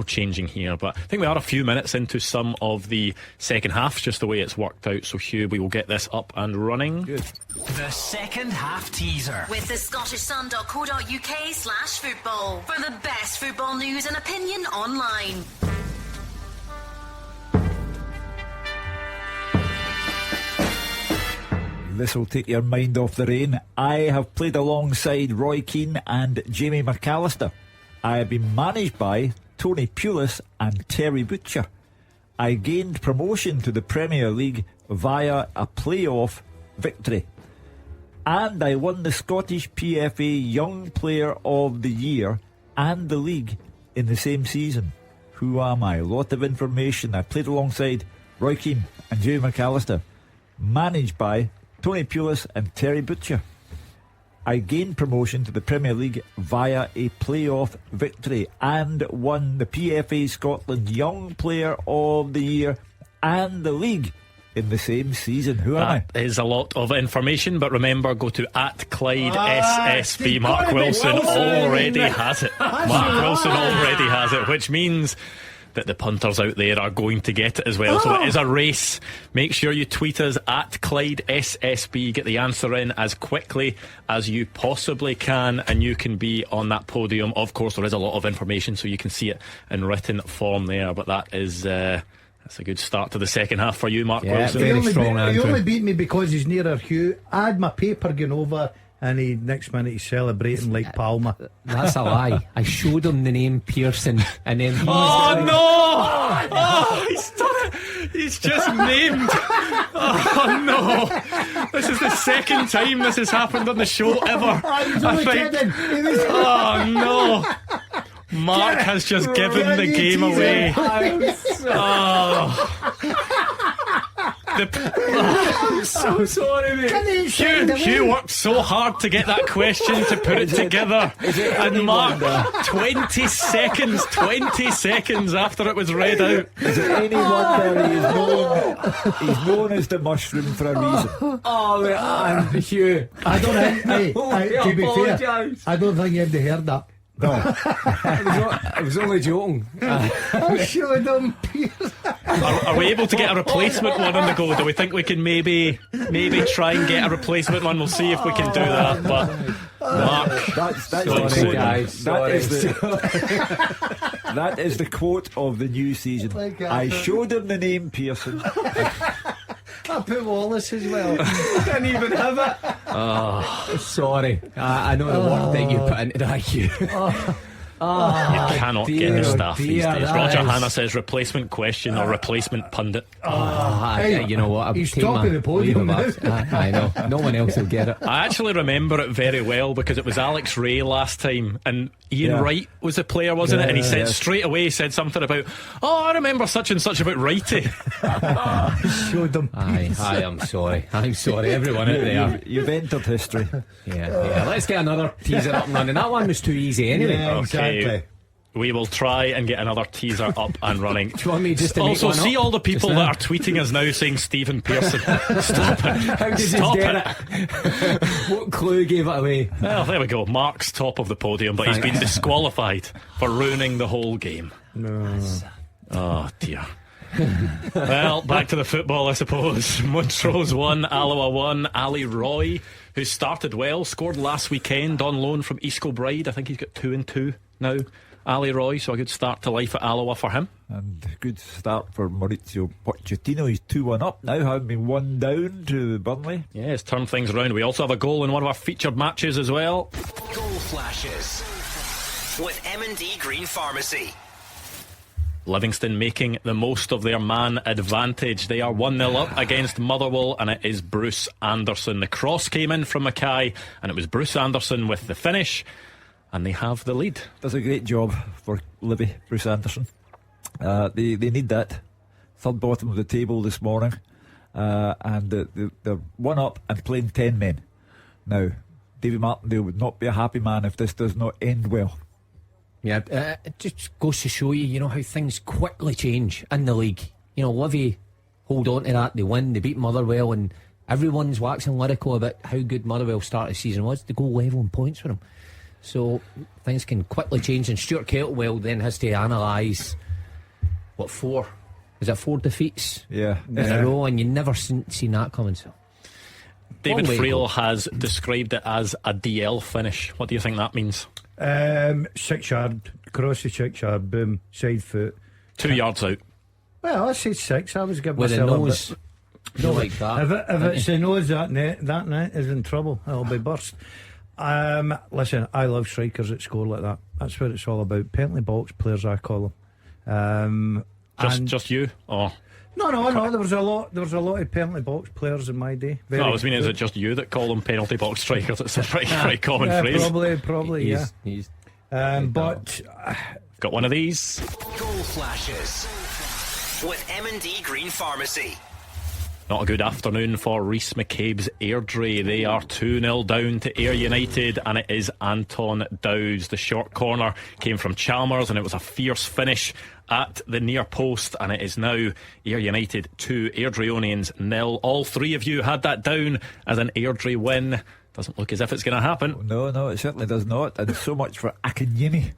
changing here, but I think we are a few minutes into some of the second half, just the way it's worked out. So Hugh, we will get this up and running. Good. The second half teaser with the ScottishSun.co.uk/football for the best football news and opinion online. This will take your mind off the rain. I have played alongside Roy Keane and Jamie McAllister. I have been managed by Tony Pulis and Terry Butcher. I gained promotion to the Premier League via a playoff victory. And I won the Scottish PFA Young Player of the Year and the league in the same season. Who am I? A lot of information. I played alongside Roy Keane and Jamie McAllister. Managed by Tony Pulis and Terry Butcher. I gained promotion to the Premier League via a playoff victory and won the PFA Scotland Young Player of the Year and the league in the same season. Who am I? That is a lot of information, but remember, go to @ClydeSSB. Mark Wilson already has it. Mark Wilson already has it, which means that the punters out there are going to get it as well. So it is a race. Make sure you tweet us at Clyde SSB. Get the answer in as quickly as you possibly can, and you can be on that podium. Of course, there is a lot of information, so you can see it in written form there. But that is that's a good start to the second half for you, Mark Wilson. He only beat me because he's nearer Hugh. I had my paper going over, and next minute he's celebrating like Palmer. That's a lie. I showed him the name Pearson, and then he's done it. He's just named. Oh no! This is the second time this has happened on the show ever. I think. Oh no! Mark has just given the game away. I'm so sorry, mate. Hugh worked so hard to get that question, to put it together, and Mark, 20 seconds after it was read out. Is it any wonder he's known as the mushroom for a reason? Oh, mate, Hugh. I don't think. To be fair, I don't think you'd have heard that. No, I was only joking. I showed him. Are we able to get a replacement one on the go? Do we think we can maybe try and get a replacement one? We'll see if we can do that. But Mark, that's sorry, guys. That is the quote of the new season. I showed him the name Pearson. I put Wallace as well. Didn't even have it. Oh, sorry. I know the work that you put into that, Hugh. You cannot get the staff these days. Roger Hanna says replacement question or replacement pundit. You know what? He's top of the podium now. I know. No one else will get it. I actually remember it very well because it was Alex Ray last time, and Ian Wright was the player, wasn't it? And he said straight away, something about, I remember such and such about Wrighty. Showed them. Aye, I'm sorry. Everyone out there. You've entered history. Yeah. Let's get another teaser up and running. That one was too easy anyway. Yeah, exactly. We will try and get another teaser up and running. Do you want me just to also make one see up all the people that are tweeting us now saying Stephen Pearson. Stop it. How did you get it? What clue gave it away? Well, there we go. Mark's top of the podium, but he's been disqualified for ruining the whole game. No. Oh dear. Well, back to the football, I suppose. Montrose 1, Alloa 1. Ali Roy, who started well, scored last weekend on loan from East Kilbride. I think he's got 2-2 now, Ali Roy, so a good start to life at Alloa for him. And a good start for Maurizio Pochettino. He's 2-1 up now, having been 1 down to Burnley. Yeah, it's turned things around. We also have a goal in one of our featured matches as well. Goal flashes with M&D Green Pharmacy. Livingston making the most of their man advantage. They are 1-0 up against Motherwell, and it is Bruce Anderson. The cross came in from Mackay, and it was Bruce Anderson with the finish, and they have the lead. Does a great job for Livy, Bruce Anderson. They need that. Third bottom of the table this morning, and they're 1 up and playing 10 men. Now, Davy Martindale would not be a happy man if this does not end well. Yeah, it just goes to show you know, how things quickly change in the league. You know, Livy hold on to that, they win, they beat Motherwell, and everyone's waxing lyrical about how good Motherwell's start of the season was. They go level in points for them. So things can quickly change, and Stuart Kettlewell then has to analyse 4? Is that 4 defeats? Yeah. In a row, and you never seen that coming. So David Friel has described it as a DL finish. What do you think that means? 6 yard, cross the 6 yard, boom, side foot. 2 yards out. Well, I said 6. I was giving with myself a nose. No, like that. If it's the nose, that net is in trouble. It'll be burst. Listen, I love strikers that score like that. That's what it's all about. Penalty box players, I call them. Just you? Oh. No. There was a lot of penalty box players in my day. No, I was meaning, is it just you that call them penalty box strikers? It's a very common phrase. Probably, yeah. But got one of these. Goal flashes with M&D Green Pharmacy. Not a good afternoon for Rhys McCabe's Airdrie. They are 2-0 down to Ayr United, and it is Anton Dowds. The short corner came from Chalmers, and it was a fierce finish at the near post, and it is now Ayr United 2, Airdriedonians 0. All three of you had that down as an Airdrie win. Doesn't look as if it's going to happen. No, it certainly does not. And so much for Akinyemi.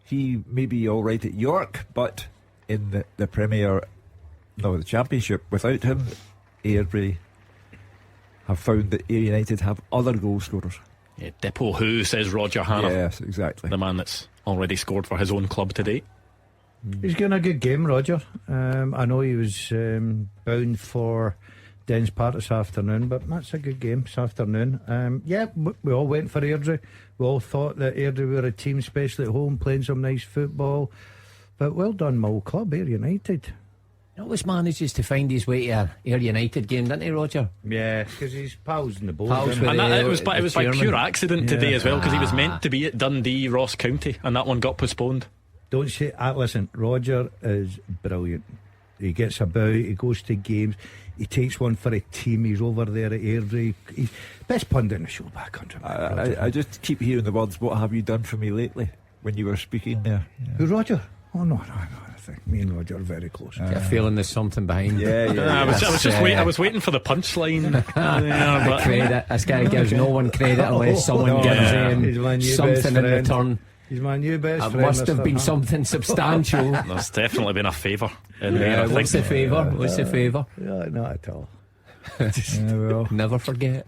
He may be all right at York, but in the the Championship. Without him, Airdrie have found that Ayr United have other goal scorers. Yeah, Dippo who, says Roger Hannah. Yes, exactly. The man that's already scored for his own club today. He's getting a good game, Roger. I know he was bound for Dens Park this afternoon, but that's a good game this afternoon. We all went for Airdrie. We all thought that Airdrie were a team, especially at home, playing some nice football. But well done, my old club, Ayr United. He always manages to find his way to a Ayr United game, doesn't he, Roger? Yeah, because he's pals in the boat. And it was by pure accident today as well, because he was meant to be at Dundee, Ross County, and that one got postponed. Don't say listen, Roger is brilliant. He gets about, he goes to games, he takes one for a team. He's over there at Airdrie. He's best pundit in the show back country. I just keep hearing the words, "What have you done for me lately?" when you were speaking there. Who, Roger? Oh no, I think me and Roger are very close. Get a feeling there's something behind. Yeah. I was waiting for the punchline. Credit. This guy gives no one credit unless someone gives him something in return. He's my new best friend. It must have been something substantial. There's definitely been a favour in there. What's the favour? What's the favour? Yeah, not at all. Never forget.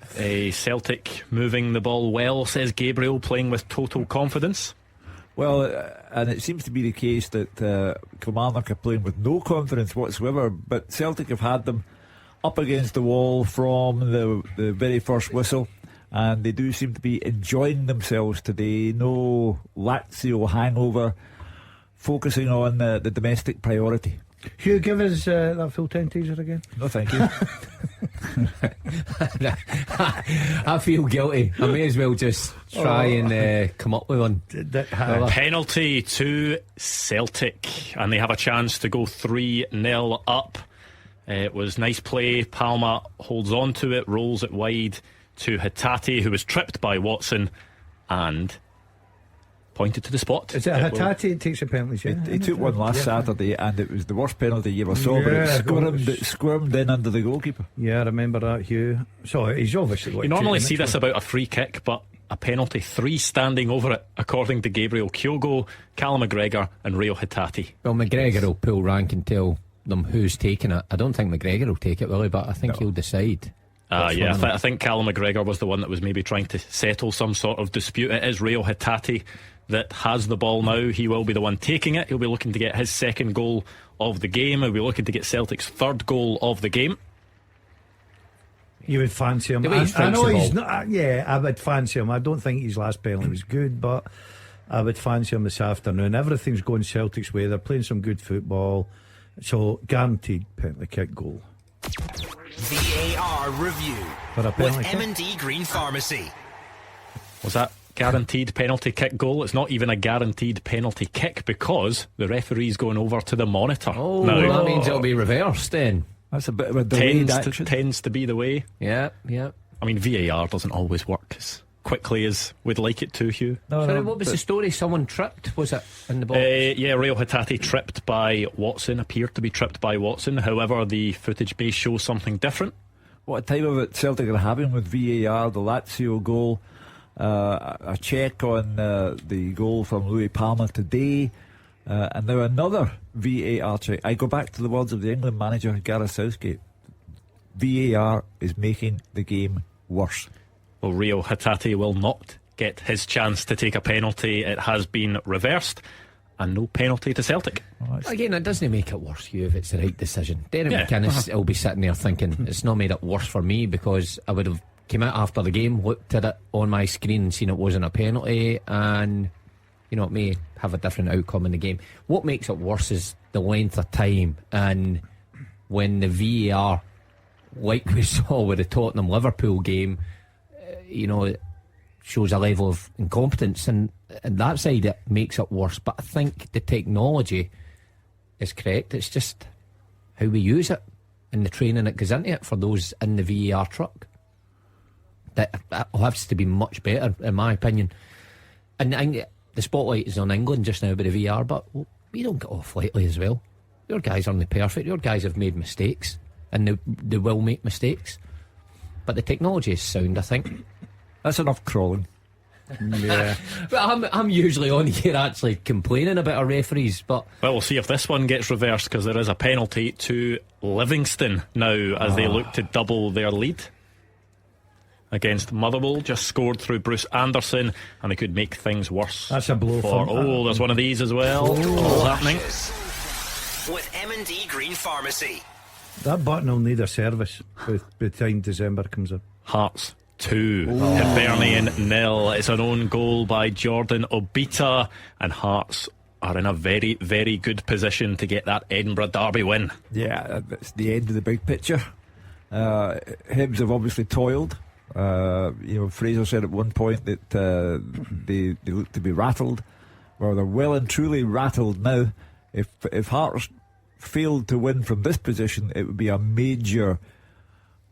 Celtic moving the ball well, says Gabriel, playing with total confidence. Well, and it seems to be the case that Kilmarnock are playing with no confidence whatsoever, but Celtic have had them up against the wall from the very first whistle, and they do seem to be enjoying themselves today. No Lazio hangover, focusing on the domestic priority. Hugh, give us that full-time teaser again. No, thank you. I feel guilty. I may as well just try and come up with one. Penalty to Celtic, and they have a chance to go 3-0 up. It was nice play. Palma holds on to it, rolls it wide to Hatate, who was tripped by Watson and pointed to the spot. Is it Hatate takes a penalty? He took one last Saturday, and it was the worst penalty you ever saw, but it squirmed in under the goalkeeper. Yeah, I remember that, Hugh. So he's obviously you normally see this about a free kick, but a penalty, 3 standing over it, according to Gabriel. Kyogo, Callum McGregor and Rio Hatate. Well, McGregor will pull rank and tell them who's taking it. I don't think McGregor will take it, will he? But I think he'll decide. I think Callum McGregor was the one that was maybe trying to settle some sort of dispute. It is Rio Hatate that has the ball now. He will be the one taking it. He'll be looking to get his second goal of the game. He'll be looking to get Celtic's third goal of the game. You would fancy him. I know he's not. Yeah, I would fancy him. I don't think his last penalty was good, but I would fancy him this afternoon. Everything's going Celtic's way. They're playing some good football, so guaranteed penalty kick goal. VAR review with M&D Green Pharmacy. Was that guaranteed penalty kick goal? It's not even a guaranteed penalty kick because the referee's going over to the monitor. Oh, now, that means it'll be reversed then. That's a bit of a delayed action. Tends to be the way. Yeah. I mean, VAR doesn't always work as quickly as we'd like it to, Hugh. Sorry, what was the story? Someone tripped, was it, in the box? Rio Hatate tripped by Watson, appeared to be tripped by Watson. However, the footage may show something different. What a time of it Celtic are having with VAR. The Lazio goal, a check on the goal from Louis Palma today, and now another VAR check. I go back to the words of the England manager Gareth Southgate. VAR is making the game worse. Well, Rio Hatate will not get his chance to take a penalty. It has been reversed, and no penalty to Celtic. Again, it doesn't make it worse, Hugh, if it's the right decision. Derek McInnes will be sitting there thinking it's not made it worse for me, because I would have came out after the game, looked at it on my screen and seen it wasn't a penalty, and it may have a different outcome in the game. What makes it worse is the length of time, and when the VAR, like we saw with the Tottenham Liverpool game, it shows a level of incompetence, and that side it makes it worse. But I think the technology is correct. It's just how we use it and the training that goes into it for those in the VAR truck that has to be much better, in my opinion. And the spotlight is on England just now by the VAR, but we don't get off lightly as well. Your guys aren't perfect. Your guys have made mistakes, and they will make mistakes. But the technology is sound, I think. That's enough crawling. Yeah. But I'm usually on here actually complaining about our referees, but well, we'll see if this one gets reversed, because there is a penalty to Livingston now as they look to double their lead against Motherwell. Just scored through Bruce Anderson, and they could make things worse. That's a blow for there's one of these as well. All happening with M&D Green Pharmacy. That button will need a service by the time December comes up. Hearts 2, Hibernian 0. It's an own goal by Jordan Obita, and Hearts are in a very, very good position to get that Edinburgh Derby win. Yeah, that's the end of the big picture. Hibs have obviously toiled. Fraser said at one point that they look to be rattled. Well, they're well and truly rattled now. If Hearts failed to win from this position, it would be a major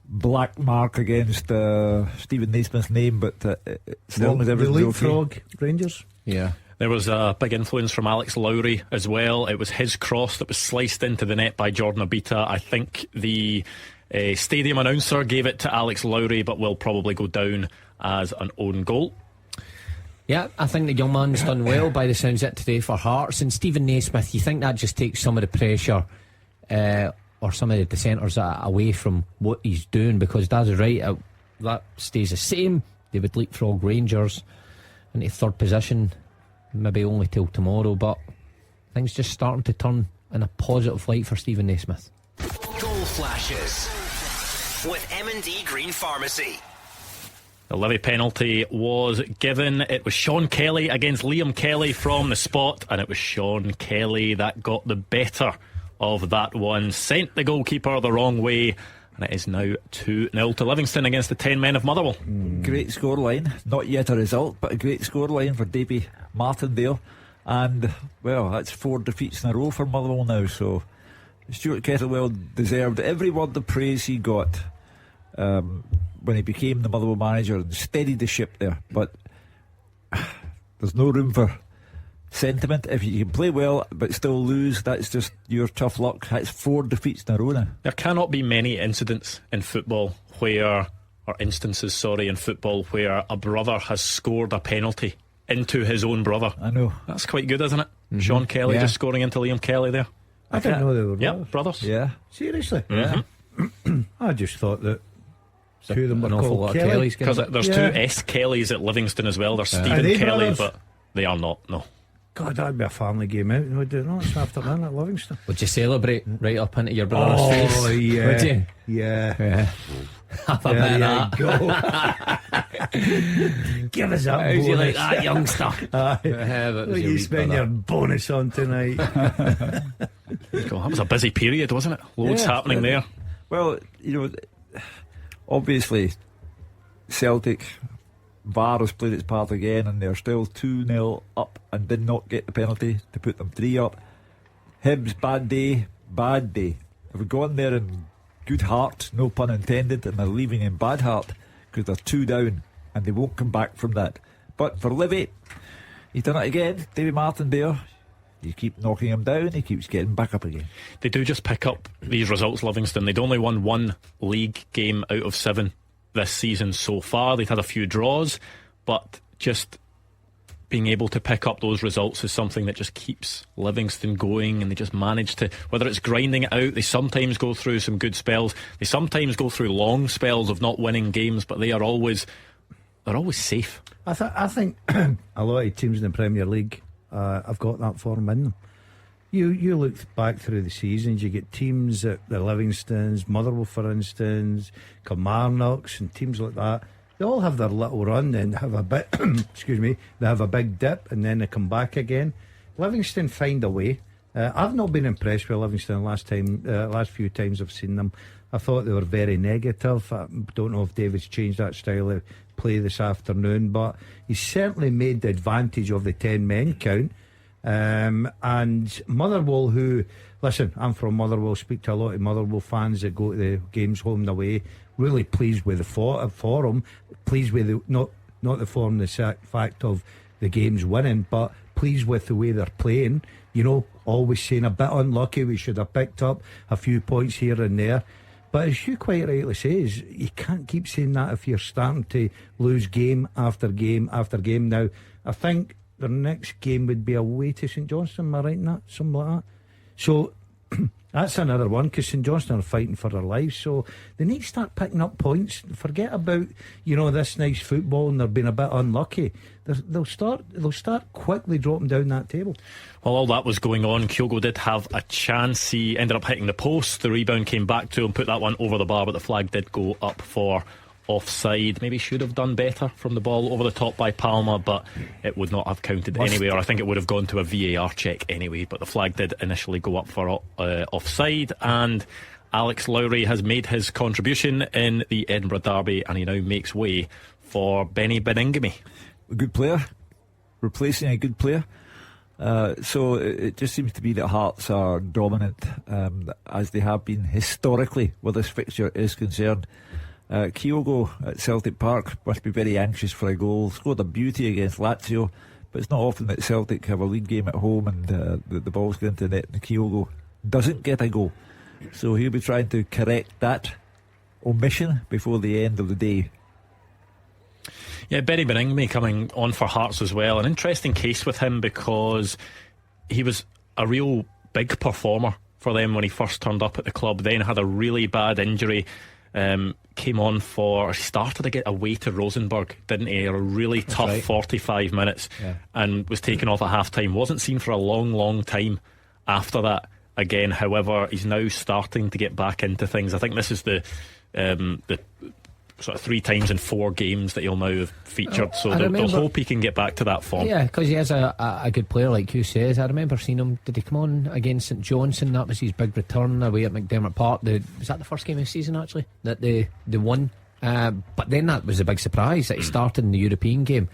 black mark against Stephen Naismith's name. But as long as everything's okay. Rangers. Yeah. There was a big influence from Alex Lowry as well. It was his cross that was sliced into the net by Jordan Obita. I think the stadium announcer gave it to Alex Lowry, but will probably go down as an own goal. Yeah, I think the young man's done well by the sounds of it today for Hearts. And Stephen Naismith, you think that just takes some of the pressure or some of the dissenters away from what he's doing, because Daz is right, that stays the same. They would leapfrog Rangers into third position, maybe only till tomorrow, but things just starting to turn in a positive light for Stephen Naismith. Goal flashes with M&D Green Pharmacy. The Livy penalty was given. It was Sean Kelly against Liam Kelly from the spot, and it was Sean Kelly that got the better of that one, sent the goalkeeper the wrong way, and it is now 2-0 to Livingston against the 10 men of Motherwell. Great scoreline, not yet a result, but a great scoreline for Davy Martindale, and well, that's 4 defeats in a row for Motherwell now, so Stuart Kettlewell deserved every word of praise he got when he became the Motherwell manager and steadied the ship there. But there's no room for sentiment. If you can play well but still lose, that's just your tough luck. That's 4 defeats in a row now. There cannot be many instances in football where a brother has scored a penalty into his own brother. I know. That's quite good, isn't it? Sean Kelly just scoring into Liam Kelly there. I didn't know they were brothers. Yeah. Seriously? Yeah. I just thought that two of them were an awful called lot of Kelly. Kellys, Because there's 2 S Kellys at Livingston as well. There's Are Stephen they Kelly, brothers? but they are not, no. God, that'd be a family game out. Would it not? This afternoon at Livingston. Would you celebrate right up into your brother's face? Oh, yeah. Would you? Yeah. Have a bit of that. Go. Give us that How's bonus. you like that, youngster? What do you spend your bonus on tonight? That was a busy period, wasn't it? Loads happening there. Well, obviously Celtic VAR has played its part again, and they're still 2-0 up and did not get the penalty to put them 3 up. Hibs, bad day. Have gone there in good heart, no pun intended, and they're leaving in bad heart because they're 2 down and they won't come back from that. But for Livy, he's done it again. Davy Martindale, you keep knocking him down, he keeps getting back up again. They do just pick up these results, Livingston. They'd only won 1 league game out of 7 this season so far. They've had a few draws, but just being able to pick up those results is something that just keeps Livingston going, and they just manage to, whether it's grinding it out, they sometimes go through some good spells, they sometimes go through long spells of not winning games, but they're always safe. I think a lot of teams in the Premier League have got that form in them. You look back through the seasons, you get teams at the Livingstons, Motherwell for instance, Kilmarnocks and teams like that. They all have their little run and have a bit they have a big dip and then they come back again. Livingston find a way. I've not been impressed with Livingston last few times I've seen them. I thought they were very negative. I don't know if David's changed that style of play this afternoon, but he certainly made the advantage of the 10 men count. And Motherwell, who, listen, I'm from Motherwell, speak to a lot of Motherwell fans that go to the games home and away, really pleased with the form, pleased with the, not the form, the fact of the games winning, but pleased with the way they're playing. Always saying a bit unlucky, we should have picked up a few points here and there. But as Hugh quite rightly says, you can't keep saying that if you're starting to lose game after game after game. Now, I think the next game would be away to St Johnstone, am I right in that? Something like that. So that's another one, because St Johnstone are fighting for their lives, so they need to start picking up points. Forget about, this nice football and they're being a bit unlucky. They'll start quickly dropping down that table. Well, all that was going on, Kyogo did have a chance. He ended up hitting the post. The rebound came back to him, put that one over the bar, but the flag did go up for offside. Maybe should have done better from the ball over the top by Palma, but it would not have counted anyway, or I think it would have gone to a VAR check anyway. But the flag did initially go up for offside, and Alex Lowry has made his contribution in the Edinburgh Derby, and he now makes way for Benny Beningame. A good player replacing a good player. So it just seems to be that Hearts are dominant, as they have been historically where this fixture is concerned. Kyogo at Celtic Park must be very anxious for a goal. Scored a beauty against Lazio, but it's not often that Celtic have a lead game at home and the ball's going into the net and Kyogo doesn't get a goal. So he'll be trying to correct that omission before the end of the day. Yeah, Benny Beningame coming on for Hearts as well. An interesting case with him, because he was a real big performer for them when he first turned up at the club, then had a really bad injury. Came on for, started to get away to Rosenborg, didn't he? A really tough 45 minutes, and was taken off at half time. Wasn't seen for a long time after that again. However, he's now starting to get back into things. I think this is the sort of 3 times in 4 games that he'll now have featured, so they'll hope he can get back to that form. Yeah, because he is a good player, like you says. I remember seeing him, did he come on against St Johnstone? That was his big return away at McDermott Park. Was that the first game of the season actually that they won? But then that was a big surprise that he started in the European game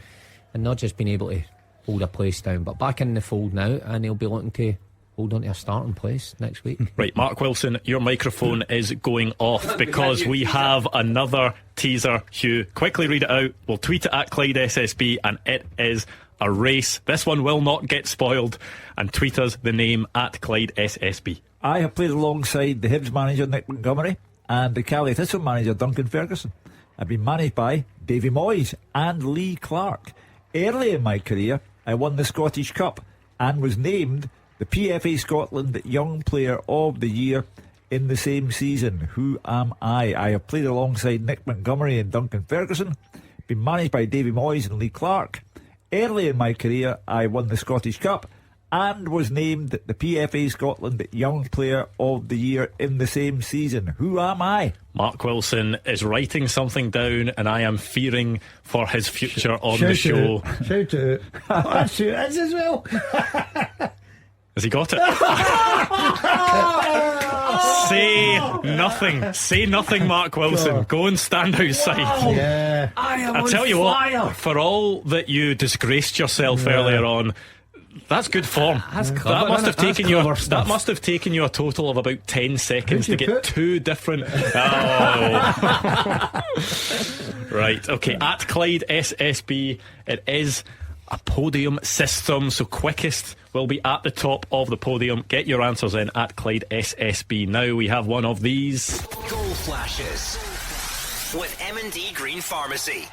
and not just been able to hold a place down, but back in the fold now, and he'll be looking to hold on to a starting place next week. Right, Mark Wilson, your microphone is going off because we have another teaser. Hugh, quickly read it out. We'll tweet it at Clyde SSB, and it is a race. This one will not get spoiled, and tweet us the name at Clyde SSB. I have played alongside the Hibs manager Nick Montgomery and the Cali Thistle manager Duncan Ferguson. I've been managed by Davy Moyes and Lee Clark. Early in my career, I won the Scottish Cup and was named the PFA Scotland Young Player of the Year in the same season. Who am I? I have played alongside Nick Montgomery and Duncan Ferguson, been managed by Davy Moyes and Lee Clark. Early in my career, I won the Scottish Cup and was named the PFA Scotland Young Player of the Year in the same season. Who am I? Mark Wilson is writing something down, and I am fearing for his future on the show. Shout it. That's who it is as well. Has he got it? Say nothing, Mark Wilson. Go and stand outside. Yeah. I tell you what, for all that you disgraced yourself earlier on, that's good form. That must have taken you a total of about 10 seconds to get 2 different. Right, okay. At Clyde SSB, it is a podium system, so quickest will be at the top of the podium. Get your answers in at Clyde SSB. Now we have one of these Goal flashes with M&D Green Pharmacy.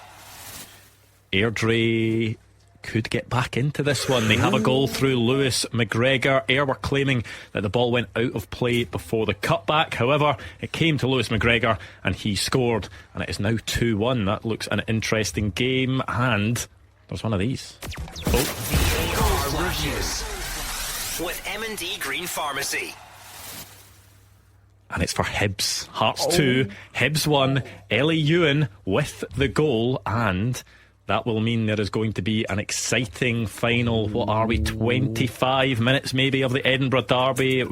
Airdrie could get back into this one. They have a goal through Lewis McGregor. Ayr were claiming that the ball went out of play before the cutback. However, it came to Lewis McGregor and he scored, and it is now 2-1. That looks an interesting game, and there's one of these. Goal flashes with M&D Green Pharmacy. And it's for Hibs. Hearts 2, Hibs 1. Ellie Ewan with the goal, and that will mean there is going to be an exciting final. What are we, 25 minutes maybe of the Edinburgh Derby?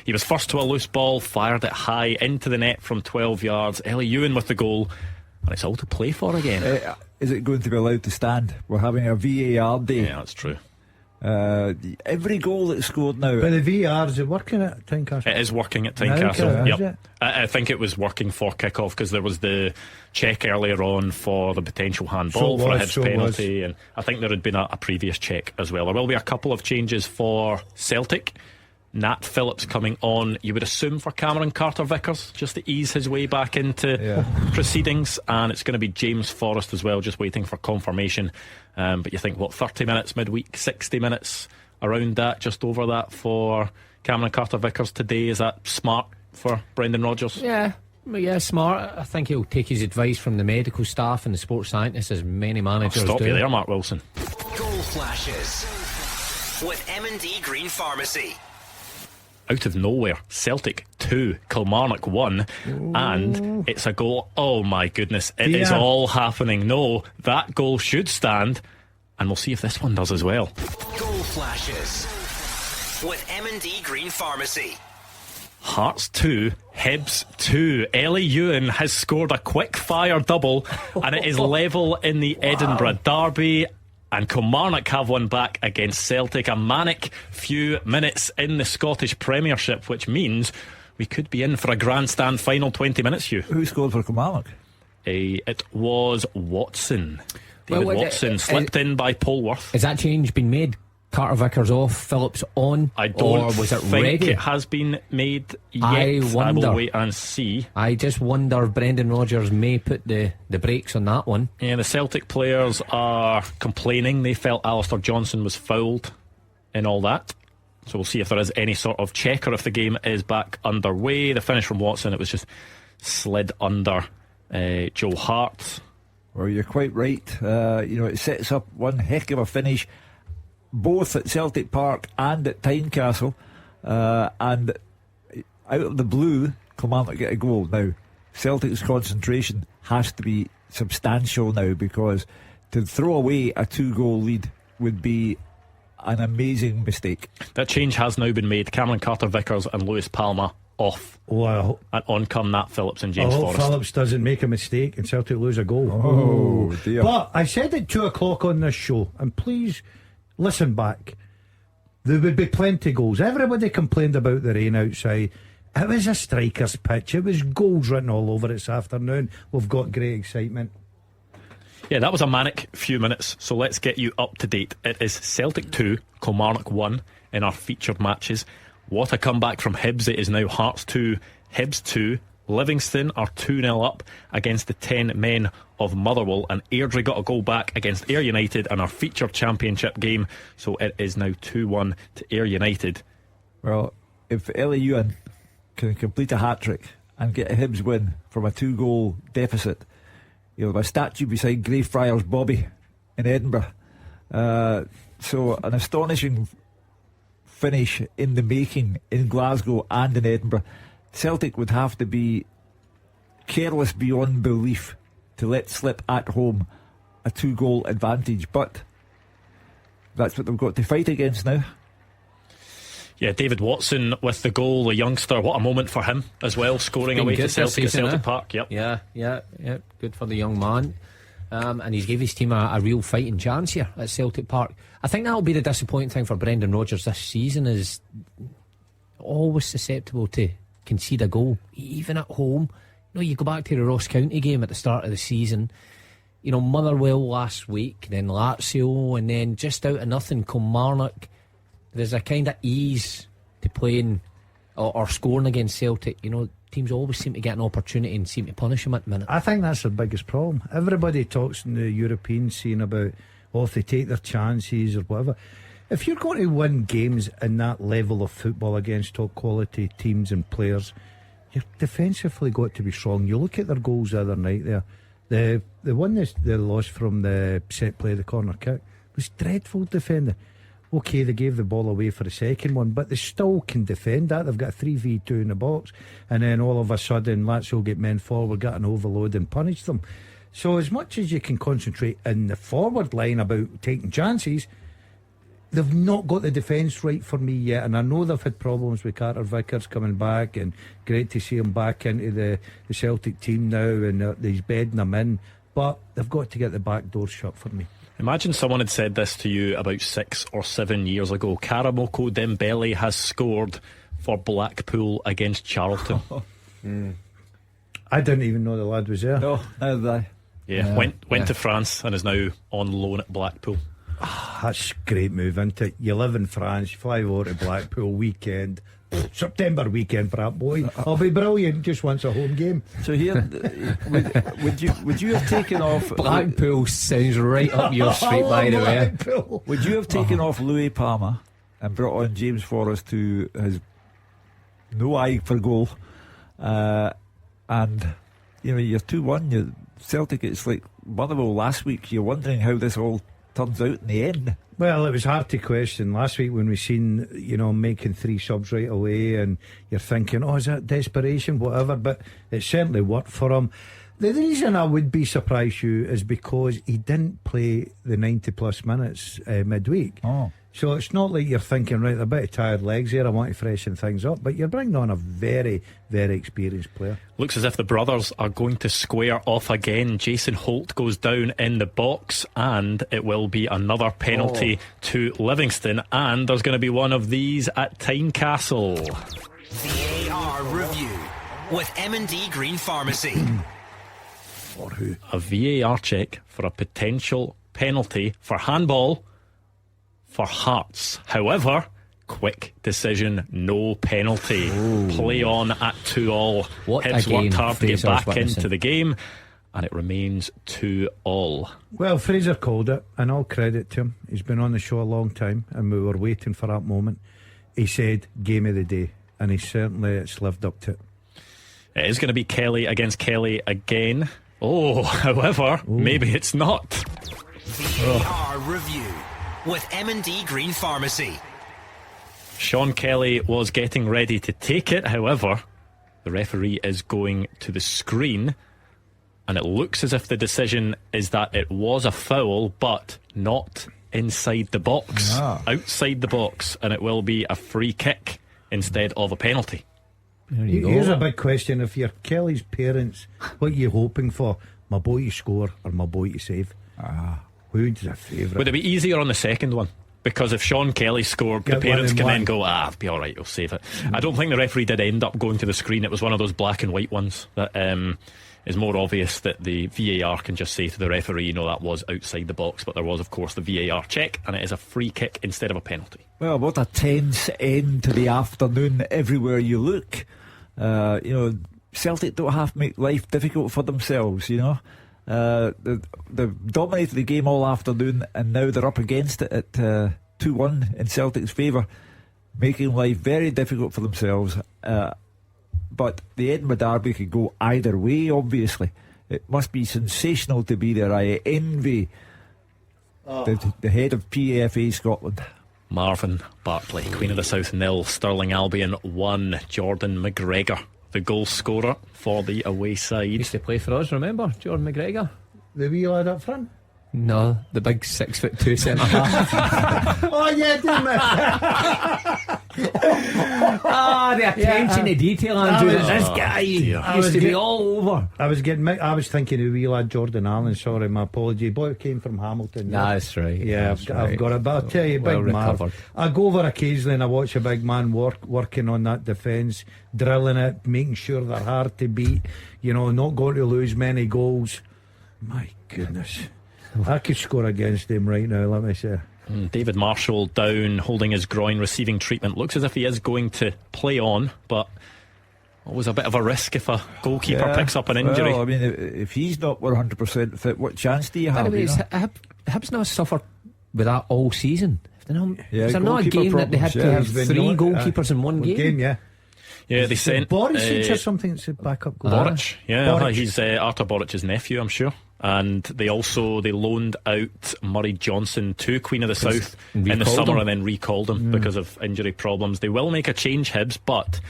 He was first to a loose ball, fired it high into the net from 12 yards. Ellie Ewan with the goal, and it's all to play for again. Is it going to be allowed to stand? We're having a VAR day. Yeah, that's true. Every goal that's scored now. But the VAR, is it working at Tynecastle? It is working at Tynecastle. Yep. I think it was working for kick-off because there was the check earlier on for the potential handball for a Hibs penalty, and I think there had been a previous check as well. There will be a couple of changes for Celtic. Nat Phillips coming on, you would assume, for Cameron Carter-Vickers, just to ease his way back into proceedings. And it's going to be James Forrest as well, just waiting for confirmation. But you think, 30 minutes midweek, 60 minutes around that, just over that for Cameron Carter-Vickers today. Is that smart for Brendan Rodgers? Yeah, smart. I think he'll take his advice from the medical staff and the sports scientists, as many managers I'll stop do. you there, Mark Wilson. Goal flashes with M&D Green Pharmacy. Out of nowhere, Celtic 2, Kilmarnock 1. And it's a goal. Oh my goodness, it is all happening. No, that goal should stand, and we'll see if this one does as well. Goal flashes with M&D Green Pharmacy. Hearts 2, Hibs 2. Ellie Ewan has scored a quick fire double, and it is level in the Edinburgh derby. And Kilmarnock have one back against Celtic. A manic few minutes in the Scottish Premiership, which means we could be in for a grandstand final 20 minutes, Hugh. Who scored for Kilmarnock? It was Watson. David Watson slipped in by Polworth. Has that change been made? Carter-Vickers off, Phillips on? I don't or was it think ready? it has been made yet. I wonder. I will wait and see. I just wonder if Brendan Rodgers may put the brakes on that one. Yeah, the Celtic players are complaining. They felt Alistair Johnson was fouled in all that. So we'll see if there is any sort of check or if the game is back underway. The finish from Watson, it was just slid under Joe Hart. Well, you're quite right. It sets up one heck of a finish, both at Celtic Park and at Tynecastle, and out of the blue, Kilmarnock get a goal. Now, Celtic's concentration has to be substantial now, because to throw away a 2-goal lead would be an amazing mistake. That change has now been made. Cameron Carter-Vickers and Lewis Palmer off. Wow. And on come Nat Phillips and James Forrest. Phillips doesn't make a mistake and Celtic lose a goal. Oh dear. But I said at 2 o'clock on this show, and please listen back, there would be plenty of goals. Everybody complained about the rain outside. It was a striker's pitch. It was goals written all over it this afternoon. We've got great excitement. Yeah, that was a manic few minutes. So let's get you up to date. It is Celtic 2, Kilmarnock 1 in our featured matches. What a comeback from Hibs. It is now Hearts 2, Hibs 2. Livingston are 2-0 up against the 10 men of Motherwell, and Airdrie got a goal back against Ayr United in our featured championship game. So it is now 2-1 to Ayr United. Well, if Ellie Ewan can complete a hat-trick and get a Hibs win from a 2-goal deficit, you'll have a statue beside Greyfriars Bobby in Edinburgh. So an astonishing finish in the making in Glasgow and in Edinburgh. Celtic would have to be careless beyond belief to let slip at home a 2-goal advantage, but that's what they've got to fight against now. Yeah, David Watson with the goal, the youngster. What a moment for him as well, scoring away to Celtic at Celtic Park. Yep. Yeah, good for the young man. And he's gave his team a real fighting chance here at Celtic Park. I think that'll be the disappointing thing for Brendan Rodgers this season, is always susceptible to concede a goal, even at home. You go back to the Ross County game at the start of the season, Motherwell last week, then Lazio, and then just out of nothing Kilmarnock. There's a kind of ease to playing or scoring against Celtic. Teams always seem to get an opportunity and seem to punish them at the minute. I think that's the biggest problem. Everybody talks in the European scene about, if they take their chances or whatever. If you're going to win games in that level of football against top quality teams and players, you're defensively got to be strong. You look at their goals the other night there. The one they lost from the set play, the corner kick, was dreadful defending. Okay, they gave the ball away for the second one, but they still can defend that. They've got a 3v2 in the box, and then all of a sudden Lazio get men forward, got an overload and punish them. So as much as you can concentrate in the forward line about taking chances, they've not got the defence right for me yet. And I know they've had problems with Carter-Vickers coming back, and great to see him back into the Celtic team now, and he's bedding them in, but they've got to get the back door shut for me. Imagine someone had said this to you about 6 or 7 years ago. Karamoko Dembele has scored for Blackpool against Charlton. I didn't even know the lad was there. No, neither did I. Went to France and is now on loan at Blackpool. That's a great move, isn't it? You live in France, you fly over to Blackpool weekend, September weekend for that boy. I'll be brilliant, just once a home game. So here, would you have taken off Blackpool? Sounds right up your street, by the way. Would you have taken off Louis Palmer and brought on James Forrest, who has no eye for goal, and you know, you're 2-1, Celtic, it's like Motherwell last week. You're wondering how this all turns out in the end. Well, it was hard to question last week when we seen, you know, making 3 subs right away, and you're thinking, oh, is that desperation, whatever, but it certainly worked for him. The reason I would be surprised, Hugh, is because he didn't play the 90 plus minutes midweek. So it's not like you're thinking, right, a bit of tired legs here, I want to freshen things up, but you're bringing on a very, very experienced player. Looks as if the brothers are going to square off again. Jason Holt goes down in the box, and it will be another penalty to Livingston, and there's going to be one of these at Tynecastle. VAR review with M&D Green Pharmacy. For who? A VAR check for a potential penalty for handball for Hearts. However, quick decision, no penalty. Play on at 2-2. Hibs worked hard to get back into the game, and it remains 2-2. Well, Fraser called it, and all credit to him. He's been on the show a long time, and we were waiting for that moment. He said game of the day, and it's lived up to it. It is going to be Kelly against Kelly again. However, maybe it's not. VAR review with M&D Green Pharmacy. Sean Kelly was getting ready to take it. However, the referee is going to the screen, and it looks as if the decision is that it was a foul, but not inside the box, outside the box, and it will be a free kick instead of a penalty. Here's a big question. If you're Kelly's parents, what are you hoping for? My boy to score or my boy to save? Who's a favourite? Would it be easier on the second one? Because if Sean Kelly scored, the parents can then go, it'll be alright, we'll save it. I don't think the referee did end up going to the screen. It was one of those black and white ones that is more obvious, that the VAR can just say to the referee, you know, that was outside the box. But there was, of course, the VAR check, and it is a free kick instead of a penalty. Well, what a tense end to the afternoon everywhere you look. You know, Celtic don't have to make life difficult for themselves, you know. They've dominated the game all afternoon, and now they're up against it at 2-1 in Celtic's favour, making life very difficult for themselves. But the Edinburgh Derby could go either way, obviously. It must be sensational to be there. I envy the head of PFA Scotland. Marvin Bartley, Queen of the South 0, Stirling Albion 1. Jordan McGregor, the goal scorer for the away side. Used to play for us, remember? Jordan McGregor. The wee lad up front? No, the big 6'2" centre half. Oh yeah, didn't the attention to detail, Andrew. This guy used to be all over. I was thinking of wee lad Jordan Allen. Sorry, my apology. Boy came from Hamilton. That's right. Yeah, I've got it. But I'll tell you, big man. I go over occasionally and I watch a big man working on that defence, drilling it, making sure they're hard to beat. You know, not going to lose many goals. My goodness. I could score against him right now, let me say. David Marshall down, holding his groin, receiving treatment. Looks as if he is going to play on, but always a bit of a risk if a goalkeeper picks up an injury. Well, I mean, if he's not 100% fit, what chance do you have? Anyway, Hibs not suffered with that all season. Is there not a game problems, that they had to have 3 goalkeepers in one game? Yeah, they sent Borisic or something to back up goal. Boric. He's Artur Boric's nephew, I'm sure. And they loaned out Murray Johnson to Queen of the South in the summer and then recalled him because of injury problems. They will make a change, Hibs, but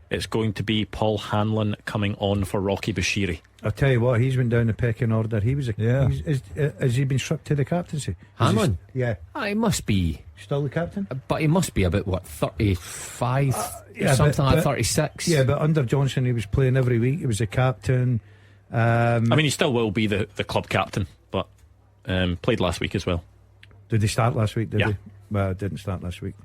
it's going to be Paul Hanlon coming on for Rocky Bashiri. I'll tell you what, he's been down the pecking order. He was has he been stripped to the captaincy? Hanlon? Yeah. He must be still the captain, but he must be about 35 something like 36. Yeah, but under Johnson he was playing every week. He was a captain. I mean, he still will be the club captain, but played last week as well. Did he start last week? Did he? Well, it didn't start last week.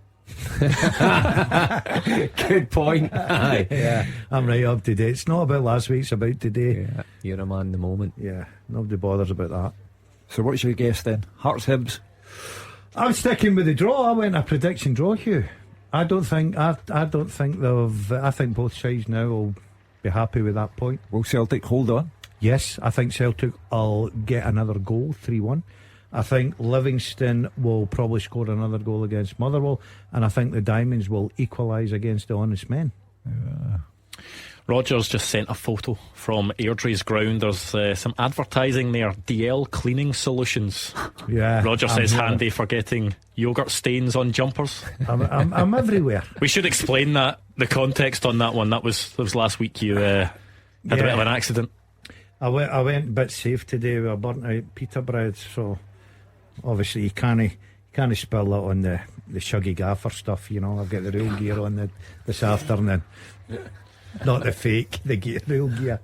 Good point. Yeah, I'm right up to date. It's not about last week, it's about today. Yeah, you're a man in the moment. Yeah, nobody bothers about that. So what's your guess then? Hearts Hibs? I'm sticking with the draw. I went a prediction draw, Hugh. I don't think they've. I think both sides now will be happy with that point. Will Celtic hold on? Yes, I think Celtic will get another goal, 3-1. I think Livingston will probably score another goal against Motherwell, and I think the Diamonds will equalise against the Honest Men. Rogers just sent a photo from Airdrie's ground. There's some advertising there. DL Cleaning Solutions. Yeah, Roger says here. handy for getting yoghurt stains on jumpers. I'm everywhere. We should explain that, the context on that one. That was last week. You had a bit of an accident. I went a bit safe today with a burnt out pita bread, so obviously you can't spill that on the shuggy gaffer stuff. You know, I've got the real gear on this afternoon. Not the fake, the real gear.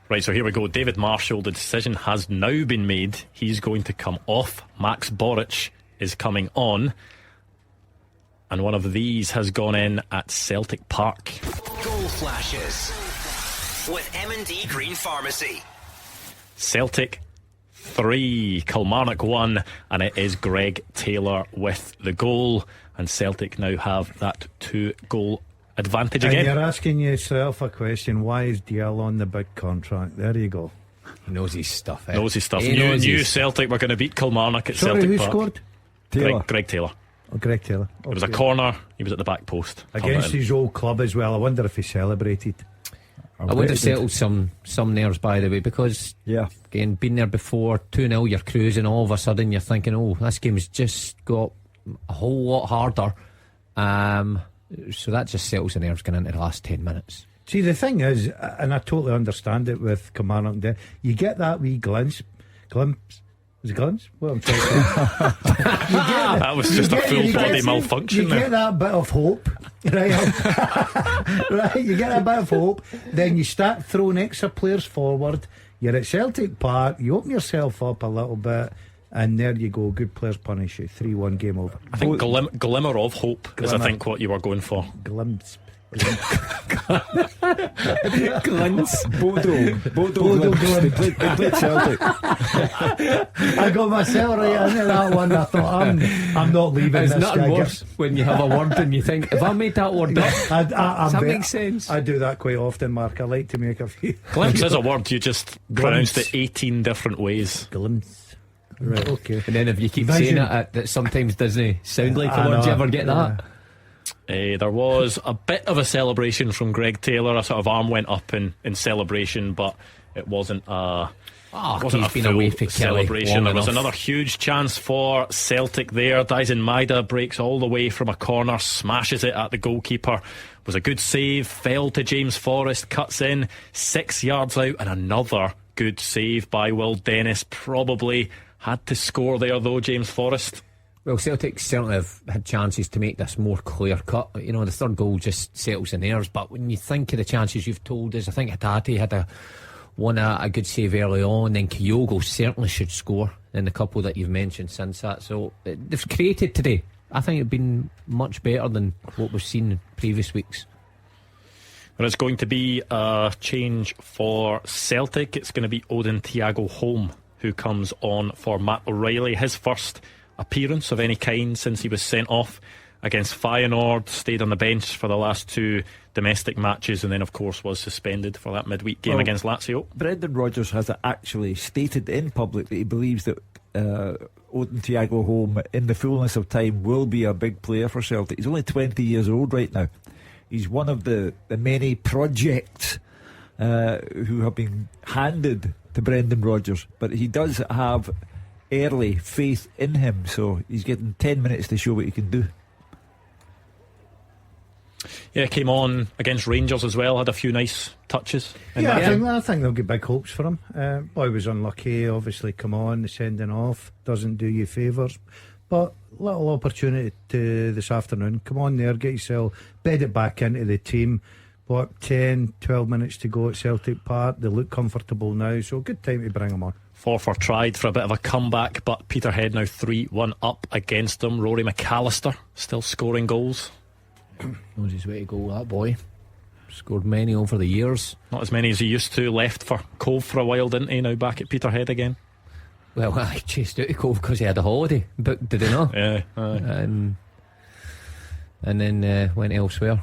Right, so here we go. David Marshall, the decision has now been made. He's going to come off. Max Boric is coming on. And one of these has gone in at Celtic Park. Goal flashes with M&D Green Pharmacy. Celtic 3, Kilmarnock 1, and it is Greg Taylor with the goal. And Celtic now have that 2-goal advantage again. And you're asking yourself a question: why is DL on the big contract? There you go. He knows his stuff. Knows his stuff. Knew Celtic were going to beat Kilmarnock at Sorry, Celtic who Park. scored? Taylor. Greg Taylor. Oh, Greg Taylor. It was a corner. He was at the back post. Against his old club as well. I wonder if he celebrated. I would have settled some nerves, by the way, because again, been there before, 2-0, you're cruising, all of a sudden you're thinking, oh, this game's just got a whole lot harder. So that just settles the nerves going into the last 10 minutes. See, the thing is, and I totally understand it with Kilmarnock, you get that wee glimpse. Was it glimpse? What I'm trying to say. That was just a full body malfunction. You get that bit of hope, right? Right, you get a bit of hope, then you start throwing extra players forward. You're at Celtic Park, you open yourself up a little bit, and there you go. Good players punish you. 3-1, game over. I think glimmer of hope is, I think, what you were going for. Glimpse. Glints. Bodo Glimp. They played Celtic. I got myself right into that one. I thought I'm not leaving. It's this nothing guy. worse when you have a word and you think, have I made that word up? Does that make sense? I do that quite often, Mark. I like to make a few. Glimpse is a word you just pronounced it 18 different ways. Glimpse. Right, okay. And then if you keep saying it, that sometimes doesn't sound like a word. Do you ever get that? There was a bit of a celebration from Greg Taylor. A sort of arm went up in celebration, but it wasn't a full celebration. There was another huge chance for Celtic there. Dyson Maida breaks all the way from a corner, smashes it at the goalkeeper. Was a good save, fell to James Forrest, cuts in 6 yards out, and another good save by Will Dennis. Probably had to score there though, James Forrest. Well, Celtic certainly have had chances to make this more clear cut. You know, the third goal just settles the nerves. But when you think of the chances you've told us, I think Hatate had a good save early on. Then Kyogo certainly should score in the couple that you've mentioned since that. So they've created today. I think it's been much better than what we've seen in previous weeks. Well, it's going to be a change for Celtic. It's going to be Odin Thiago Holm who comes on for Matt O'Reilly. His first appearance of any kind since he was sent off against Feyenoord, stayed on the bench for the last 2 domestic matches, and then of course was suspended for that midweek game against Lazio. Brendan Rodgers has actually stated in public that he believes that Odin Thiago Holm in the fullness of time will be a big player for Celtic. He's only 20 years old right now. He's one of the many projects who have been handed to Brendan Rodgers, but he does have early faith in him, so he's getting 10 minutes to show what he can do. Yeah, came on against Rangers as well, had a few nice touches. Yeah, I think they'll get big hopes for him. Boy was unlucky, obviously. Come on, the sending off doesn't do you favours, but little opportunity to this afternoon. Come on there, get yourself, bed it back into the team. What, 10-12 minutes to go at Celtic Park. They look comfortable now, so good time to bring them on. Forfar tried for a bit of a comeback, but Peterhead now 3-1 up against them. Rory McAllister still scoring goals. Knows his way to go, that boy. Scored many over the years. Not as many as he used to. Left for Cove for a while, didn't he? Now back at Peterhead again. Well, I chased out of Cove because he had a holiday booked, did he not? Yeah. And then went elsewhere.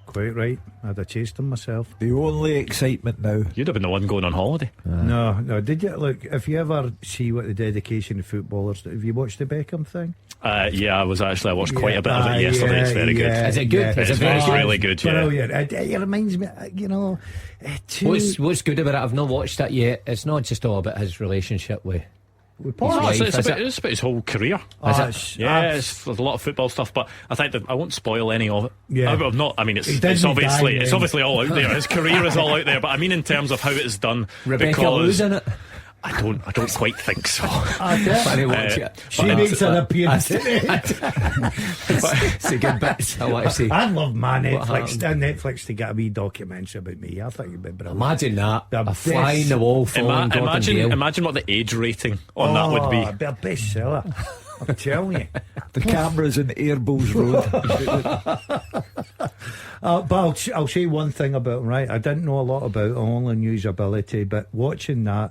Quite right. I'd have chased him myself. The only excitement now. You'd have been the one going on holiday. No. Did you look? If you ever see what the dedication of footballers, have you watched the Beckham thing? Yeah, I watched quite a bit of it yesterday. It's very good. Is it good? It's really good. Yeah. Brilliant. It reminds me, What's good about it? I've not watched that yet. It's not just all about his relationship with. It's about his whole career. There's a lot of football stuff, but I think that I won't spoil any of it. Yeah. I'm not. I mean, it's obviously all out there. His career is all out there, but I mean in terms of how it's done. Rebecca Lou's in it. I don't quite think so. She makes an appearance today. It's a good bit. I want to see. I'd love my Netflix to get a wee documentary about me. I think it'd be brilliant. Imagine that. A fly in the wall following Gordon Dalziel. Imagine what the age rating on that would be. It'd be a bestseller. I'm telling you. The cameras in Airbos Road. But I'll say one thing about him, right? I didn't know a lot about him, I only knew his ability, but watching that,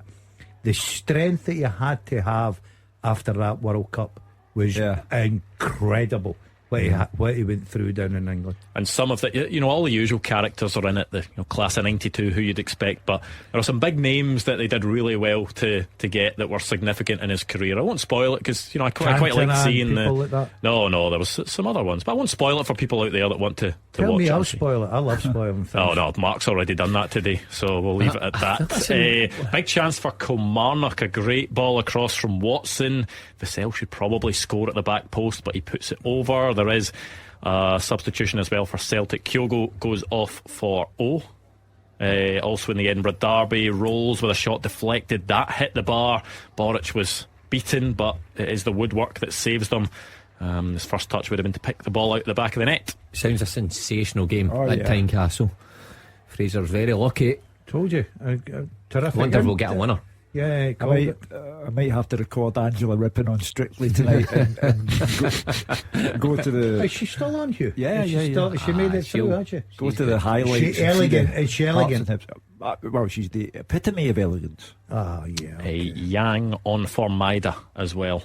the strength that you had to have after that World Cup was incredible. What he went through down in England. And some of the, all the usual characters are in it, the class of 92 who you'd expect, but there are some big names that they did really well to get that were significant in his career. I won't spoil it because I quite like seeing the. No, there was some other ones, but I won't spoil it for people out there that want to Tell watch me, it. I'll spoil it. I love spoiling things. Oh no, Mark's already done that today, so we'll leave it at that. Big chance for Kilmarnock, a great ball across from Watson. Vassell should probably score at the back post, but he puts it over. There is a substitution as well for Celtic. Kyogo goes off for O. Also in the Edinburgh derby, Rolls with a shot deflected. That hit the bar. Boric was beaten, but it is the woodwork that saves them. His first touch would have been to pick the ball out the back of the net. Sounds a sensational game at Tynecastle. Fraser's very lucky. Told you. Terrific. Wonder if we'll get a winner. Yeah, I might have to record Angela Rippon on Strictly tonight and go to the. Is she still on, Hugh? Yeah. She made it through, hasn't she? Go to the highlights. Is she elegant? Well, she's the epitome of elegance. Oh, yeah. Yang on for Maida as well.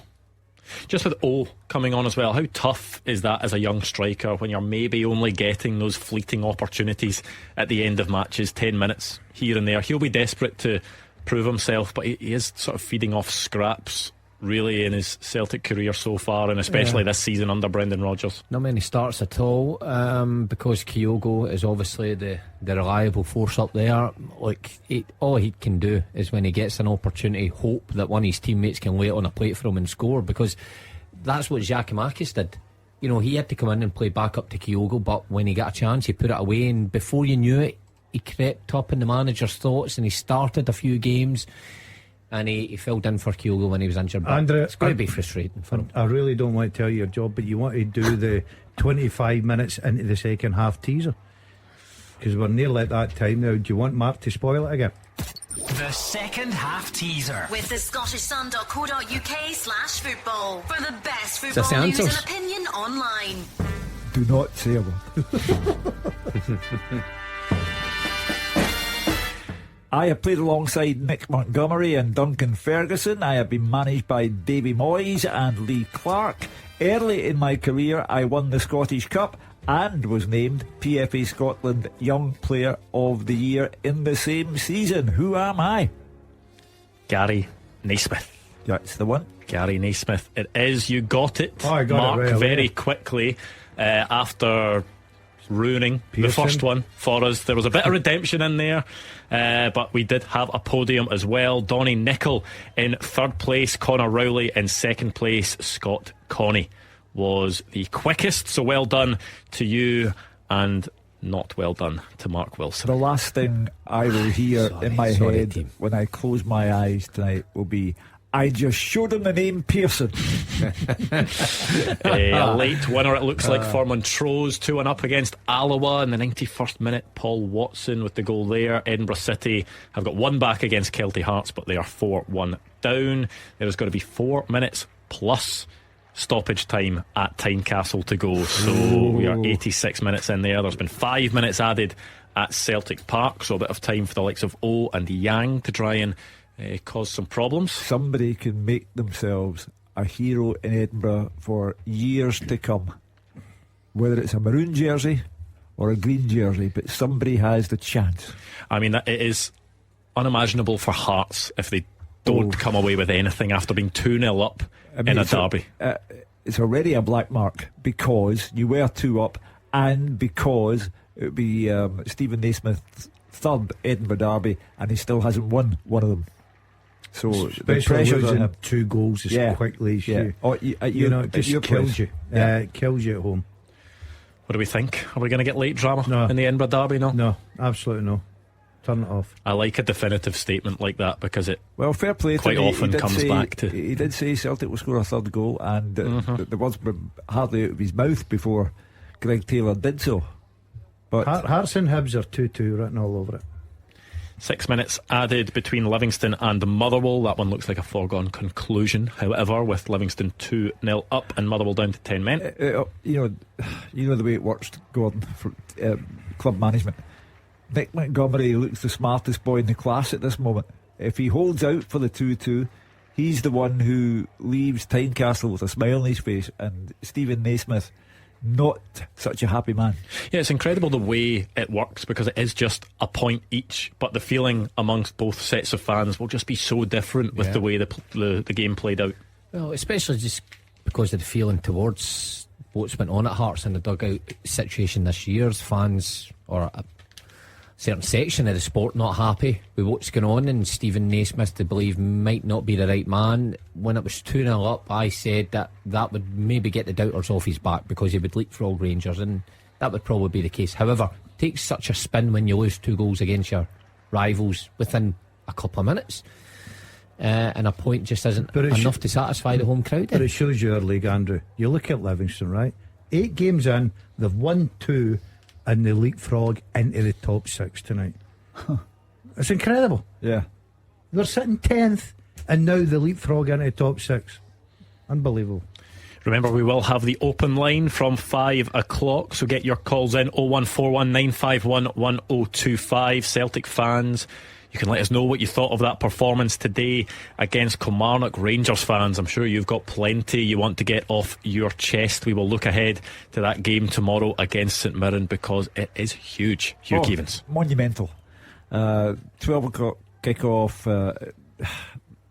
Just with O coming on as well, how tough is that as a young striker when you're maybe only getting those fleeting opportunities at the end of matches, 10 minutes here and there? He'll be desperate to prove himself, but he is sort of feeding off scraps really in his Celtic career so far, and especially this season under Brendan Rodgers. Not many starts at all, because Kyogo is obviously the reliable force up there. Like all he can do is when he gets an opportunity, hope that one of his teammates can lay it on a plate for him and score, because that's what Giacomakis did. He had to come in and play back up to Kyogo, but when he got a chance he put it away, and before you knew it he crept up in the manager's thoughts and he started a few games and he filled in for Kyogo when he was injured. Andrew, it's going to be frustrating for him. I really don't want to tell you your job, but you want to do the 25 minutes into the second half teaser, because we're nearly at that time now. Do you want Mark to spoil it again? The second half teaser with the scottishsun.co.uk/football for the best football news and opinion online. Do not say a word. I have played alongside Mick Montgomery and Duncan Ferguson. I have been managed by Davy Moyes and Lee Clark. Early in my career I won the Scottish Cup and was named PFA Scotland Young Player of the Year in the same season. Who am I? Gary Naismith. That's the one. Gary Naismith. It is. You got it. I got Mark, it right away. very quickly after ruining the first one for us. There was a bit of redemption in there, but we did have a podium as well. Donnie Nicol in third place, Connor Rowley in second place, Scott Connie was the quickest, so well done to you and not well done to Mark Wilson. The last thing I will hear in my head when I close my eyes tonight will be, I just showed him the name Pearson. A late winner it looks like for Montrose, 2-1 up against Alloa in the 91st minute. Paul Watson with the goal there. Edinburgh City have got one back against Kelty Hearts, but they are 4-1 down. There is going to be 4 minutes plus stoppage time at Tynecastle to go, so we are 86 minutes in there. There's been 5 minutes added at Celtic Park, so a bit of time for the likes of O and Yang to try and cause some problems. Somebody can make themselves a hero in Edinburgh for years to come. Whether it's a maroon jersey or a green jersey, but somebody has the chance. I mean, it is unimaginable for Hearts if they don't come away with anything after being 2-0 up in a derby. It's already a black mark because you were 2 up, and because it would be Stephen Naismith's third Edinburgh derby, and he still hasn't won one of them. So the pressure losing on 2 goals as quickly as you. It just kills you. It kills you at home. What do we think? Are we going to get late drama in the Edinburgh derby? No, absolutely no. Turn it off. I like a definitive statement like that because it fair play quite to him. often comes back to. He did say Celtic will score a third goal, and the words were hardly out of his mouth before Greg Taylor did so. But Hearts and Hibs are 2-2 written all over it. 6 minutes added between Livingston and Motherwell. That one looks like a foregone conclusion. However, with Livingston 2-0 up and Motherwell down to 10 men. You know the way it works, Gordon, for club management. Nick Montgomery looks the smartest boy in the class at this moment. If he holds out for the 2-2, he's the one who leaves Tynecastle with a smile on his face, and Stephen Naismith not such a happy man. Yeah, it's incredible the way it works because it is just a point each, but the feeling amongst both sets of fans will just be so different with the way the game played out. Well, especially just because of the feeling towards what's went on at Hearts in the dugout situation this year. Fans, or a certain section of the sport, not happy with what's going on, and Stephen Naismith, they believe, might not be the right man. When it was 2-0 up, I said that would maybe get the doubters off his back because he would leapfrog Rangers, and that would probably be the case. However, it takes such a spin when you lose 2 goals against your rivals within a couple of minutes, and a point just isn't enough to satisfy the home crowd. But it shows you our league, Andrew. You look at Livingston, right? 8 games in, they've won 2 and they leapfrog into the top 6 tonight. It's incredible. Yeah. They're sitting 10th and now they leapfrog into the top 6. Unbelievable. Remember, we will have the open line from 5 o'clock, so get your calls in 0141 951 1025. Celtic fans, you can let us know what you thought of that performance today against Kilmarnock. Rangers fans, I'm sure you've got plenty you want to get off your chest. We will look ahead to that game tomorrow against St Mirren because it is huge. Hugh Keevins. Monumental. 12 o'clock kick-off.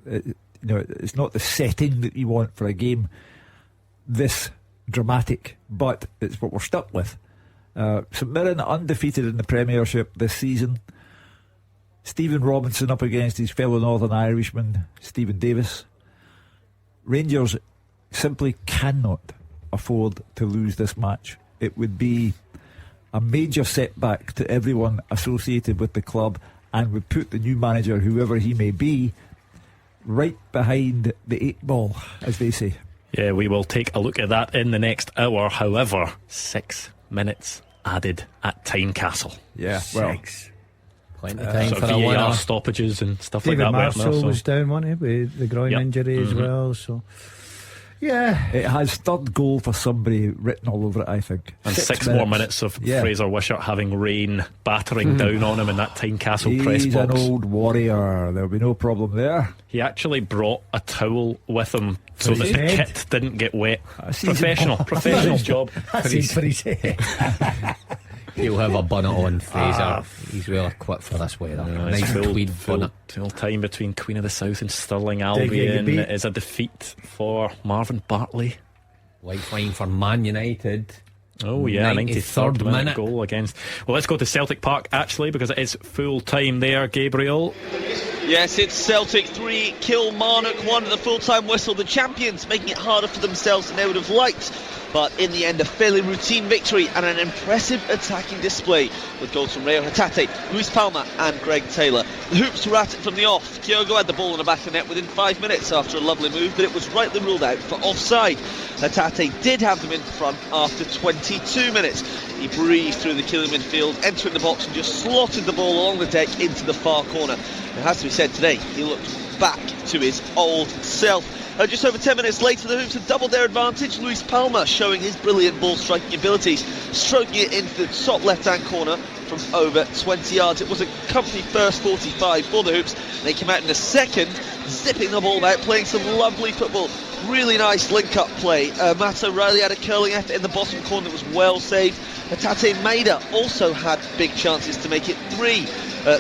It's not the setting that you want for a game this dramatic, but it's what we're stuck with. St Mirren undefeated in the Premiership this season. Stephen Robinson up against his fellow Northern Irishman Stephen Davis. Rangers simply cannot afford to lose this match. It would be a major setback to everyone associated with the club and would put the new manager, whoever he may be, right behind the 8 ball, as they say. Yeah, we will take a look at that in the next hour. However, 6 minutes added at Tynecastle. Yeah, 6. Plenty of time for VAR stoppages and stuff David like that. Marshall was down, wasn't he, with the groin injury as well. So, yeah, it has third goal for somebody written all over it, I think. And 6 more minutes of Fraser Wishart having rain battering down on him in that Tynecastle press box. He's an old warrior. There'll be no problem there. He actually brought a towel with him so that the kit didn't get wet. Professional job. That's for his head. He'll have a bonnet on, Fraser. He's well equipped for this weather. Nice tweed bonnet. Full time between Queen of the South and Stirling Albion is a defeat for Marvin Bartley. Lifeline for Man United. Oh yeah, 93rd minute goal against. Well, let's go to Celtic Park actually because it is full time there, Gabriel. Yes, it's Celtic 3, Kilmarnock 1 at the full-time whistle. The champions making it harder for themselves than they would have liked. But in the end, a fairly routine victory and an impressive attacking display with goals from Rayo Hatate, Luis Palma and Greg Taylor. The hoops were at it from the off. Kyogo had the ball in the back of the net within 5 minutes after a lovely move, but it was rightly ruled out for offside. Hatate did have them in front after 22 minutes. He breathed through the Killing midfield, entering the box and just slotted the ball along the deck into the far corner. It has to be said today, he looked back to his old self. Just over 10 minutes later, the Hoops had doubled their advantage. Luis Palma showing his brilliant ball striking abilities, stroking it into the top left-hand corner. from over 20 yards. It was a company first 45 for the Hoops. They came out in the second, zipping the ball out, playing some lovely football. Really nice link-up play. Matt O'Reilly had a curling effort in the bottom corner that was well saved. Tate Maida also had big chances to make it 3.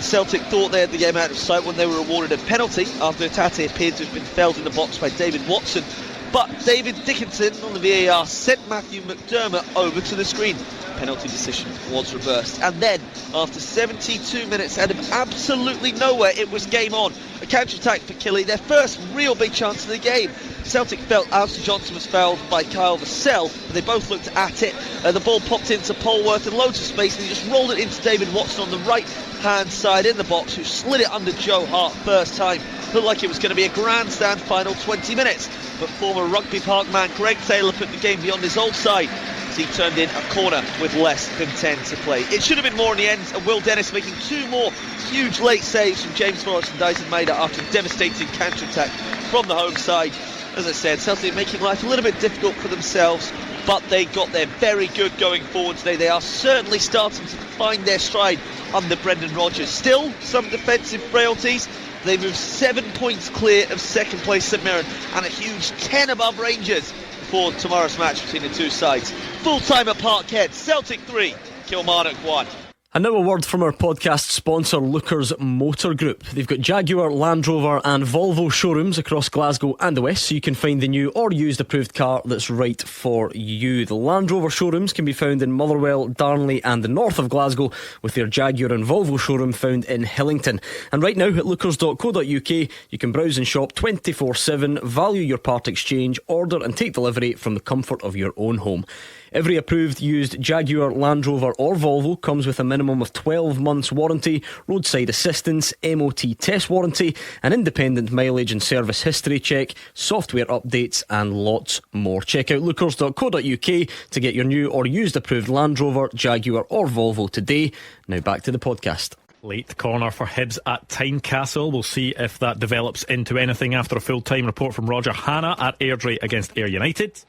Celtic thought they had the game out of sight when they were awarded a penalty after Tate appeared to have been felled in the box by David Watson. But David Dickinson on the VAR sent Matthew McDermott over to the screen. Penalty decision was reversed. And then, after 72 minutes out of absolutely nowhere, it was game on. A counter-attack for Killie, their first real big chance of the game. Celtic felt Alistair Johnson was fouled by Kyle Vassell, but they both looked at it. The ball popped into Polworth in loads of space, and he just rolled it into David Watson on the right-hand side in the box, who slid it under Joe Hart first time. Looked like it was going to be a grandstand final 20 minutes, but former Rugby Park man Greg Taylor put the game beyond his old side as he turned in a corner with less than 10 to play. It should have been more in the end, and Will Dennis making 2 more huge late saves from James Forrest and Dyson Maida after a devastating counter-attack from the home side. As I said, Celtic making life a little bit difficult for themselves, but they got there very good going forward today. They are certainly starting to find their stride under Brendan Rodgers. Still, some defensive frailties. They move 7 points clear of second place St Mirren and a huge 10 above Rangers for tomorrow's match between the two sides. Full time at Parkhead, Celtic 3, Kilmarnock 1. And now a word from our podcast sponsor, Lookers Motor Group. They've got Jaguar, Land Rover and Volvo showrooms across Glasgow and the West, so you can find the new or used approved car that's right for you. The Land Rover showrooms can be found in Motherwell, Darnley and the north of Glasgow, with their Jaguar and Volvo showroom found in Hillington. And right now at lookers.co.uk you can browse and shop 24/7, value your part exchange, order and take delivery from the comfort of your own home. Every approved used Jaguar, Land Rover or Volvo comes with a minimum of 12 months warranty, roadside assistance, MOT test warranty, an independent mileage and service history check, software updates and lots more. Check out lookers.co.uk to get your new or used approved Land Rover, Jaguar or Volvo today. Now back to the podcast. Late corner for Hibs at Tynecastle. We'll see if that develops into anything after a full-time report from Roger Hanna at Airdrie against Ayr United.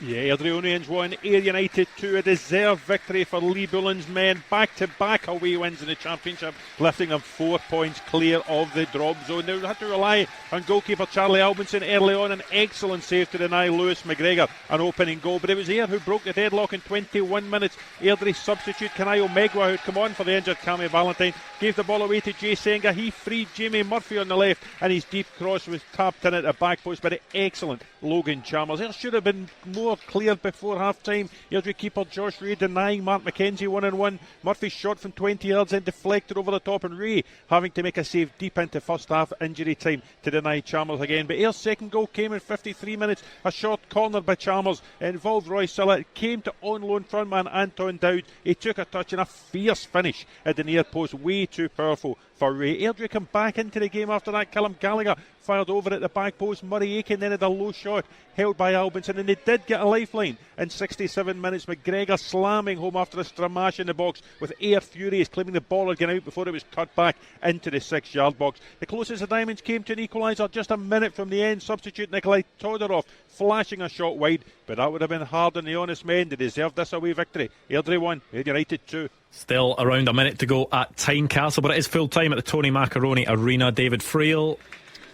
Yeah, Airdriedonians 1, Ayr United 2, a deserved victory for Lee Bullen's men. Back-to-back away wins in the Championship, lifting them 4 points clear of the drop zone. Now, they had to rely on goalkeeper Charlie Albinson early on, an excellent save to deny Lewis McGregor an opening goal. But it was Ayr who broke the deadlock in 21 minutes. Airdrie substitute Kanayo Megwa, who'd come on for the injured Cammy Valentine, gave the ball away to Jay Senga. He freed Jamie Murphy on the left, and his deep cross was tapped in at the back post by the excellent Logan Chalmers. There should have been more cleared before half time. Airdrie keeper Josh Ray denying Mark McKenzie 1-on-1. Murphy's shot from 20 yards and deflected over the top, and Ray having to make a save deep into first half injury time to deny Chalmers again. But Ayer's second goal came in 53 minutes. A short corner by Chalmers involved Roy Silla. It came to on loan frontman Anton Dowd. He took a touch and a fierce finish at the near post. Way too powerful for Ray. Airdrie come back into the game after that. Callum Gallagher fired over at the back post. Murray Aiken then had a low shot held by Albinson, and they did get a lifeline in 67 minutes. McGregor slamming home after a stramash in the box, with Ayr furious, claiming the ball had gone out before it was cut back into the 6-yard box. The closest the Diamonds came to an equaliser just a minute from the end. Substitute Nikolai Todorov flashing a shot wide, but that would have been hard on the honest men. They deserved this away victory. Airdrie 1, Ayr United 2. Still around a minute to go at Tynecastle, but it is full time at the Tony Macaroni Arena. David Frail.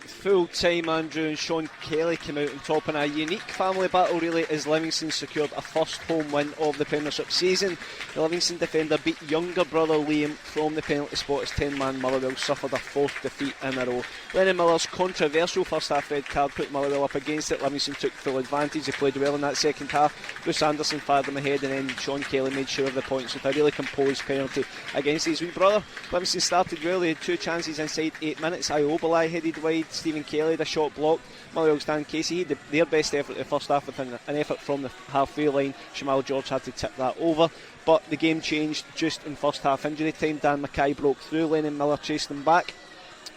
Full time, Andrew, and Sean Kelly came out on top in a unique family battle really, as Livingston secured a first home win of the Premiership season. The Livingston defender beat younger brother Liam from the penalty spot as 10-man Motherwell suffered a fourth defeat in a row. Lennon Miller's controversial first half red card put Motherwell up against it. Livingston took full advantage. They played well in that second half. Bruce Anderson fired them ahead, and then Sean Kelly made sure of the points with a really composed penalty against his wee brother. Livingston started well. They had 2 chances inside 8 minutes. Iobalai headed wide. Stephen Kelly had a shot blocked. Motherwell's Dan Casey had their best effort in the first half with an effort from the halfway line. Shamal George had to tip that over, but the game changed just in first half injury time. Dan Mackay broke through. Lennon Miller chased him back.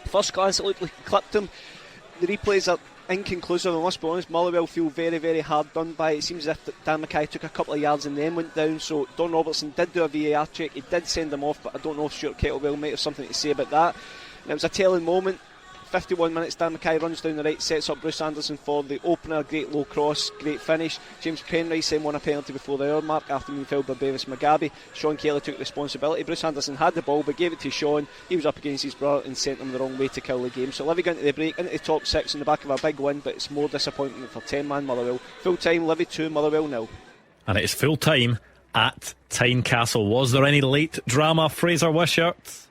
First glance it looked like he clipped him. The replays are inconclusive, and let's be honest, Motherwell feel very, very hard done by. It seems as if Dan Mackay took a couple of yards and then went down. So Don Robertson did do a VAR check. He did send him off, but I don't know if Stuart Kettlewell might have something to say about that. And it was a telling moment. 51 minutes, Dan Mackay runs down the right, sets up Bruce Anderson for the opener. Great low cross, great finish. James Penrice then won a penalty before the hour mark after being fouled by Bevis Mugabe. Sean Kelly took responsibility. Bruce Anderson had the ball but gave it to Sean. He was up against his brother and sent him the wrong way to kill the game. So Livy go into the break, into the top 6 in the back of a big win, but it's more disappointment for 10-man Motherwell. Full time, Livy 2, Motherwell 0. And it is full time at Tynecastle. Was there any late drama, Fraser Wishart?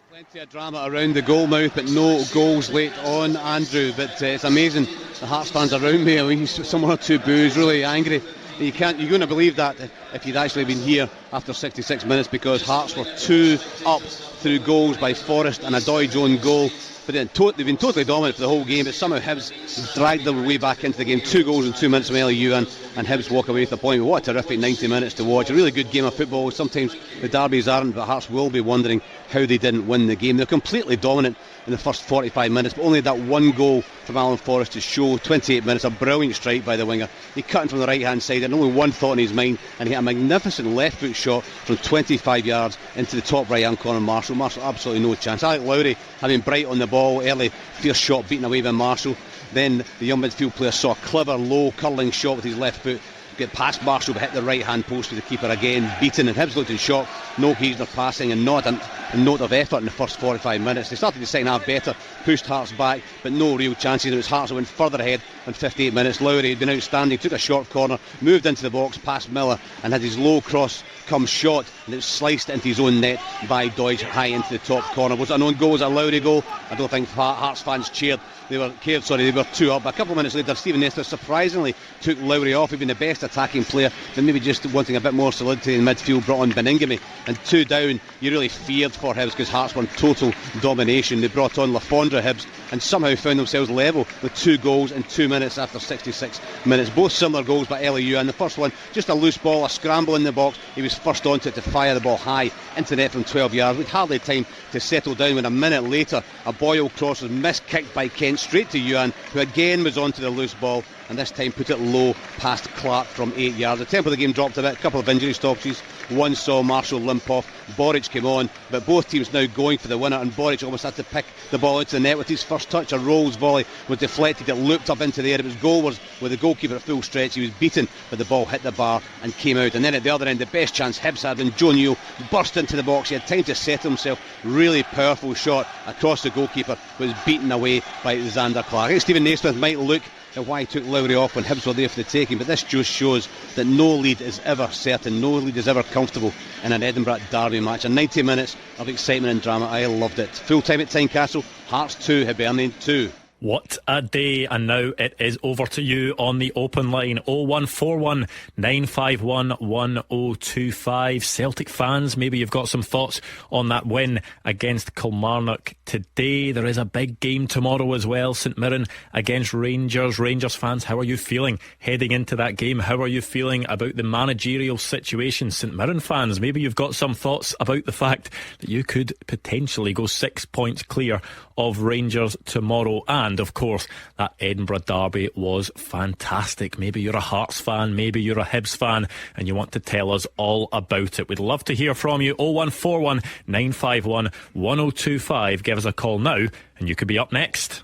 Plenty of drama around the goal mouth, but no goals late on, Andrew. But it's amazing, the Hearts fans around me, I mean, someone or two boos, really angry. You're going to believe that if you'd actually been here after 66 minutes, because Hearts were 2 up through goals by Forrest and a Doidge own goal. But then they've been totally dominant for the whole game, but somehow Hibs dragged their way back into the game. 2 goals in 2 minutes from LEU, and Hibs walk away with a point. What a terrific 90 minutes to watch. A really good game of football. Sometimes the derbies aren't, but Hearts will be wondering how they didn't win the game. They're completely dominant in the first 45 minutes, but only that one goal from Alan Forrest to show. 28 minutes, a brilliant strike by the winger. He cut in from the right hand side and only one thought in his mind, and he had a magnificent left foot shot from 25 yards into the top right hand corner. Marshall absolutely no chance. Alec Lowry had been bright on the ball early, fierce shot beaten away by Marshall. Then the young midfield player saw a clever low curling shot with his left foot get past Marshall but hit the right hand post with the keeper again, beaten, and Hibs looked in shock. No Keysner passing and not a note of effort in the first 45 minutes. They started the second half better, pushed Hearts back, but no real chances. It was Hearts that went further ahead in 58 minutes. Lowry had been outstanding, took a short corner, moved into the box past Miller and had his low cross come shot, and it was sliced into his own net by Doidge high into the top corner. Was it an own goal? Was it a Lowry goal? I don't think Hearts fans cheered. They were 2 up. But a couple of minutes later, Stephen Nestor surprisingly took Lowry off. He'd been the best attacking player, then maybe just wanting a bit more solidity in midfield, brought on Beningame, and 2 down. You really feared for Hibs because Hearts were in total domination. They brought on Lafondra Hibs and somehow found themselves level with 2 goals in 2 minutes after 66 minutes. Both similar goals by LEU, and the first one just a loose ball, a scramble in the box. He was first onto it to fire the ball high into the net from 12 yards with hardly time to settle down when a minute later a Boyle cross was miskicked by Kent straight to Yuan, who again was onto the loose ball and this time put it low past Clark from 8 yards. The tempo of the game dropped a bit, a couple of injury stoppages. One saw Marshall limp off, Boric came on, but both teams now going for the winner, and Boric almost had to pick the ball into the net with his first touch. A Rolls volley was deflected, it looped up into the air. It was goalwards with the goalkeeper at full stretch. He was beaten, but the ball hit the bar and came out. And then at the other end, the best chance Hibs had when Joe Newell burst into the box. He had time to settle himself. Really powerful shot across the goalkeeper, but was beaten away by Xander Clark. I think Stephen Naismith might look at why he took Lowry off when Hibs were there for the taking, but this just shows that no lead is ever certain, no lead is ever comfortable in an Edinburgh derby match. And 90 minutes of excitement and drama, I loved it. Full time at Tynecastle, Hearts 2, Hibernian 2. What a day. And now it is over to you on the open line. 0141 951 1025. Celtic fans, maybe you've got some thoughts on that win against Kilmarnock today. There is a big game tomorrow as well, St Mirren against Rangers. Rangers fans, how are you feeling heading into that game? How are you feeling about the managerial situation? St Mirren fans, maybe you've got some thoughts about the fact that you could potentially go 6 points clear of Rangers tomorrow. And of course, that Edinburgh derby was fantastic. Maybe you're a Hearts fan, maybe you're a Hibs fan, and you want to tell us all about it. We'd love to hear from you. 0141 951 1025. Give us a call now and you could be up next.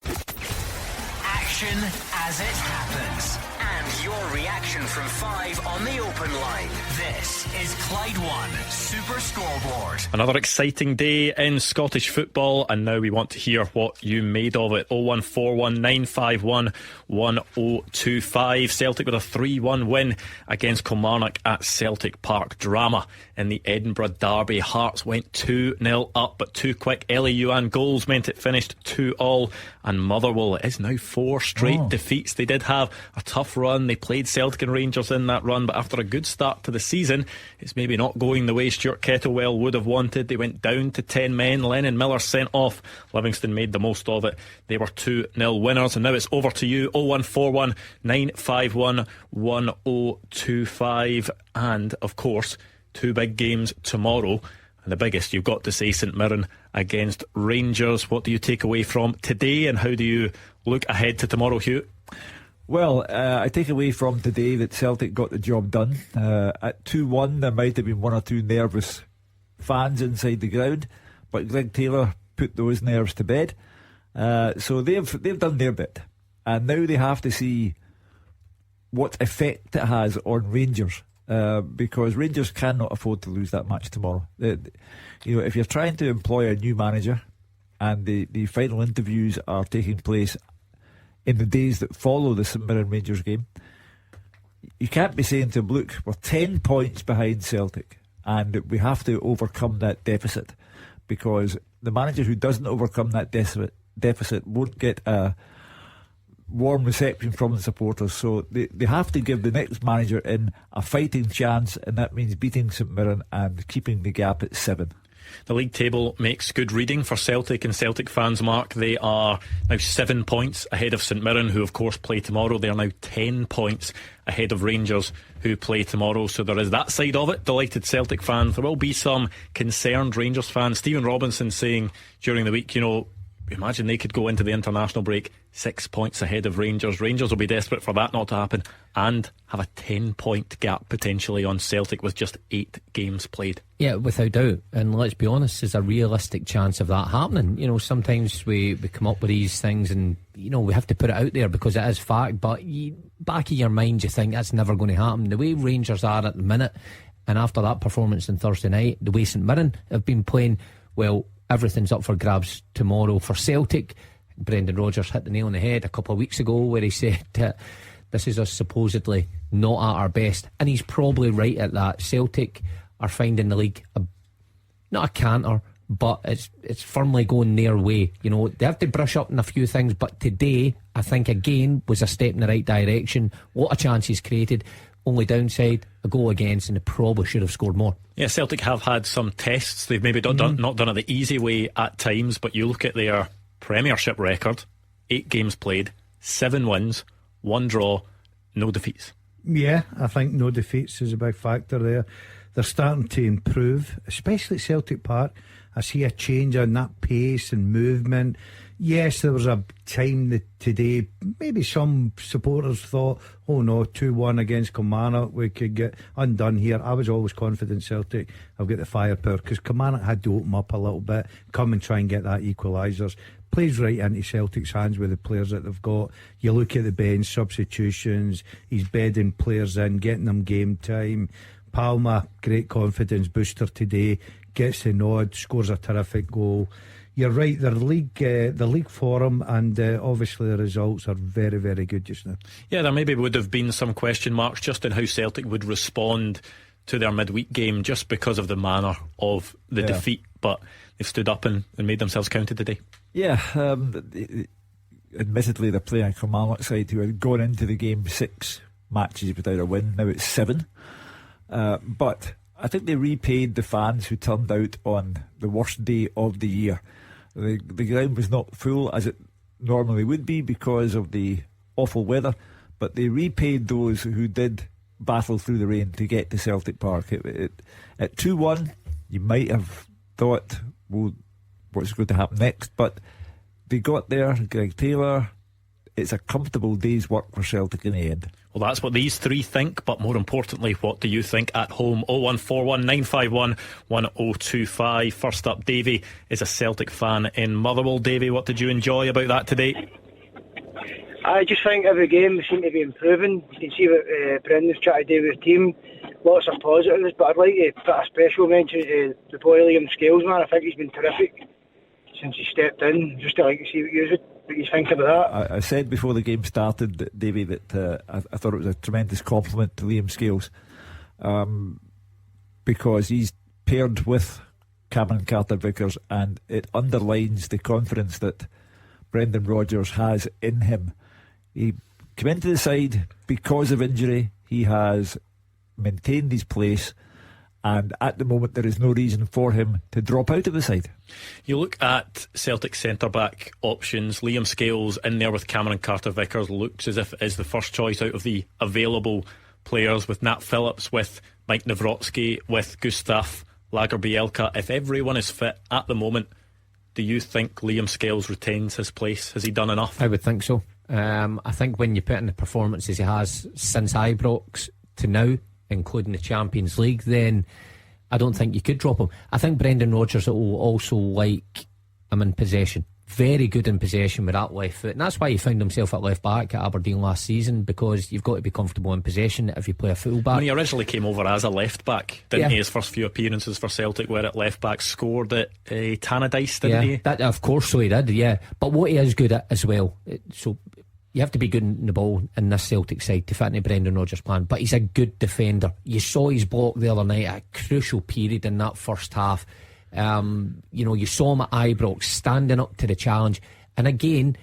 Action as it happens, and your reaction from 5 on the open line. This is Clyde One Super Scoreboard. Another exciting day in Scottish football, and now we want to hear what you made of it. 0141 951 1025. Celtic with a 3-1 win against Kilmarnock at Celtic Park. Drama in the Edinburgh derby. Hearts went 2-0 up, but 2 quick LEUan goals meant it finished 2-2. And Motherwell is now 4 straight defeats. They did have a tough run. They played Celtic and Rangers in that run, but after a good start to the season, it's maybe not going the way Stuart Kettlewell would have wanted. They went down to 10 men. Lennon Miller sent off. Livingston made the most of it. They were 2-0 winners, and now it's over to you. 0141 951 1025. And of course, 2 big games tomorrow. And the biggest, you've got to say, St Mirren against Rangers. What do you take away from today, and how do you look ahead to tomorrow, Hugh? Well, I take away from today that Celtic got the job done. At 2-1, there might have been 1 or 2 nervous fans inside the ground, but Greg Taylor put those nerves to bed. So they've done their bit, and now they have to see what effect it has on Rangers, because Rangers cannot afford to lose that match tomorrow. If you're trying to employ a new manager and the final interviews are taking place in the days that follow the St Mirren Rangers game, you can't be saying to them, look, we're 10 points behind Celtic and we have to overcome that deficit, because the manager who doesn't overcome that deficit won't get a warm reception from the supporters. So they have to give the next manager in a fighting chance, and that means beating St Mirren and keeping the gap at 7. The league table makes good reading for Celtic and Celtic fans, Mark. They are now 7 points ahead of St Mirren, who of course play tomorrow. They are now 10 points ahead of Rangers, who play tomorrow. So there is that side of it. Delighted Celtic fans. There will be some concerned Rangers fans. Stephen Robinson saying during the week, imagine they could go into the international break 6 points ahead of Rangers. Rangers will be desperate for that not to happen and have a 10-point gap potentially on Celtic with just 8 games played. Yeah, without doubt. And let's be honest, there's a realistic chance of that happening. Sometimes we come up with these things and we have to put it out there because it is fact, but back of your mind you think that's never going to happen. The way Rangers are at the minute, and after that performance on Thursday night, the way St Mirren have been playing, well, everything's up for grabs tomorrow for Celtic. Brendan Rodgers hit the nail on the head a couple of weeks ago where he said this is us supposedly not at our best, and he's probably right at that. Celtic are finding the league not a canter, but it's firmly going their way. They have to brush up on a few things, but today I think again was a step in the right direction. What a chance he's created. Only downside, a goal against, and they probably should have scored more. Yeah, Celtic have had some tests. They've maybe not done it the easy way at times, but you look at their Premiership record: 8 games played, 7 wins, 1 draw, no defeats. Yeah, I think no defeats is a big factor there. They're starting to improve, especially at Celtic Park. I see a change in that pace and movement. Yes, there was a time that today maybe some supporters thought, oh no, 2-1 against Kilmarnock, we could get undone here. I was always confident Celtic have got the firepower, because Kilmarnock had to open up a little bit, come and try and get that equalisers. Plays right into Celtic's hands with the players that they've got. You look at the bench, substitutions, he's bedding players in, getting them game time. Palma, great confidence booster today, gets the nod, scores a terrific goal. You're right, the league form and obviously the results are very, very good just now. Yeah, there maybe would have been some question marks just in how Celtic would respond to their midweek game, just because of the manner of the defeat, but they've stood up and made themselves counted today. Yeah, admittedly they're playing a Kilmarnock side who had gone into the game 6 matches without a win. Now it's 7, but I think they repaid the fans who turned out on the worst day of the year. The ground was not full as it normally would be because of the awful weather, but they repaid those who did battle through the rain to get to Celtic Park. At 2-1 you might have thought, well, what's going to happen next? But they got there. Greg Taylor, it's a comfortable day's work for Celtic in the end. Well, that's what these three think, but more importantly, what do you think at home? 0141 951 1025. First up, Davey is a Celtic fan in Motherwell. Davey, what did you enjoy about that today? I just think every game they seem to be improving. You can see what Brendan's trying to do with the team. Lots of positives, but I'd like to put a special mention to the boy Liam Scales, man. I think he's been terrific since he stepped in. Just to like to see what you think about that. I said before the game started, Davey, that I thought it was a tremendous compliment to Liam Scales, because he's paired with Cameron Carter-Vickers, and it underlines the confidence that Brendan Rodgers has in him. He came into the side because of injury. He has maintained his place, and at the moment there is no reason for him to drop out of the side. You look at Celtic centre-back options. Liam Scales in there with Cameron Carter-Vickers looks as if it is the first choice out of the available players, with Nat Phillips, with Mike Nawrocki, with Gustav Lagerbielke. If everyone is fit at the moment, do you think Liam Scales retains his place? Has he done enough? I would think so. I think when you put in the performances he has since Ibrox to now, including the Champions League, then I don't think you could drop him. I think Brendan Rodgers will also like him in possession. Very good in possession with that left foot, and that's why he found himself at left back at Aberdeen last season, because you've got to be comfortable in possession if you play a full back. When he originally came over as a left back, didn't he? His first few appearances for Celtic were at left back, scored at Tannadice, didn't he? That, of course, so he did, yeah. But what he is good at as well, so you have to be good in the ball in this Celtic side to fit into Brendan Rodgers' plan, but he's a good defender. You saw his block the other night at a crucial period in that first half. You saw him at Ibrox standing up to the challenge, and again,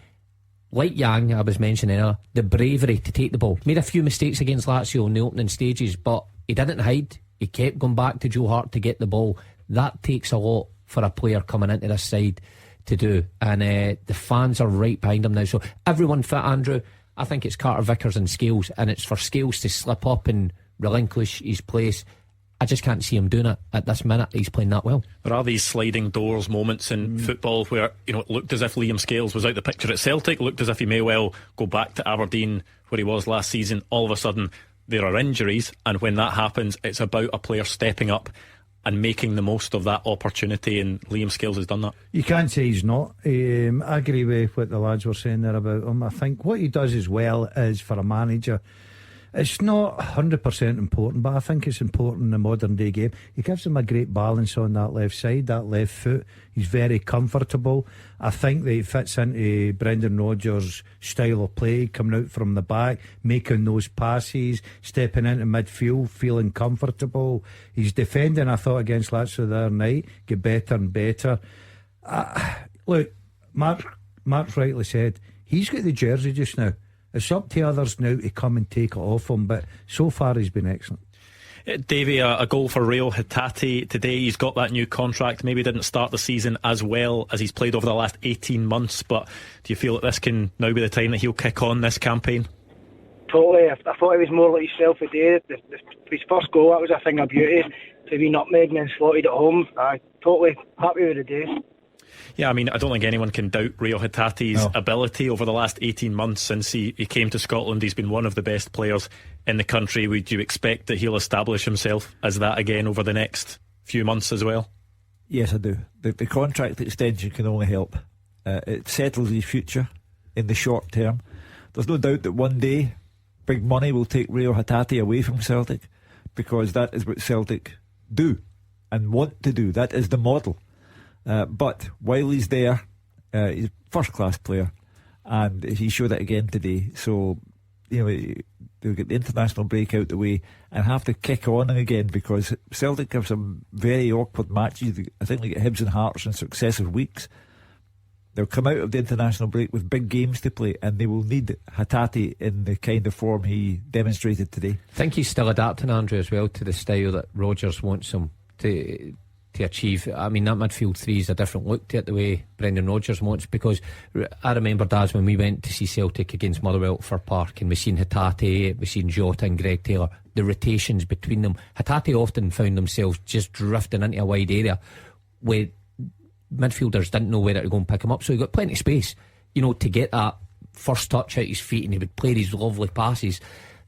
like Yang, I was mentioning earlier, the bravery to take the ball. Made a few mistakes against Lazio in the opening stages, but he didn't hide. He kept going back to Joe Hart to get the ball. That takes a lot for a player coming into this side to do, and the fans are right behind him now. So everyone fit, Andrew. I think it's Carter Vickers and Scales, and it's for Scales to slip up and relinquish his place. I just can't see him doing it at this minute. He's playing that well. There are these sliding doors moments in football where, it looked as if Liam Scales was out the picture at Celtic, looked as if he may well go back to Aberdeen where he was last season. All of a sudden there are injuries, and when that happens, it's about a player stepping up and making the most of that opportunity, and Liam Scales has done that. You can't say he's not. I agree with what the lads were saying there about him. I think what he does as well is, for a manager, it's not 100% important, but I think it's important in the modern day game. He gives him a great balance on that left side, that left foot. He's very comfortable. I think that he fits into Brendan Rodgers' style of play, coming out from the back, making those passes, stepping into midfield, feeling comfortable. He's defending, I thought, against Lazio the other night, get better and better. Look, Mark's rightly said, he's got the jersey just now. It's up to others now to come and take it off him, but so far he's been excellent. Davey, a goal for Rio Hatate today. He's got that new contract. Maybe didn't start the season as well as he's played over the last 18 months, but do you feel that this can now be the time that he'll kick on this campaign? Totally. I thought he was more like himself today. His first goal, that was a thing of beauty, to be nutmegged and slotted at home. I'm totally happy with the day. Yeah, I mean, I don't think anyone can doubt Rio Hatate's ability over the last 18 months since he came to Scotland. He's been one of the best players in the country. Would you expect that he'll establish himself as that again over the next few months as well? Yes, I do. The contract extension can only help. It settles his future in the short term. There's no doubt that one day big money will take Rio Hatate away from Celtic, because that is what Celtic do and want to do. That is the model. But while he's there, he's a first class player, and he showed it again today. So, they'll get the international break out the way and have to kick on again, because Celtic have some very awkward matches. I think they get Hibs and Hearts in successive weeks. They'll come out of the international break with big games to play, and they will need Hatate in the kind of form he demonstrated today. I think he's still adapting, Andrew, as well, to the style that Rodgers wants him to achieve. I mean, that midfield three is a different look to it, the way Brendan Rodgers wants, because I remember, Daz, when we went to see Celtic against Motherwell for Park, and we seen Hatate, we seen Jota and Greg Taylor, the rotations between them. Hatate often found themselves just drifting into a wide area where midfielders didn't know where to go and pick him up, so he got plenty of space, to get that first touch out his feet, and he would play these lovely passes.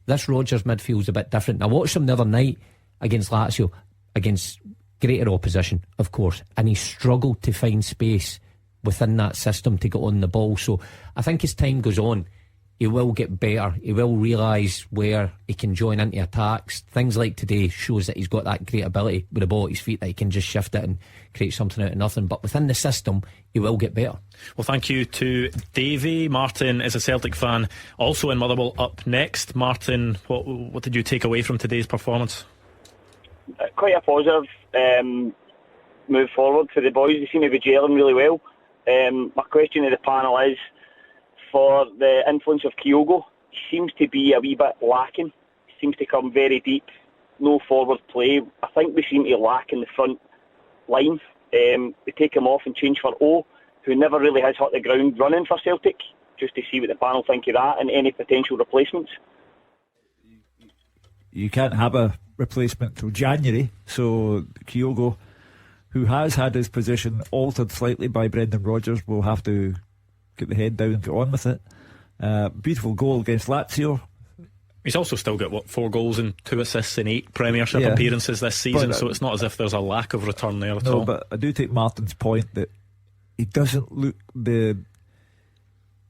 This Rodgers midfield's a bit different. I watched him the other night against Lazio, against greater opposition, of course, and he struggled to find space within that system to get on the ball. So I think as time goes on, he will get better. He will realise where he can join into attacks. Things like today shows that he's got that great ability with the ball at his feet, that he can just shift it and create something out of nothing. But within the system, he will get better. Well, thank you to Davey. Martin is a Celtic fan, also in Motherwell, up next. Martin, what did you take away from today's performance? Quite a positive move forward for the boys. They seem to be gelling really well. My question to the panel is, for the influence of Kyogo, he seems to be a wee bit lacking. He seems to come very deep, no forward play. I think we seem to lack in the front line. They take him off and change for O, who never really has hit the ground running for Celtic, just to see what the panel think of that and any potential replacements. You can't have a replacement till January, so Kyogo, who has had his position altered slightly by Brendan Rodgers, will have to get the head down and get on with it. Beautiful goal against Lazio. He's also still got 4 goals and 2 assists in 8 Premiership appearances this season, so it's not as if there's a lack of return there at all. But I do take Martin's point that he doesn't look the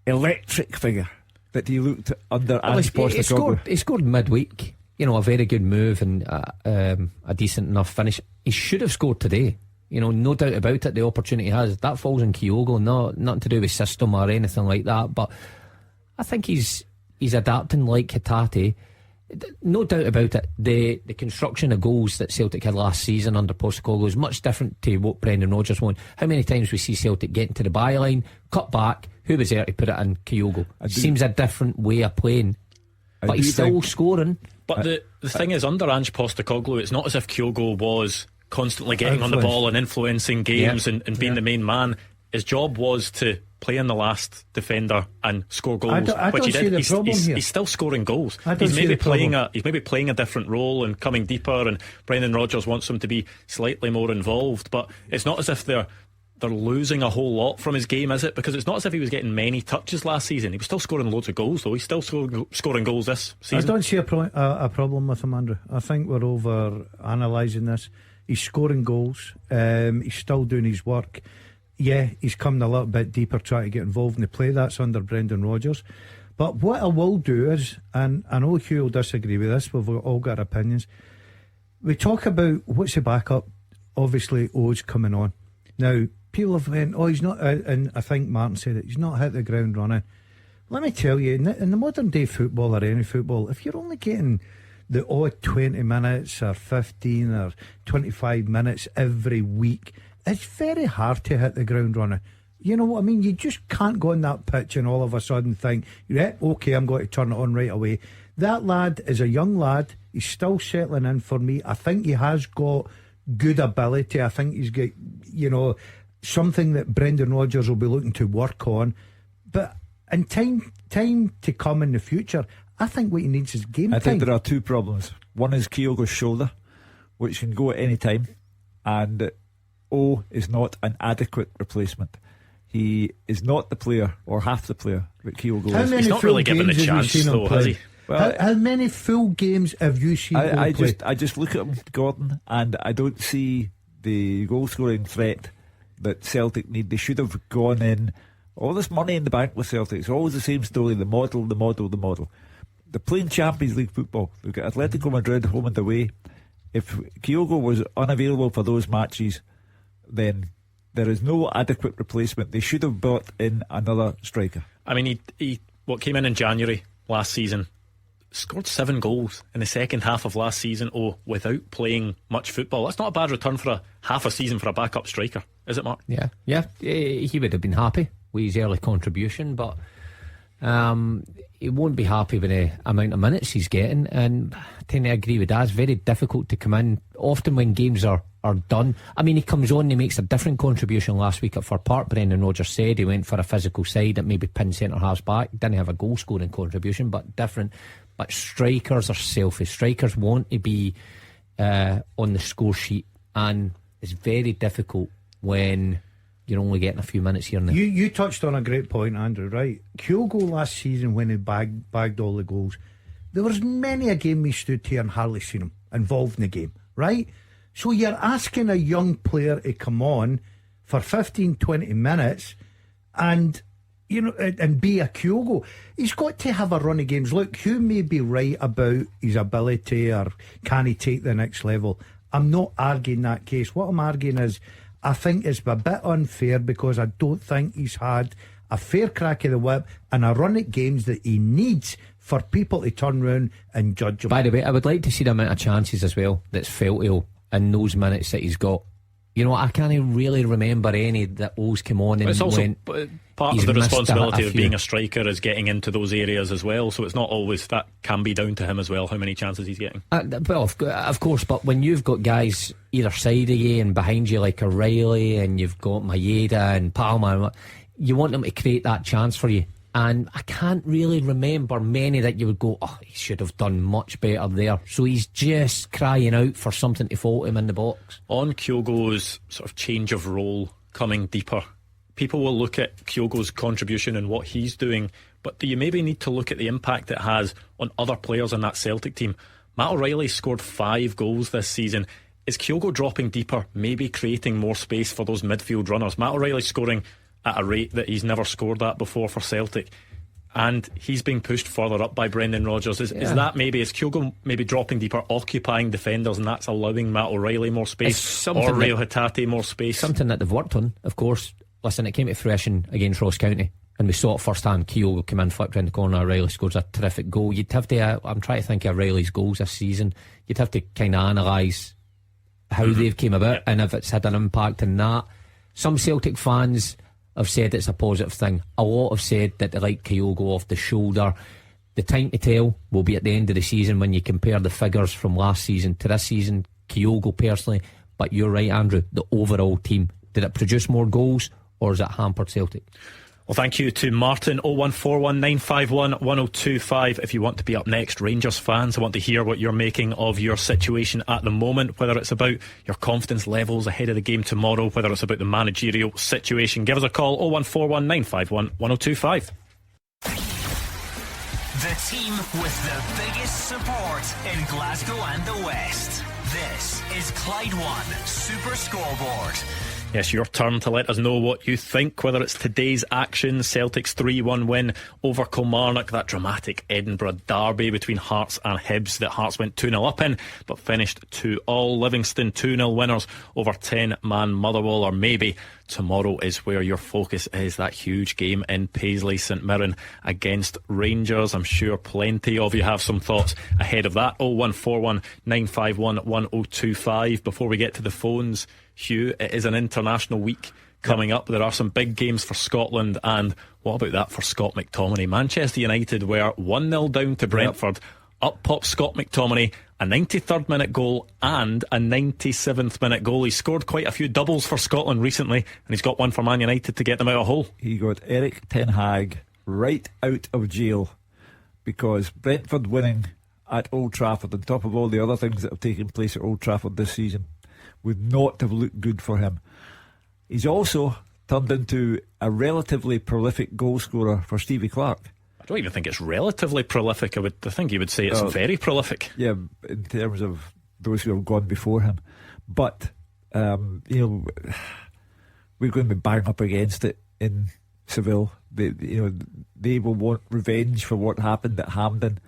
electric figure that he looked under Ange Postecoglou. He scored midweek. A very good move and a decent enough finish. He should have scored today. No doubt about it. The opportunity has that falls on Kyogo. Nothing to do with system or anything like that. But I think he's adapting like Hatate. No doubt about it. The construction of goals that Celtic had last season under Postecoglou is much different to what Brendan Rodgers wanted. How many times we see Celtic getting to the byline, cut back, who was there to put it in? Kyogo. Seems a different way of playing, but he's still scoring. But the thing is, under Ange Postecoglou, it's not as if Kyogo was constantly getting on the ball and influencing games and being the main man. His job was to play in the last defender and score goals, which he did. He's still scoring goals. He's maybe playing a different role and coming deeper, and Brendan Rodgers wants him to be slightly more involved. But it's not as if they're losing a whole lot from his game, is it? Because it's not as if he was getting many touches last season. He was still scoring loads of goals, though. He's still scoring goals this season. I don't see a problem with him, Andrew. I think we're over analysing this. He's scoring goals. He's still doing his work. Yeah, he's coming a little bit deeper, trying to get involved in the play. That's under Brendan Rodgers. But what I will do is, and I know Hugh will disagree with this, we've all got opinions. We talk about what's the backup. Obviously, O's coming on. Now, people have went, he's not, and I think Martin said it, he's not hit the ground running. Let me tell you, in the modern day football or any football, if you're only getting the odd 20 minutes or 15 or 25 minutes every week, it's very hard to hit the ground running. You know what I mean? You just can't go on that pitch and all of a sudden think, yeah, okay, I'm going to turn it on right away. That lad is a young lad. He's still settling in for me. I think he has got good ability. I think he's got, something that Brendan Rodgers will be looking to work on. But in time to come in the future, I think what he needs is game time. I think there are two problems. One is Kyogo's shoulder, which can go at any time, and O is not an adequate replacement. He is not the player or half the player that Kyogo is. He's not really given the chance, though, has he? Well, how many full games have you seen him play? I just look at him, Gordon, and I don't see the goal scoring threat that Celtic need. They should have gone in. All this money in the bank with Celtic, it's always the same story. The model. They're playing Champions League football. They've got Atletico Madrid home and away. If Kyogo was unavailable for those matches, then there is no adequate replacement. They should have brought in another striker. I mean, he came in January last season, scored 7 goals in the second half of last season, without playing much football. That's not a bad return for half a season for a backup striker, is it, Mark? Yeah, he would have been happy with his early contribution, but he won't be happy with the amount of minutes he's getting. And I tend to agree with that. It's very difficult to come in often when games are done. I mean, he comes on and he makes a different contribution. Last week at Fir Park, Brendan Rodgers said he went for a physical side that maybe pinned centre halves back. Didn't have a goal scoring contribution, but different. But strikers are selfish. Strikers want to be on the score sheet, and it's very difficult when you're only getting a few minutes here and there. You touched on a great point, Andrew, right? Kyogo last season, when he bagged all the goals, there was many a game we stood here and hardly seen him involved in the game, right? So you're asking a young player to come on for 15-20 minutes and be a Kyogo. He's got to have a run of games. Look, Hugh may be right about his ability or can he take the next level. I'm not arguing that case. What I'm arguing is I think it's a bit unfair because I don't think he's had a fair crack of the whip and a run at games that he needs for people to turn round and judge him. By the way, I would like to see the amount of chances as well that's felt ill in those minutes that he's got. I can't really remember any that O's come on and it's also went. Part of the responsibility of being a striker is getting into those areas as well. So it's not always that can be down to him as well. How many chances he's getting? Well, of course, but when you've got guys either side of you and behind you like O'Reilly, and you've got Maeda and Palmer, you want them to create that chance for you. And I can't really remember many that you would go, he should have done much better there. So he's just crying out for something to fault him in the box. On Kyogo's sort of change of role, coming deeper, people will look at Kyogo's contribution and what he's doing, but do you maybe need to look at the impact it has on other players in that Celtic team? Matt O'Reilly scored 5 goals this season. is Kyogo dropping deeper, maybe creating more space for those midfield runners? Matt O'Reilly scoring at a rate that he's never scored at before for Celtic, and he's being pushed further up by Brendan Rodgers. Is that maybe, is Kyogo maybe dropping deeper, occupying defenders, and that's allowing Matt O'Reilly more space, or Rio Hatate more space? Something that they've worked on, of course. Listen, it came to fruition against Ross County, and we saw it first hand. Kyogo came in, flipped round the corner, O'Reilly scores a terrific goal. You'd have to, I'm trying to think of O'Reilly's goals this season, you'd have to kind of analyse how they've came about and if it's had an impact in that. Some Celtic fans have said it's a positive thing. A lot have said that they like Kyogo off the shoulder. The time to tell will be at the end of the season when you compare the figures from last season to this season. Kyogo personally, but you're right, Andrew, the overall team, did it produce more goals or is it hampered Celtic? Well, thank you to Martin. 01419511025. If you want to be up next, Rangers fans, I want to hear what you're making of your situation at the moment, whether it's about your confidence levels ahead of the game tomorrow, whether it's about the managerial situation. Give us a call. 01419511025. The team with the biggest support in Glasgow and the West. This is Clyde One Super Scoreboard. Yes, your turn to let us know what you think, whether it's today's action, Celtic's 3-1 win over Kilmarnock, that dramatic Edinburgh derby between Hearts and Hibs that Hearts went 2-0 up in but finished 2-2. Livingston 2-0 winners over 10-man Motherwell, or maybe tomorrow is where your focus is, that huge game in Paisley St Mirren against Rangers. I'm sure plenty of you have some thoughts ahead of that. 01419511025. Before we get to the phones, Hugh, it is an international week coming up. There are some big games for Scotland, and what about that for Scott McTominay? Manchester United were 1-0 down to Brentford. Up pops Scott McTominay, a 93rd minute goal and a 97th minute goal. He scored quite a few doubles for Scotland recently, and he's got one for Man United to get them out of hole. He got Eric Ten Hag right out of jail, because Brentford winning at Old Trafford, on top of all the other things that have taken place at Old Trafford this season, would not have looked good for him. He's also turned into a relatively prolific goal scorer for Stevie Clark. I don't even think it's relatively prolific. I think you would say it's very prolific. Yeah, in terms of those who have gone before him. But we're going to be bang up against it in Seville. They will want revenge for what happened at Hampden,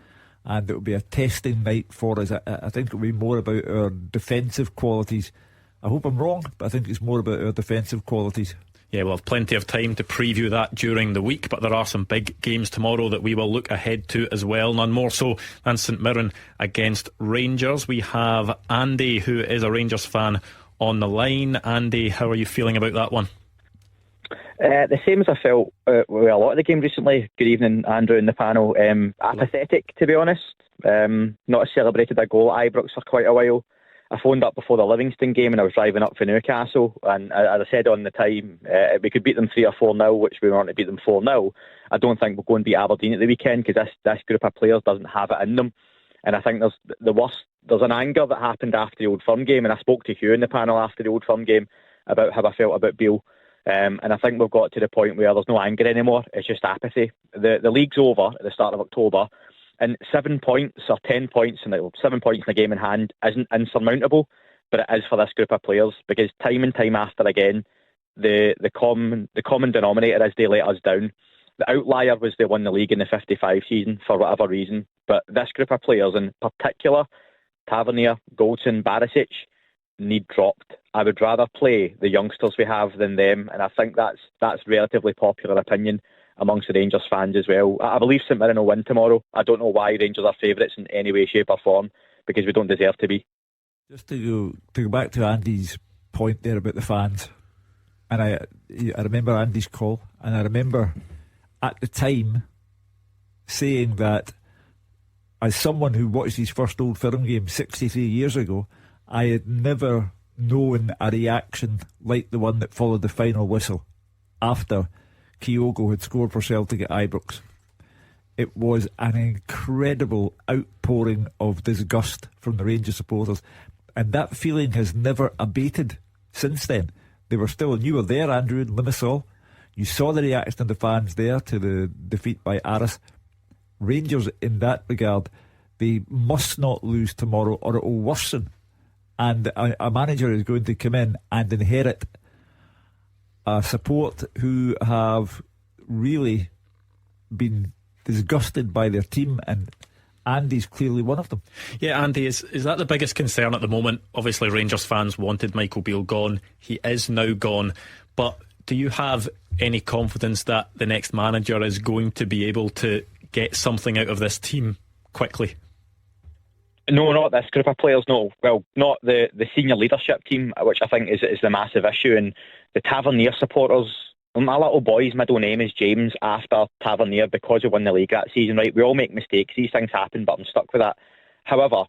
and it will be a testing night for us. I think it will be more about our defensive qualities. I hope I'm wrong, but I think it's more about our defensive qualities. Yeah, we'll have plenty of time to preview that during the week, but there are some big games tomorrow that we will look ahead to as well. None more so than St Mirren against Rangers. We have Andy, who is a Rangers fan, on the line. Andy, how are you feeling about that one? The same as I felt with a lot of the games recently. Good evening, Andrew and the panel. Apathetic, to be honest. Not celebrated a goal at Ibrox for quite a while. I phoned up before the Livingston game and I was driving up for Newcastle, and as I said on the time, we could beat them 3 or 4-0, which we weren't to beat them 4-0. I don't think we'll go and beat Aberdeen at the weekend, because this group of players doesn't have it in them. And I think there's an anger that happened after the Old Firm game, and I spoke to Hugh in the panel after the Old Firm game about how I felt about Beale. And I think we've got to the point where there's no anger anymore. It's just apathy. The league's over at the start of October, and 7 points or 10 points, and 7 points in the game in hand isn't insurmountable, but it is for this group of players, because time and time after again, the common denominator is they let us down. The outlier was they won the league in the 55 season for whatever reason, but this group of players in particular, Tavernier, Goldson, Barisic, need dropped. I would rather play the youngsters we have than them, and I think that's relatively popular opinion amongst the Rangers fans as well. I believe St Mirren will win tomorrow. I don't know why Rangers are favourites in any way, shape or form, because we don't deserve to be. Just to go back to Andy's point there about the fans, and I remember Andy's call, and I remember at the time saying that as someone who watched his first Old Firm game 63 years ago, I had never known a reaction like the one that followed the final whistle after Kyogo had scored for Celtic at Ibrox. It was an incredible outpouring of disgust from the Rangers supporters, and that feeling has never abated since then. They were still, and you were there, Andrew, in Limassol. You saw the reaction of the fans there to the defeat by Aris. Rangers, in that regard, they must not lose tomorrow, or it will worsen. and a manager is going to come in and inherit a support who have really been disgusted by their team, and Andy's clearly one of them. Yeah, Andy, is that the biggest concern at the moment? Obviously Rangers fans wanted Michael Beale gone. He is now gone, but do you have any confidence that the next manager is going to be able to get something out of this team quickly? No, not this group of players, no. Well, not the senior leadership team, which I think is the massive issue. And the Tavernier supporters, my little boy's middle name is James after Tavernier because we won the league that season, right? We all make mistakes, these things happen, but I'm stuck with that. However,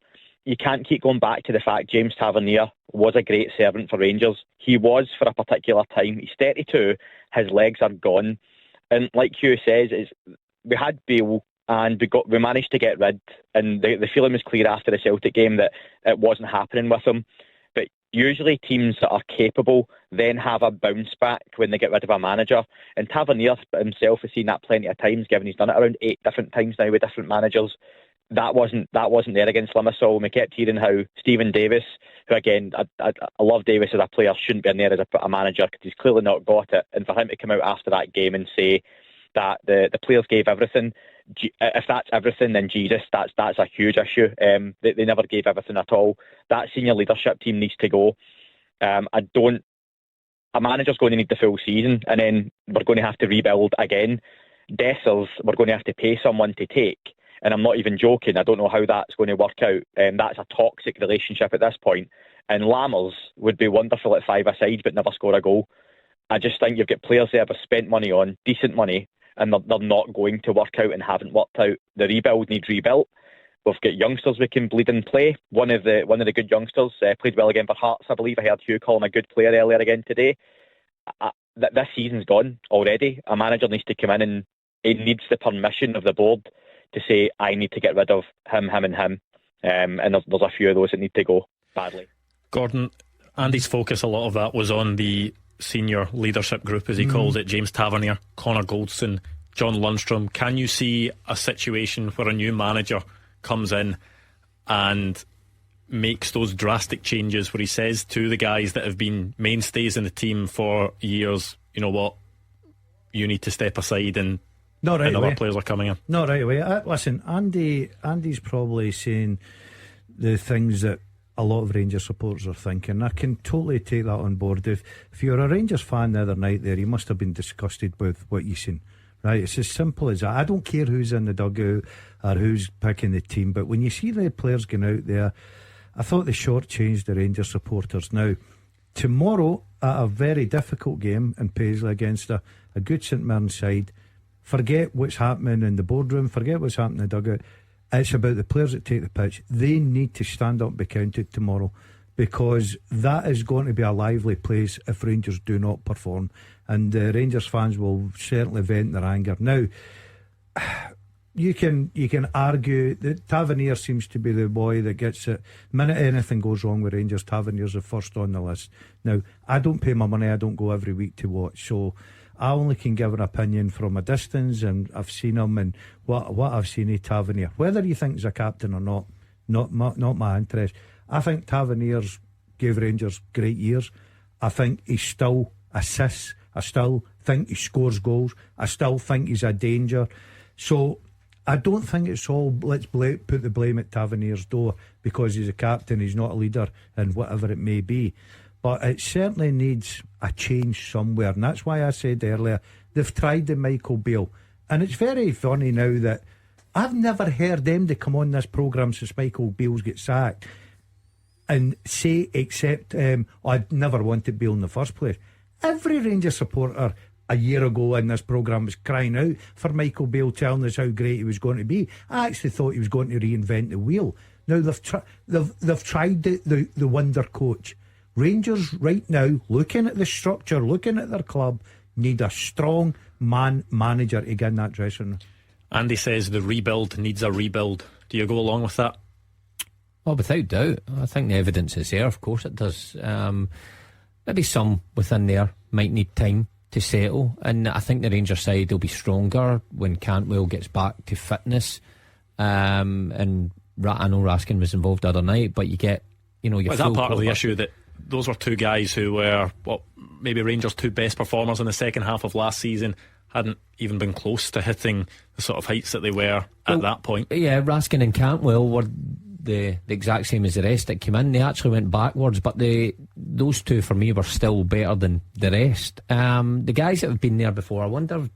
you can't keep going back to the fact James Tavernier was a great servant for Rangers. He was for a particular time. He's 32, his legs are gone. And like Hugh says, we had Beale, and we managed to get rid, and the feeling was clear after the Celtic game that it wasn't happening with him. But usually teams that are capable then have a bounce back when they get rid of a manager, and Tavernier himself has seen that plenty of times, given he's done it around 8 different times now with different managers. That wasn't there against Limassol. We kept hearing how Stephen Davis, who again, I love Davis as a player, shouldn't be in there as a manager because he's clearly not got it, and for him to come out after that game and say that the players gave everything, if that's everything, then Jesus, that's a huge issue. They never gave everything at all. That senior leadership team needs to go. A manager's going to need the full season, and then we're going to have to rebuild again. Dessers, we're going to have to pay someone to take, and I'm not even joking. I don't know how that's going to work out. That's a toxic relationship at this point. And Lammers would be wonderful at 5-a-side, but never score a goal. I just think you've got players there we've spent money on, decent money, and they're not going to work out and haven't worked out. The rebuild needs rebuilt. We've got youngsters we can bleed and play. One of the good youngsters played well again for Hearts, I believe. I heard Hugh call him a good player earlier again today. This season's gone already. A manager needs to come in, and he needs the permission of the board to say, I need to get rid of him, and him. And there's a few of those that need to go badly. Gordon, Andy's focus, a lot of that was on the senior leadership group, as he calls it. James Tavernier, Connor Goldson, John Lundstrom. Can you see a situation where a new manager comes in and makes those drastic changes where he says to the guys that have been mainstays in the team for years, you know what, you need to step aside, and other players are coming in? Not right away. Listen, Andy's probably saying the things that a lot of Rangers supporters are thinking. I can totally take that on board. If you're a Rangers fan the other night there, you must have been disgusted with what you've seen, right? It's as simple as that. I don't care who's in the dugout or who's picking the team, but when you see the players going out there, I thought they shortchanged the Rangers supporters. Now, tomorrow at a very difficult game in Paisley against a good St Mirren side, forget what's happening in the boardroom, forget what's happening in the dugout. It's about the players that take the pitch. They need to stand up and be counted tomorrow, because that is going to be a lively place if Rangers do not perform, and Rangers fans will certainly vent their anger. Now, you can argue that Tavernier seems to be the boy that gets it. The minute anything goes wrong with Rangers, Tavernier's the first on the list. Now, I don't pay my money, I don't go every week to watch, so I only can give an opinion from a distance, and I've seen him, and what I've seen of Tavernier. Whether you think he's a captain or not my interest. I think Tavernier's gave Rangers great years. I think he still assists. I still think he scores goals. I still think he's a danger. So I don't think it's all let's put the blame at Tavernier's door because he's a captain, he's not a leader, and whatever it may be. But it certainly needs a change somewhere, and that's why I said earlier they've tried the Michael Beale, and it's very funny now that I've never heard them to come on this programme since Michael Beale's get sacked and say, except I'd never wanted Beale in the first place. Every Rangers supporter a year ago in this programme was crying out for Michael Beale, telling us how great he was going to be. I actually thought he was going to reinvent the wheel. Now they've tried the wonder coach. Rangers right now, looking at the structure, looking at their club, need a strong manager to get in that dressing room. Andy says the rebuild needs a rebuild. Do you go along with that? Oh, without doubt. I think the evidence is there. Of course it does. Maybe some within there might need time to settle, and I think the Rangers side will be stronger when Cantwell gets back to fitness. And I know Raskin was involved the other night, but you get Was that part of the issue, that those were two guys who were maybe Rangers' two best performers in the second half of last season, hadn't even been close to hitting the sort of heights that they were at that point? Yeah, Raskin and Cantwell were the exact same as the rest that came in. They actually went backwards, but those two for me were still better than the rest. The guys that have been there before, I wonder,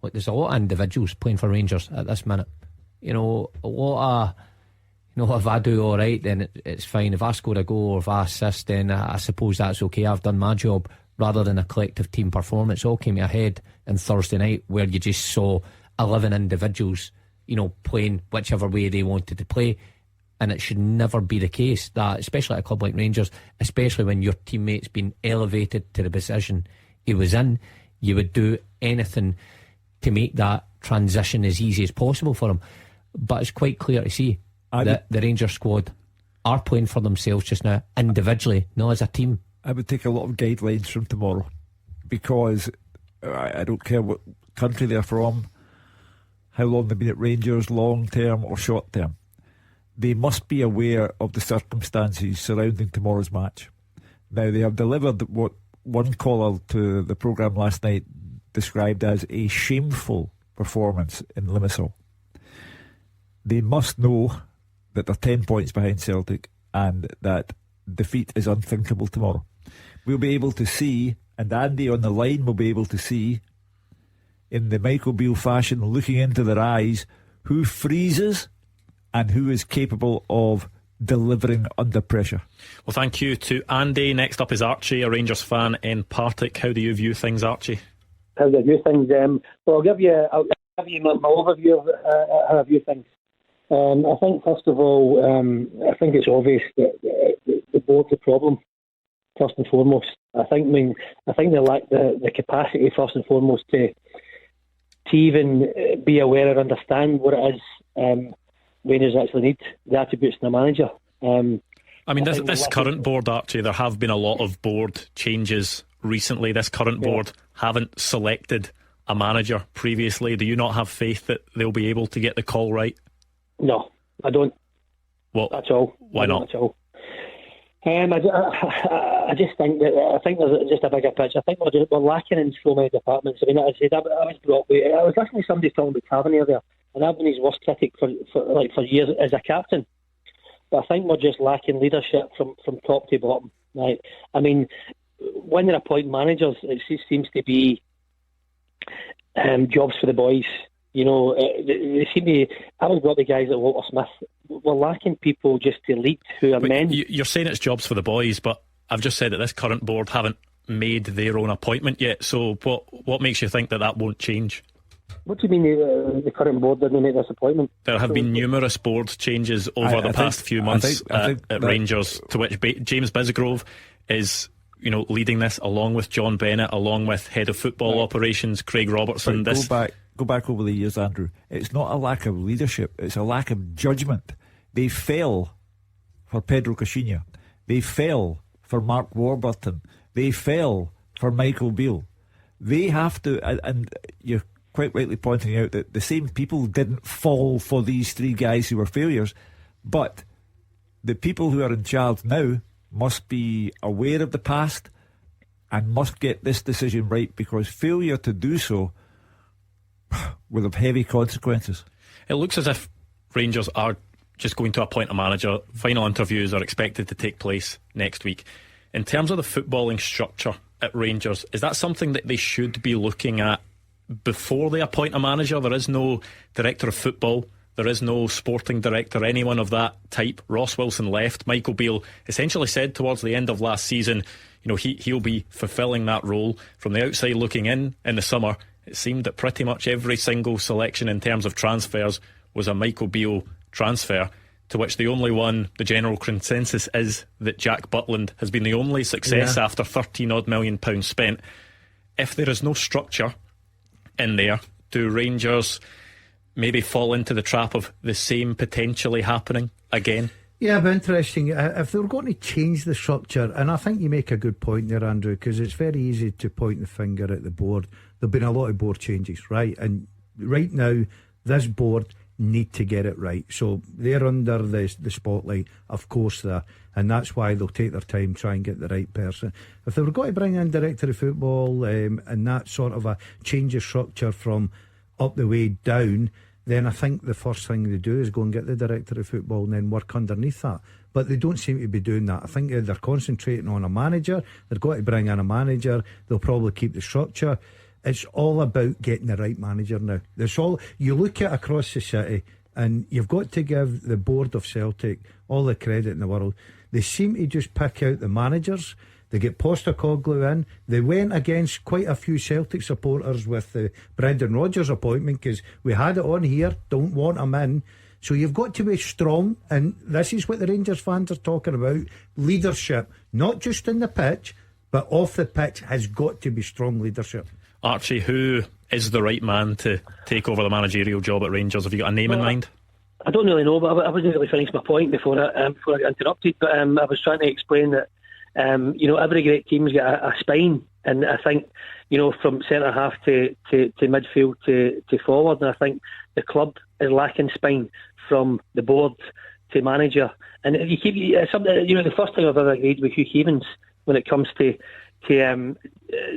there's a lot of individuals playing for Rangers at this minute. A lot of, if I do all right, then it's fine. If I score a goal or if I assist, then I suppose that's okay. I've done my job, rather than a collective team performance. All came ahead on Thursday night, where you just saw 11 individuals, playing whichever way they wanted to play. And it should never be the case that, especially at a club like Rangers, especially when your teammate's been elevated to the position he was in, you would do anything to make that transition as easy as possible for him. But it's quite clear to see that the Rangers squad are playing for themselves just now, individually, not as a team. I would take a lot of guidelines from tomorrow, because I don't care what country they're from, how long they've been at Rangers, long term or short term. They must be aware of the circumstances surrounding tomorrow's match. Now, they have delivered what one caller to the programme last night described as a shameful performance in Limassol. They must know that they're 10 points behind Celtic and that defeat is unthinkable tomorrow. We'll be able to see, and Andy on the line will be able to see, in the Michael Beale fashion, looking into their eyes, who freezes and who is capable of delivering under pressure. Well, thank you to Andy. Next up is Archie, a Rangers fan in Partick. How do you view things, Archie? How do I view things? I'll give you my overview of how I view things. I think, first of all, I think it's obvious that the board's a problem, first and foremost. I think they lack the capacity, first and foremost, to even be aware or understand what it is Rangers actually need, the attributes in a manager. This current board, Archie, there have been a lot of board changes recently. This current board haven't selected a manager previously. Do you not have faith that they'll be able to get the call right? No, I don't. Well, that's all. Why not? That's all. I just think there's just a bigger picture. I think we're lacking in so many departments. I was listening to somebody talking about Tavernier there, and I've been his worst critic for years as a captain. But I think we're just lacking leadership from top to bottom. Right? I mean, when they appoint managers, it seems to be jobs for the boys. They seem to. I was brought the guys at Walter Smith. We're lacking people just to lead who are men. You're saying it's jobs for the boys, but I've just said that this current board haven't made their own appointment yet. So what makes you think that won't change? What do you mean the current board didn't make this appointment? There have been numerous board changes over the past few months at Rangers, to which James Bisgrove is leading this, along with John Bennett, along with head of football operations Craig Robertson. Go back over the years, Andrew. It's not a lack of leadership, it's a lack of judgment. They fell for Pedro Caixinha. They fell for Mark Warburton. They fell for Michael Beale. They have to, and you're quite rightly pointing out that the same people didn't fall for these three guys who were failures, but the people who are in charge now must be aware of the past and must get this decision right, because failure to do so will have heavy consequences. It looks as if Rangers are just going to appoint a manager. Final interviews are expected to take place next week. In terms of the footballing structure at Rangers, is that something that they should be looking at before they appoint a manager? There is no director of football, there is no sporting director, anyone of that type. Ross Wilson left. Michael Beale essentially said towards the end of last season, he'll be fulfilling that role. From the outside looking in the summer, it seemed that pretty much every single selection in terms of transfers was a Michael Beale transfer, to which the only one, the general consensus is that Jack Butland has been the only success after £13 million spent. If there is no structure in there, do Rangers maybe fall into the trap of the same potentially happening again? Yeah, but interesting. If they were going to change the structure, and I think you make a good point there, Andrew, because it's very easy to point the finger at the board. There have been a lot of board changes, right? And right now, this board need to get it right. So they're under the spotlight, of course, there, and that's why they'll take their time, try and get the right person. If they were going to bring in director of football and that sort of a change of structure from up the way down, then I think the first thing they do is go and get the director of football and then work underneath that. But they don't seem to be doing that. I think they're concentrating on a manager. They've got to bring in a manager. They'll probably keep the structure. It's all about getting the right manager now. That's all. You look at across the city, and you've got to give the board of Celtic all the credit in the world. They seem to just pick out the managers. They get Postecoglou in. They went against quite a few Celtic supporters with the Brendan Rodgers appointment, because we had it on here, don't want him in. So you've got to be strong, and this is what the Rangers fans are talking about. Leadership, not just in the pitch, but off the pitch has got to be strong leadership. Archie, who is the right man to take over the managerial job at Rangers? Have you got a name in mind? I don't really know, but I wasn't really finished my point before I got interrupted. But I was trying to explain that every great team's got a spine, and I think from centre half to midfield to forward, and I think the club is lacking spine from the board to manager. And you keep the first time I've ever agreed with Hugh Keevins when it comes to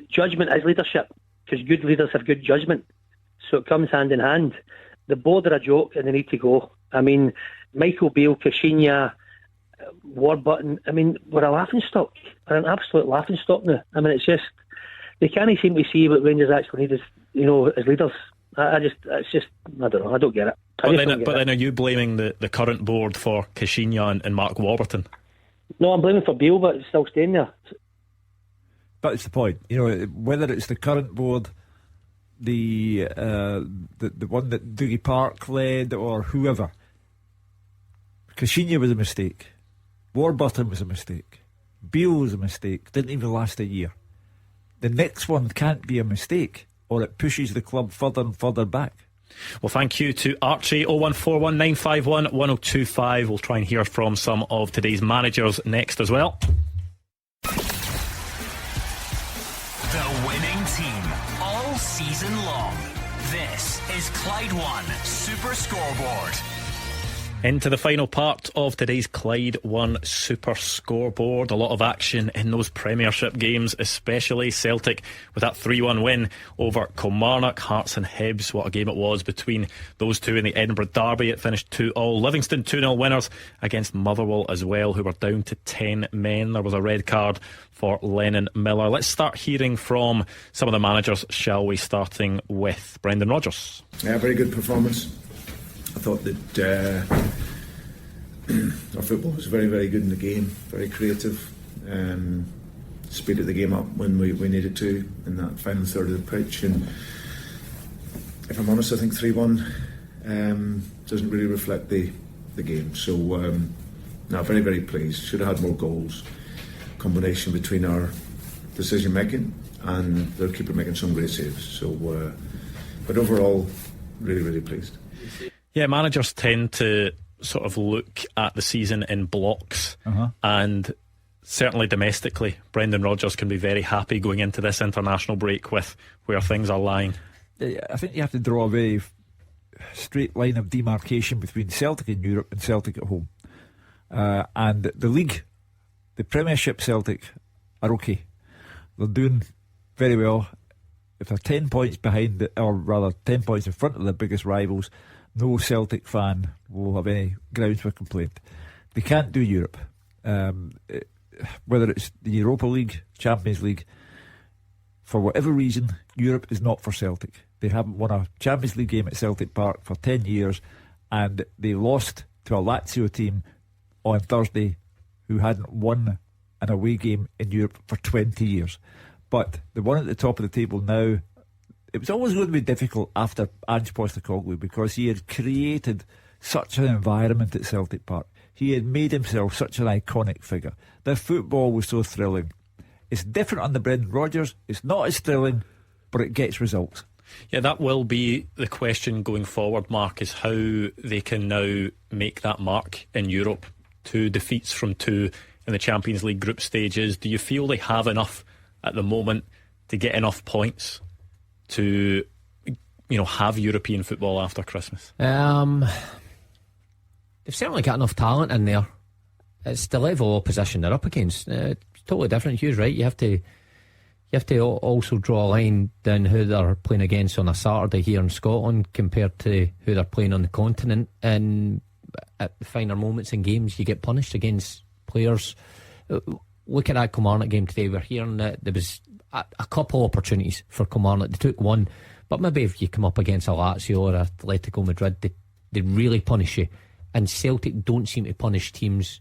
judgment as leadership, because good leaders have good judgment, so it comes hand in hand. The board are a joke and they need to go. I mean, Michael Beale, Kashinya, Warburton, we're a laughing stock. We're an absolute laughing stock now. It's just, they can't seem to see what Rangers actually need as leaders. I don't know, I don't get it. But then are you blaming the current board for Kashinya and Mark Warburton? No, I'm blaming for Beale, but it's still staying there. That's the point. Whether it's the current board, the one that Dougie Park led, or whoever, Kashinya was a mistake. Warburton was a mistake. Beale was a mistake. Didn't even last a year. The next one can't be a mistake, or it pushes the club further and further back. Well, thank you to Archie. 01419511025. We'll try and hear from some of today's managers next as well. The winning team all season long. This is Clyde One Super Scoreboard. Into the final part of today's Clyde One Super Scoreboard. A lot of action in those Premiership games, especially Celtic with that 3-1 win over Kilmarnock. Hearts and Hibs, what a game it was between those two in the Edinburgh Derby. It finished 2-2. Livingston 2-0 winners against Motherwell as well, who were down to 10 men. There was a red card for Lennon Miller. Let's start hearing from some of the managers, shall we, starting with Brendan Rodgers. Yeah, very good performance. I thought that our football was very, very good in the game, very creative, speeded the game up when we needed to in that final third of the pitch. And if I'm honest, I think 3-1 doesn't really reflect the game. So, no, very, very pleased. Should have had more goals. Combination between our decision making and their keeper making some great saves. So, but overall, really, really pleased. Yeah, managers tend to sort of look at the season in blocks, and certainly domestically, Brendan Rodgers can be very happy going into this international break with where things are lying. I think you have to draw a very straight line of demarcation between Celtic in Europe and Celtic at home. And the league, the Premiership Celtic are okay. They're doing very well. If they're 10 points behind, or rather 10 points in front of their biggest rivals, no Celtic fan will have any grounds for complaint. They can't do Europe. Whether it's the Europa League, Champions League, for whatever reason, Europe is not for Celtic. They haven't won a Champions League game at Celtic Park for 10 years, and they lost to a Lazio team on Thursday who hadn't won an away game in Europe for 20 years. But the one at the top of the table now, it was always going to be difficult after Ange Postecoglou, because he had created such an environment at Celtic Park. He had made himself such an iconic figure. Their football was so thrilling. It's different under Brendan Rodgers. It's not as thrilling, but it gets results. Yeah, that will be the question going forward, Mark, is how they can now make that mark in Europe. 2 defeats from 2 in the Champions League group stages. Do you feel they have enough at the moment to get enough points to have European football after Christmas? They've certainly got enough talent in there. It's the level of opposition they're up against. It's totally different. Hugh's right. You have to also draw a line down who they're playing against on a Saturday here in Scotland compared to who they're playing on the continent. And at the finer moments in games, you get punished against players. Look at that Kilmarnock game today. We're hearing that there was a couple opportunities for Kilmarnock. They took one, but maybe if you come up against a Lazio or Atletico Madrid, they really punish you. And Celtic don't seem to punish teams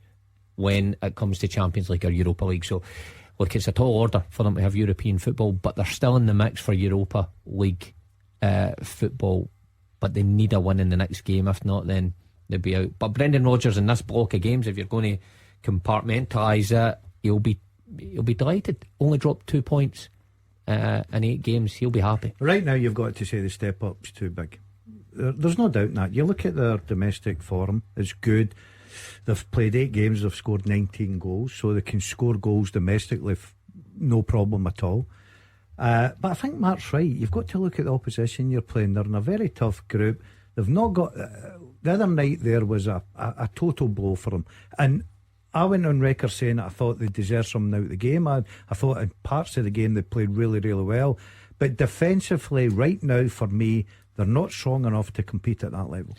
when it comes to Champions League or Europa League. So look, it's a tall order for them to have European football, but they're still in the mix for Europa League football. But they need a win in the next game. If not, then they'll be out. But Brendan Rodgers in this block of games, if you're going to compartmentalise it, he'll be delighted. Only dropped 2 points in 8 games. He'll be happy. Right now, you've got to say the step up's too big. There's no doubt in that. You look at their domestic form, it's good. They've played 8 games, they've scored 19 goals, so they can score goals domestically, no problem at all. But I think Mark's right. You've got to look at the opposition you're playing. They're in a very tough group. They've not got. The other night there was a total blow for them. And I went on record saying that I thought they deserved something out of the game. I thought in parts of the game they played really, really well. But defensively, right now, for me, they're not strong enough to compete at that level.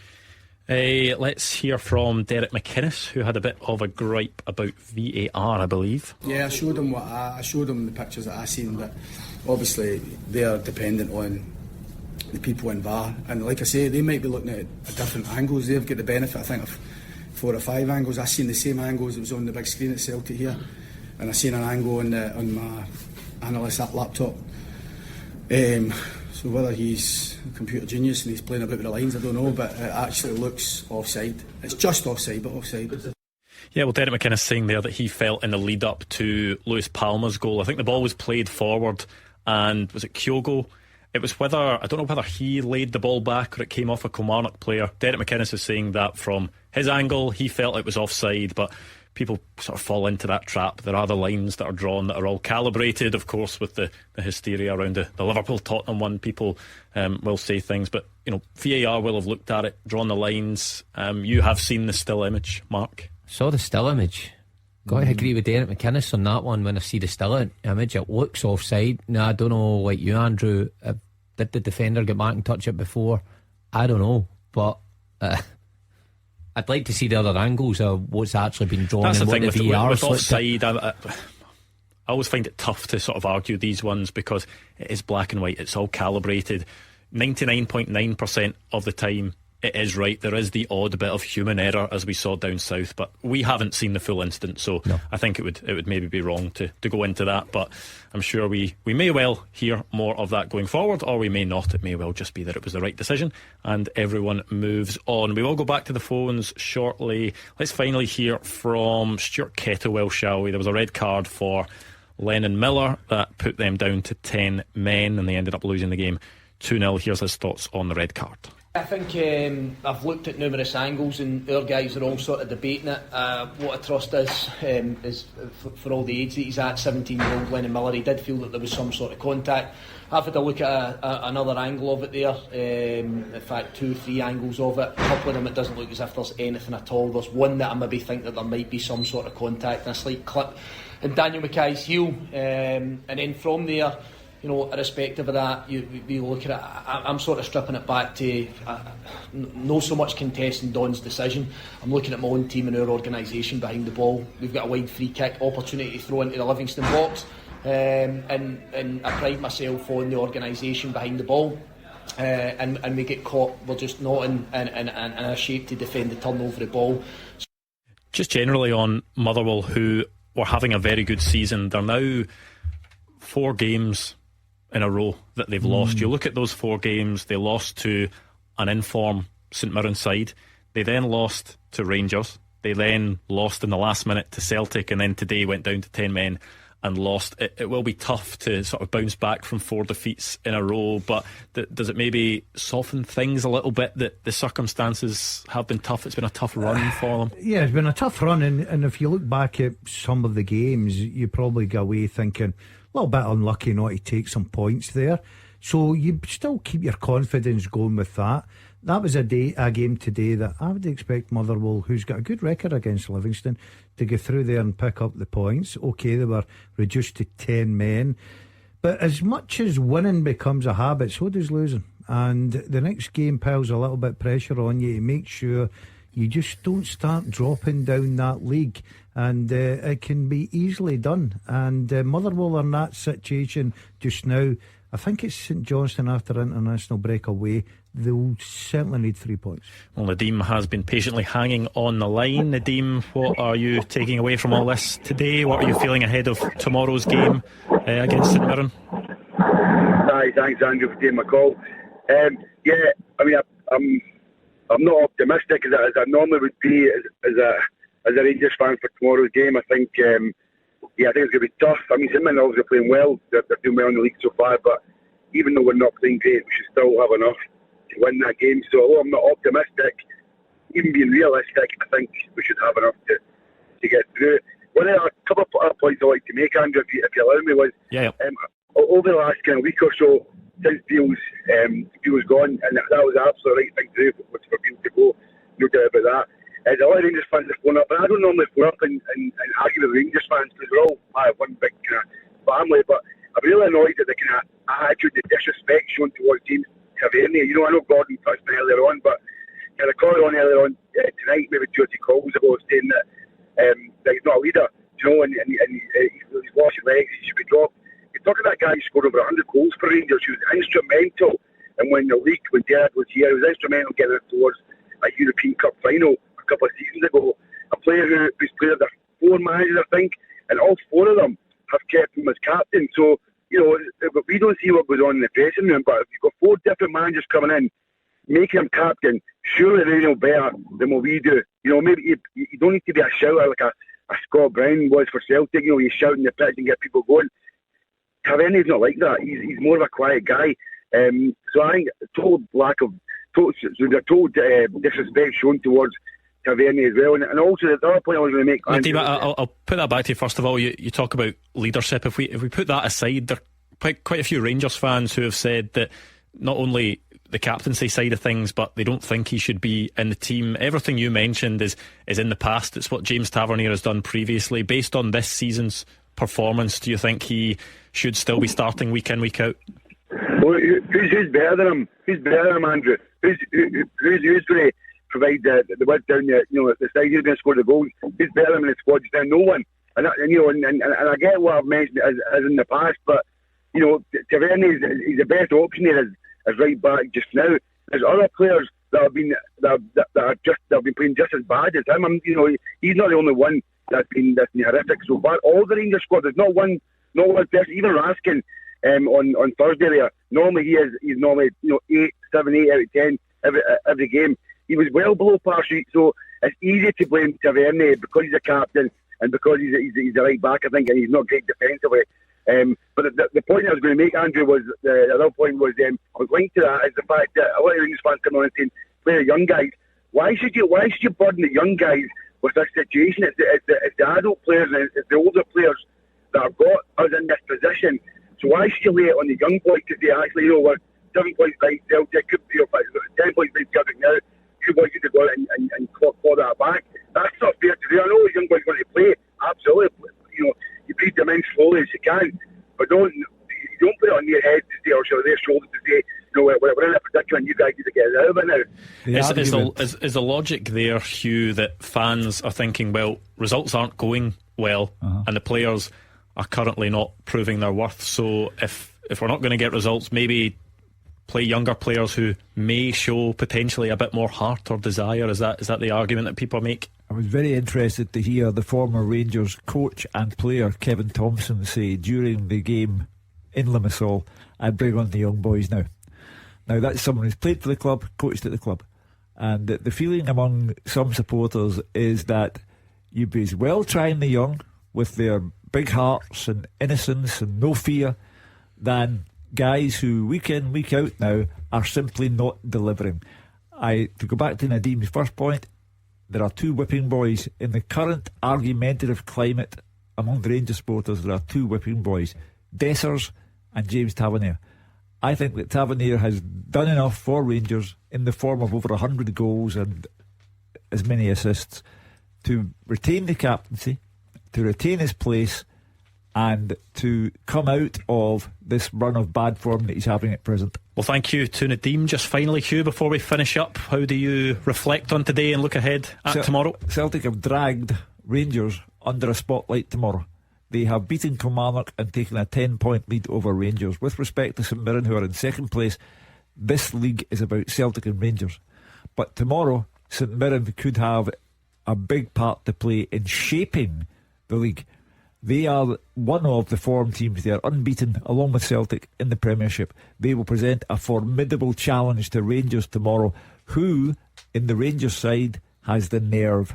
Let's hear from Derek McInnes, who had a bit of a gripe about VAR, I believe. Yeah, I showed him the pictures that I seen, but obviously they are dependent on the people in VAR, and like I say, they might be looking at different angles. They've got the benefit, I think, of 4 or 5 angles. I seen the same angles that was on the big screen at Celtic here, and I seen an angle on my analyst laptop. So whether he's a computer genius and he's playing about with the lines, I don't know, but it actually looks offside. It's just offside, but offside. Yeah, well, Derek McInnes saying there that he felt in the lead up to Lewis Palmer's goal, I think the ball was played forward, and was it Kyogo? It was I don't know whether he laid the ball back or it came off a Kilmarnock player. Derek McInnes is saying that from his angle he felt it was offside, but people sort of fall into that trap. There are the lines that are drawn that are all calibrated, of course, with the hysteria around the Liverpool-Tottenham one. People will say things, but VAR will have looked at it, drawn the lines. You have seen the still image, Mark? Saw the still image. Got to agree with Derek McInnes on that one. When I see the still image, it looks offside. Now, I don't know, like you, Andrew, did the defender get back and touch it before? I don't know, but I'd like to see the other angles of what's actually been drawn. That's and the thing what the VAR with offside. I always find it tough to sort of argue these ones because it is black and white. It's all calibrated. 99.9% of the time it is right. There is the odd bit of human error, as we saw down south, but we haven't seen the full instant, so no. I think it would maybe be wrong to go into that, but I'm sure we may well hear more of that going forward, or we may not. It may well just be that it was the right decision and everyone moves on. We will go back to the phones shortly. Let's finally hear from Stuart Kettlewell, shall we? There was a red card for Lennon Miller that put them down to 10 men and they ended up losing the game 2-0. Here's his thoughts on the red card. I think I've looked at numerous angles and our guys are all sort of debating it. What I trust is for all the age that he's at, 17-year-old Lennon Miller, he did feel that there was some sort of contact. I've had a look at another angle of it there, in fact 2 or 3 angles of it. A couple of them it doesn't look as if there's anything at all. There's one that I maybe think that there might be some sort of contact and a slight clip in Daniel Mackay's heel, and then from there, irrespective of that, you look at it. I'm sort of stripping it back to not so much contesting Don's decision. I'm looking at my own team and our organisation behind the ball. We've got a wide free kick opportunity to throw into the Livingston box, and I pride myself on the organisation behind the ball. And we get caught. We're just not in a shape to defend the turnover of the ball. Just generally on Motherwell, who were having a very good season, they're now 4 games in a row that they've lost. You look at those 4 games, they lost to an in-form St Mirren side, they then lost to Rangers, they then lost in the last minute to Celtic, and then today went down to 10 men and lost. It will be tough to sort of bounce back from 4 defeats in a row, but does it maybe soften things a little bit that the circumstances have been tough? It's been a tough run for them. Yeah, it's been a tough run, and if you look back at some of the games, you probably go away thinking a little bit unlucky not to take some points there. So you still keep your confidence going with that. That was a game today that I would expect Motherwell, who's got a good record against Livingston, to go through there and pick up the points. Okay, they were reduced to 10 men, but as much as winning becomes a habit, so does losing. And the next game piles a little bit of pressure on you to make sure you just don't start dropping down that league. And it can be easily done. And Motherwell are in that situation just now. I think it's St Johnstone after international break away. They'll certainly need 3 points. Well, Nadeem has been patiently hanging on the line. Nadeem, what are you taking away from all this today? What are you feeling ahead of tomorrow's game against St Mirren? Hi, thanks Andrew for taking my call. Yeah, I mean, I'm not optimistic as I normally would be as a Rangers fan for tomorrow's game. I think I think it's going to be tough. I mean, St Mirren are obviously playing well. They're doing well in the league so far, but even though we're not playing great, we should still have enough to win that game. So although I'm not optimistic, even being realistic, I think we should have enough to get through. A couple of other points I'd like to make, Andrew, if you allow me, was over the last kind of week or so, since Beale's gone, and that was the absolute right thing to do for Beale to go, no doubt about that. There's a lot of Rangers fans that phone up, and I don't normally phone up and argue with Rangers fans because we're all one big kind of family, but I'm really annoyed at the kind of attitude, the disrespect shown towards James Tavernier. You know, I know Gordon touched on earlier on, but I recorded on earlier on tonight, maybe 2 or 3 calls ago, saying that he's not a leader, you know, and he's lost his legs, he should be dropped. You're talking about that guy who scored over 100 goals for Rangers, who was instrumental in winning the league when Gerrard was here. He was instrumental in getting us towards a European Cup final a couple of seasons ago. A player who's played under 4 managers, I think, and all 4 of them have kept him as captain. So, you know, we don't see what goes on in the dressing room, but if you've got 4 different managers coming in, making him captain, surely they know better than what we do. You know, maybe you don't need to be a shouter like a Scott Brown was for Celtic. You know, you shout in the pitch and get people going. Tavernier's not like that. He's more of a quiet guy. So I think total disrespect shown towards Tavernier as well. And also the other point I was going to make, Nadeem, I'll put that back to you. First of all, you talk about leadership. If we put that aside, there are quite a few Rangers fans who have said that not only the captaincy side of things, but they don't think he should be in the team. Everything you mentioned is in the past. It's what James Tavernier has done previously. Based on this season's performance, do you think he should still be starting week in, week out? Well, who's better than him? Who's better than him, Andrew? Who's going to provide the work down there? You know, the side who's going to score the goals? Who's better than him in the squad just now? No one. And I get what I've mentioned as in the past, but you know, Tavernier is the best option there as right back just now. There's other players that have been playing just as bad as him. You know, he's not the only one that's been horrific so far. All the Rangers squad, there's not one person, even Raskin on Thursday there. Normally he's normally 8 out of 10 every game. He was well below par sheet, so it's easy to blame Tavernier because he's a captain and because he's a right back, I think, and he's not great defensively. But the point I was going to make, Andrew, was the other point was I was linked to that is the fact that a lot of Rangers fans come on and saying, play the young guys. Why should you burden the young guys with this situation? It's the adult players and it's the older players that have got us in this position. So why should you lay it on the young boys to say, actually, you know, we're 7 points behind Celtic, could be 10 points behind Celtic now, you boys need to go out and claw that back. That's not fair to do. I know the young boys want to play, absolutely. You know, you beat them in slowly as you can, but don't put it on your head to say, or their shoulders to say, you know, we're in a predicament, you guys need to get it out of it now. Is the logic there, Hugh, that fans are thinking, well, results aren't going well, and the players are currently not proving their worth, so if we're not going to get results, maybe play younger players who may show potentially a bit more heart or desire? Is that the argument that people make? I was very interested to hear the former Rangers coach and player Kevin Thompson say during the game in Limassol, I bring on the young boys now. Now that's someone who's played for the club, coached at the club, and the feeling among some supporters is that you'd be as well trying the young with their big hearts and innocence and no fear than guys who week in, week out now are simply not delivering. To go back to Nadeem's first point, there are 2 whipping boys in the current argumentative climate among the Rangers supporters. There are 2 whipping boys, Dessers and James Tavernier. I think that Tavernier has done enough for Rangers in the form of over 100 goals and as many assists to retain the captaincy, to retain his place, and to come out of this run of bad form that he's having at present. Well, thank you to Nadeem. Just finally, Hugh, before we finish up, how do you reflect on today and look ahead at tomorrow? Celtic have dragged Rangers under a spotlight tomorrow. They have beaten Kilmarnock and taken a 10-point lead over Rangers. With respect to St Mirren, who are in second place, this league is about Celtic and Rangers. But tomorrow, St Mirren could have a big part to play in shaping the league. They are one of the form teams. They are unbeaten along with Celtic in the Premiership. They will present a formidable challenge to Rangers tomorrow, who in the Rangers side has the nerve.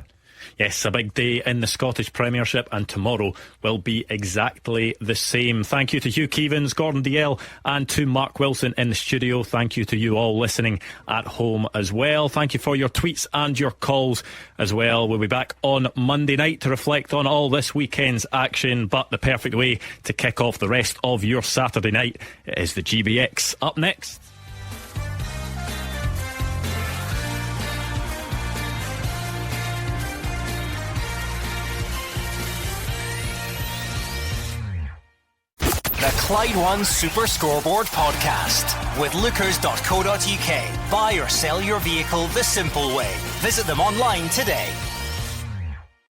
Yes, a big day in the Scottish Premiership, and tomorrow will be exactly the same. Thank you to Hugh Keevins, Gordon Dalziel, and to Mark Wilson in the studio. Thank you to you all listening at home as well. Thank you for your tweets and your calls as well. We'll be back on Monday night to reflect on all this weekend's action, but the perfect way to kick off the rest of your Saturday night is the GBX. Up next. The Clyde One Super Scoreboard Podcast with Lookers.co.uk. Buy or sell your vehicle the simple way. Visit them online today.